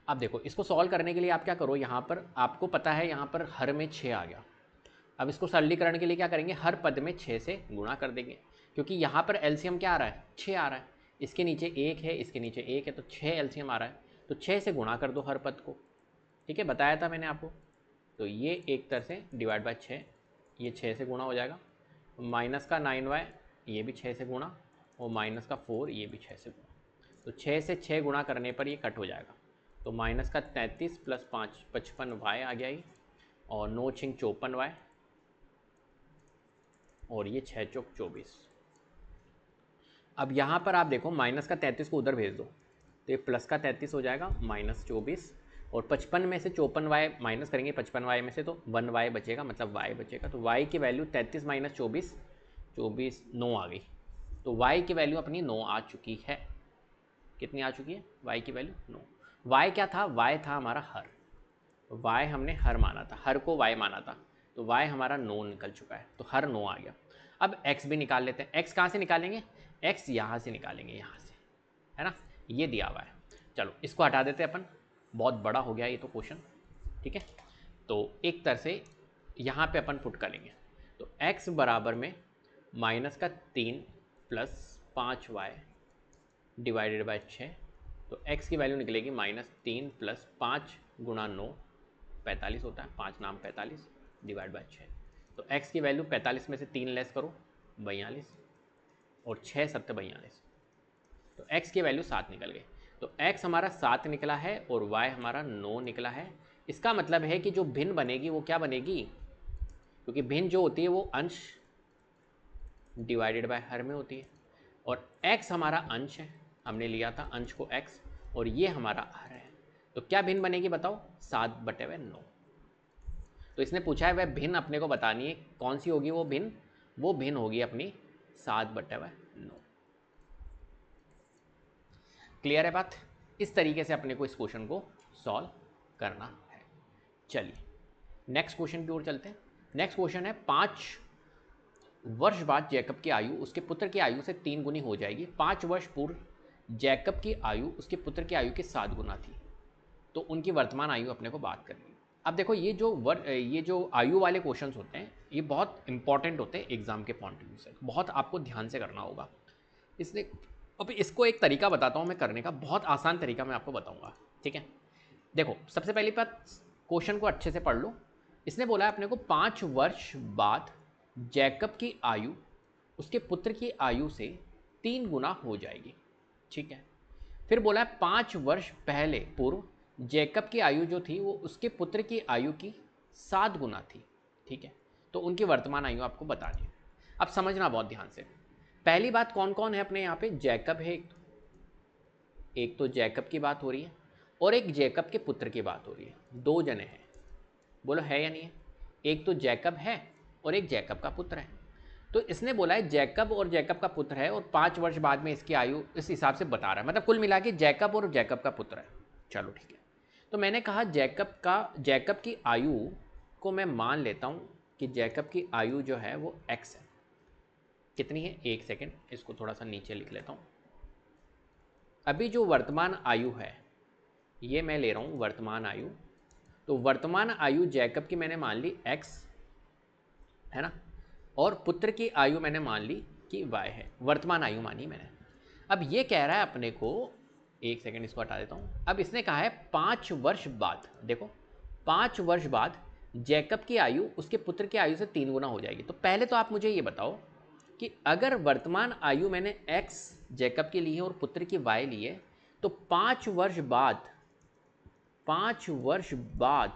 अब देखो इसको सॉल्व करने के लिए आप क्या करो, यहाँ पर आपको पता है यहाँ पर हर में 6 आ गया। अब इसको सरलीकरण के लिए क्या करेंगे, हर पद में 6 से गुणा कर देंगे, क्योंकि यहाँ पर एलसीएम क्या आ रहा है, 6 आ रहा है। इसके नीचे 1 है, इसके नीचे 1 है, तो 6 एलसीएम आ रहा है। तो 6 से गुणा कर दो हर पद को। ठीक है, बताया था मैंने आपको। तो ये एक तरह से डिवाइड बाय 6, ये 6 से गुणा हो जाएगा। माइनस का 9y ये भी 6 से गुणा, और माइनस का 4 ये भी 6 से गुणा। तो 6 से 6 गुणा करने पर ये कट हो जाएगा। तो माइनस का 33 प्लस 5 55y आ गया ये, और 9 छिंग 54y, और ये 6 चौक 24। अब यहाँ पर आप देखो माइनस का 33 को उधर भेज दो तो ये प्लस का 33 हो जाएगा, माइनस 24, और 55 में से 54y माइनस करेंगे 55y में से तो 1y बचेगा, मतलब y बचेगा। तो y की वैल्यू 33 माइनस 24 9 आ गई। तो y की वैल्यू अपनी 9 आ चुकी है। कितनी आ चुकी है y की वैल्यू 9। y क्या था, y था हमारा हर, y हमने हर माना था, हर को y माना था, तो y हमारा 9 निकल चुका है, तो हर 9 आ गया। अब x भी निकाल लेते हैं। x कहाँ से निकालेंगे, x यहाँ से निकालेंगे, यहाँ से, है ना, ये दिया हुआ है। चलो इसको हटा देते हैं अपन, बहुत बड़ा हो गया ये तो क्वेश्चन, ठीक है। तो एक तरह से यहाँ पे अपन पुट करेंगे, तो x बराबर में माइनस का 3 प्लस 5y डिवाइडेड बाय 6, तो x की वैल्यू निकलेगी -3 प्लस 5 गुणा 9 45 होता है, 5 नाम 45 डिवाइड बाय 6। तो x की वैल्यू 45 में से 3 लेस करो 42 और 6 7 42, तो x की वैल्यू 7 निकल गई। तो x हमारा 7 निकला है और y हमारा 9 निकला है। इसका मतलब है कि जो भिन्न बनेगी वो क्या बनेगी, क्योंकि भिन्न जो होती है वो अंश डिवाइडेड बाय हर में होती है, और x हमारा अंश है, हमने लिया था अंश को x, और ये हमारा हर है। तो क्या भिन्न बनेगी बताओ, 7/9। तो इसने पूछा है वह भिन्न अपने को बतानी है, कौन सी होगी वो भिन्न, वो भिन्न होगी अपनी 7/9। क्लियर है बात। इस तरीके से अपने को इस क्वेश्चन को सॉल्व करना है। चलिए नेक्स्ट क्वेश्चन की ओर चलते हैं। नेक्स्ट क्वेश्चन है 5 वर्ष बाद जैकब की आयु उसके पुत्र की आयु से 3 गुनी हो जाएगी। 5 वर्ष पूर्व जैकब की आयु उसके पुत्र की आयु के 7 गुना थी, तो उनकी वर्तमान आयु अपने को बात करनी है। अब देखो ये जो आयु वाले क्वेश्चंस होते हैं ये बहुत इंपॉर्टेंट होते हैं एग्जाम के पॉइंट ऑफ व्यू से, बहुत आपको ध्यान से करना होगा। इसलिए अब इसको एक तरीका बताता हूँ मैं करने का, बहुत आसान तरीका मैं आपको बताऊँगा, ठीक है। देखो सबसे पहली बात, क्वेश्चन को अच्छे से पढ़ लो। इसने बोला है अपने को 5 वर्ष बाद जैकब की आयु उसके पुत्र की आयु से 3 गुना हो जाएगी, ठीक है। फिर बोला है 5 वर्ष पहले पूर्व जैकब की आयु जो थी वो उसके पुत्र की आयु की 7 गुना थी, ठीक है। तो उनकी वर्तमान आयु आपको बतानी है। अब समझना बहुत ध्यान से। पहली बात, कौन कौन है अपने यहाँ पे, जैकब है, एक तो जैकब की बात हो रही है और एक जैकब के पुत्र की बात हो रही है, 2 जने हैं। बोलो है या नहीं है, एक तो जैकब है और एक जैकब का पुत्र है। तो इसने बोला है जैकब और जैकब का पुत्र है और 5 वर्ष बाद में इसकी आयु इस हिसाब से बता रहा है, मतलब कुल मिला के जैकब और जैकब का पुत्र है। चलो ठीक है, तो मैंने कहा जैकब की आयु को मैं मान लेता हूँ कि जैकब की आयु जो है वो x है। कितनी है, 1 सेकेंड, इसको थोड़ा सा नीचे लिख लेता हूँ। अभी जो वर्तमान आयु है ये मैं ले रहा हूँ वर्तमान आयु, तो वर्तमान आयु जैकब की मैंने मान ली x है ना, और पुत्र की आयु मैंने मान ली कि y है, वर्तमान आयु मानी मैंने। अब ये कह रहा है अपने को, 1 सेकेंड इसको हटा देता हूँ। अब इसने कहा है 5 वर्ष बाद, देखो 5 वर्ष बाद जैकब की आयु उसके पुत्र की आयु से 3 गुना हो जाएगी। तो पहले तो आप मुझे ये बताओ कि अगर वर्तमान आयु मैंने x जैकब की ली है और पुत्र की y ली है, तो 5 वर्ष बाद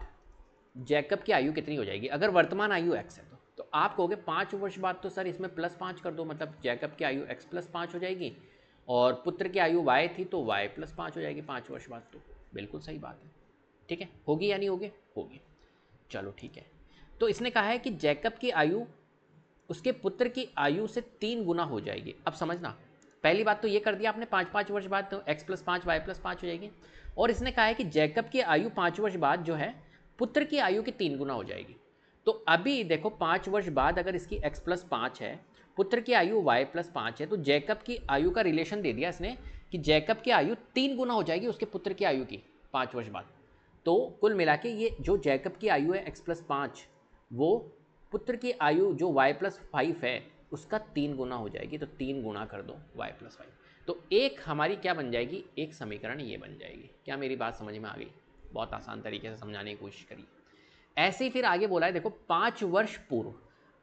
जैकब की आयु कितनी हो जाएगी, अगर वर्तमान आयु x है तो आप कहोगे 5 वर्ष बाद, तो सर इसमें +5 कर दो, मतलब जैकब की आयु x + 5 हो जाएगी और पुत्र की आयु y थी तो y + 5 हो जाएगी 5 वर्ष बाद। तो बिल्कुल सही बात है, ठीक है, होगी या नहीं होगी, होगी। चलो ठीक है, तो इसने कहा है कि जैकब की आयु उसके पुत्र की आयु से 3 गुना हो जाएगी। अब समझना, पहली बात तो ये कर दिया आपने 5 वर्ष बाद तो x + 5 y + 5 हो जाएगी, और इसने कहा है कि जैकब की आयु 5 वर्ष बाद जो है पुत्र की आयु की 3 गुना हो जाएगी। तो अभी देखो 5 वर्ष बाद अगर इसकी x + 5 है, पुत्र की आयु y + 5 है, तो जैकब की आयु का रिलेशन दे दिया इसने कि जैकब की आयु 3 गुना हो जाएगी उसके पुत्र की आयु की 5 वर्ष बाद। तो कुल मिला के ये जो जैकब की आयु है x + 5, वो पुत्र की आयु जो y + 5 है उसका 3 गुना हो जाएगी। तो 3 गुना कर दो y + 5, तो एक हमारी क्या बन जाएगी, एक समीकरण ये बन जाएगी। क्या मेरी बात समझ में आ गई, बहुत आसान तरीके से समझाने की कोशिश करिए। ऐसे ही फिर आगे बोला है, देखो 5 वर्ष पूर्व,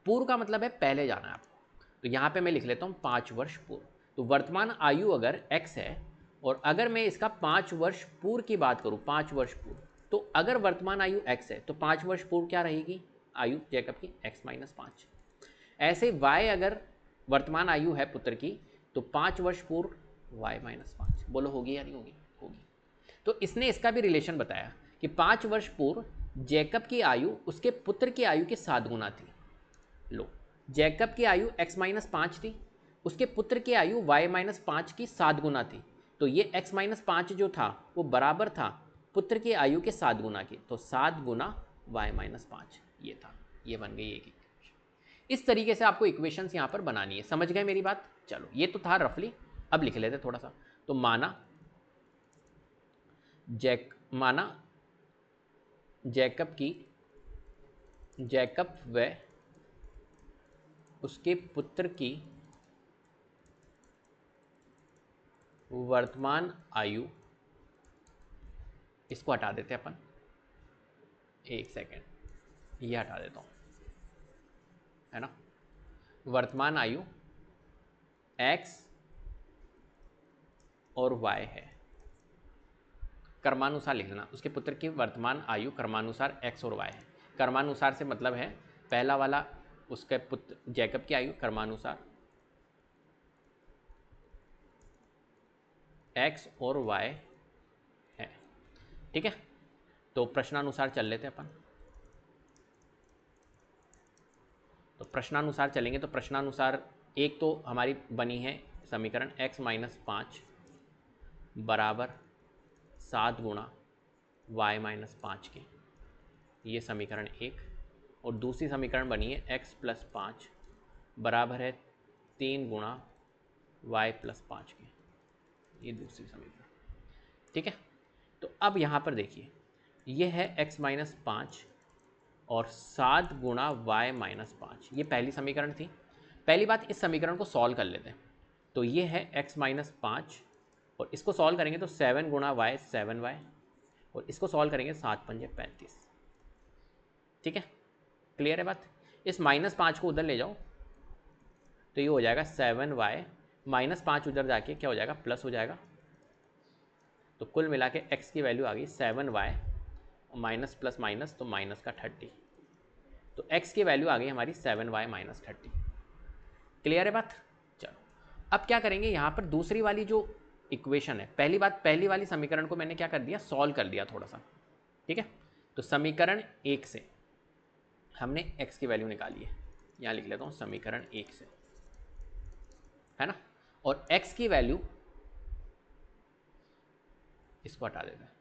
पूर्व का मतलब है पहले जाना है आपको, तो यहाँ पे मैं लिख लेता हूँ 5 वर्ष पूर्व। तो वर्तमान आयु अगर x है और अगर मैं इसका 5 वर्ष पूर्व की बात करूँ, 5 वर्ष पूर्व, तो अगर वर्तमान आयु x है तो 5 वर्ष पूर्व क्या रहेगी आयु जैकब की, x - 5। ऐसे y अगर वर्तमान आयु है पुत्र की तो 5 वर्ष पूर्व y - 5। बोलो होगी या नहीं होगी, होगी। तो इसने इसका भी रिलेशन बताया कि 5 वर्ष पूर्व जैकब की आयु उसके पुत्र की आयु के 7 गुना थी। लो, जैकब की आयु x-5 थी, उसके पुत्र की आयु y-5 की 7 गुना थी। तो ये x-5 जो था वो बराबर था पुत्र की आयु के 7 गुना की, तो 7 गुना y-5 ये था। ये बन गई एक इक्वेशन। इस तरीके से आपको इक्वेशंस यहाँ पर बनानी है। समझ गए मेरी बात? चलो, ये तो था रफली। अब लिख लेते थोड़ा सा। तो माना जैकब व उसके पुत्र की वर्तमान आयु, इसको हटा देते हैं अपन, एक सेकेंड, ये हटा देता हूँ, है ना। वर्तमान आयु x और y है, कर्मानुसार लिख लेना। उसके पुत्र की वर्तमान आयु कर्मानुसार x और y है। कर्मानुसार से मतलब है पहला वाला उसके पुत्र जैकब की आयु कर्मानुसार x और y है, ठीक है। तो प्रश्नानुसार चल लेते हैं अपन। तो प्रश्नानुसार चलेंगे तो प्रश्नानुसार एक तो हमारी बनी है समीकरण x-5 बराबर 7 गुणा y-5 के, ये समीकरण एक। और दूसरी समीकरण बनी है x+5 बराबर है 3 गुणा y+5 के, ये दूसरी समीकरण, ठीक है। तो अब यहाँ पर देखिए, ये है x-5 और 7 गुणा y-5, ये पहली समीकरण थी। पहली बात, इस समीकरण को सॉल्व कर लेते हैं। तो ये है x-5 और इसको सॉल्व करेंगे तो 7 गुणा y 7y, और इसको सॉल्व करेंगे 7 पंजे 35, ठीक है। क्लियर है बात? इस -5 को उधर ले जाओ तो ये हो जाएगा 7y, -5 उधर जाके क्या हो जाएगा, प्लस हो जाएगा। तो कुल मिला के x की वैल्यू आ गई 7y, माइनस प्लस माइनस तो माइनस का 30, तो x की वैल्यू आ गई हमारी 7y - 30। क्लियर है बात? चलो, अब क्या करेंगे, यहाँ पर दूसरी वाली जो इक्वेशन है, पहली वाली समीकरण को मैंने क्या कर दिया, सॉल्व कर दिया थोड़ा सा, ठीक है। तो समीकरण 1 से हमने x की वैल्यू निकाली है, यहाँ लिख लेता हूँ समीकरण 1 से, है ना। और x की वैल्यू, इसको हटा देते हैं,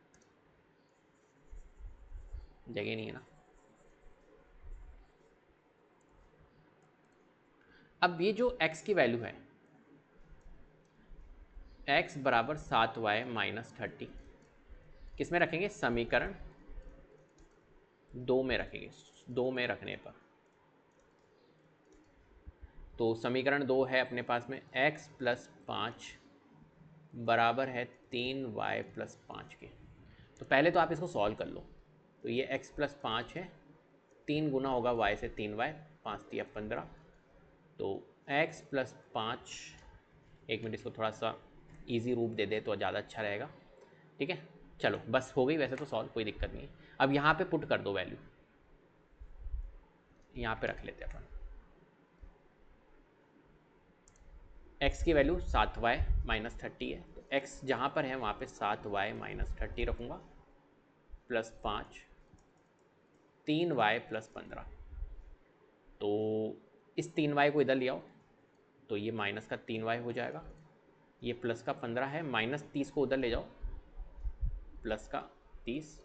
जगह नहीं है ना। अब ये जो x की वैल्यू है, x बराबर 7y - 30, किस में रखेंगे, समीकरण 2 में रखेंगे। 2 में रखने पर तो समीकरण 2 है अपने पास में x+5 बराबर है 3y+5 के। तो पहले तो आप इसको सॉल्व कर लो। तो ये x+5 है, 3 गुना होगा y से 3y, 5 तिया 15, तो x+5, एक मिनट इसको थोड़ा सा इजी रूप दे दे तो ज़्यादा अच्छा रहेगा, ठीक है। चलो बस हो गई, वैसे तो सॉल्व, कोई दिक्कत नहीं है। अब यहाँ पे पुट कर दो वैल्यू, यहाँ पे रख लेते हैं अपन। x की वैल्यू 7y - 30 है, तो x जहाँ पर है वहाँ पे 7y - 30 रखूँगा, प्लस 5, 3y + 15। तो इस 3y को इधर ले आओ तो ये माइनस का 3y हो जाएगा, ये प्लस का 15 है, -30 को उधर ले जाओ, प्लस का 30,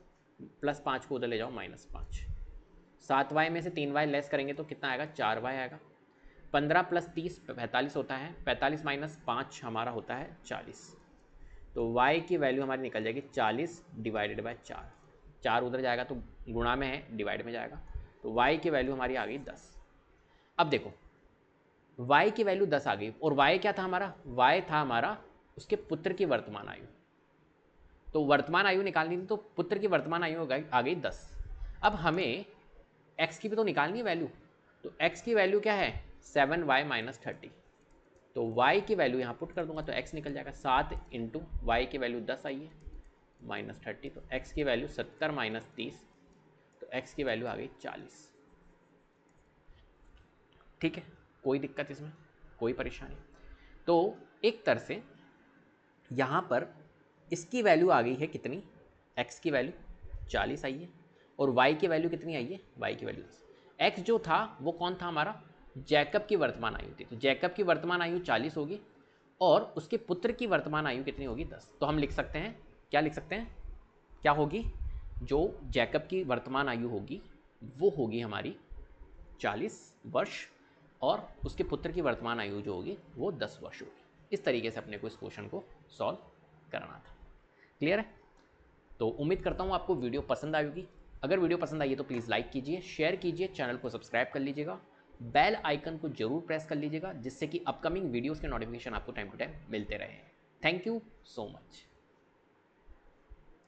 प्लस 5 को उधर ले जाओ, -5। 7y में से 3y लेस करेंगे तो कितना आएगा, 4y आएगा। 15 + 30 45 होता है, 45 - 5 हमारा होता है 40। तो y की वैल्यू हमारी निकल जाएगी 40 डिवाइडेड बाय 4, 4 उधर जाएगा तो गुणा में है, डिवाइड में जाएगा, तो y की वैल्यू हमारी आ गई 10। अब देखो y की वैल्यू 10 आ गई, और y क्या था हमारा, y था हमारा उसके पुत्र की वर्तमान आयु। तो वर्तमान आयु निकालनी थी, तो पुत्र की वर्तमान आयु आ गई 10। अब हमें x की भी तो निकालनी है वैल्यू, तो x की वैल्यू क्या है, 7y - 30। तो y की वैल्यू यहाँ पुट कर दूंगा तो x निकल जाएगा, 7 इंटू वाई की वैल्यू 10 आई है -30, तो x की वैल्यू 70 - 30, तो x की वैल्यू आ गई 40। ठीक है, कोई दिक्कत इसमें, कोई परेशानी? तो एक तरह से यहाँ पर इसकी वैल्यू आ गई है कितनी, x की वैल्यू 40 आई है और y की वैल्यू कितनी आई है, y की वैल्यू 10। x जो था वो कौन था हमारा, जैकब की वर्तमान आयु थी, तो जैकब की वर्तमान आयु 40 होगी और उसके पुत्र की वर्तमान आयु कितनी होगी, 10। तो हम लिख सकते हैं, क्या लिख सकते हैं, क्या होगी, जो जैकब की वर्तमान आयु होगी वो होगी हमारी 40 वर्ष और उसके पुत्र की वर्तमान आयु जो होगी वो 10 वर्ष होगी। इस तरीके से अपने को इस क्वेश्चन को सॉल्व करना था। क्लियर है? तो उम्मीद करता हूँ आपको वीडियो पसंद आएगी। अगर वीडियो पसंद आई है तो प्लीज़ लाइक कीजिए, शेयर कीजिए, चैनल को सब्सक्राइब कर लीजिएगा, बेल आइकन को जरूर प्रेस कर लीजिएगा जिससे कि अपकमिंग वीडियोस के नोटिफिकेशन आपको टाइम टू टाइम मिलते रहे। Thank you so much.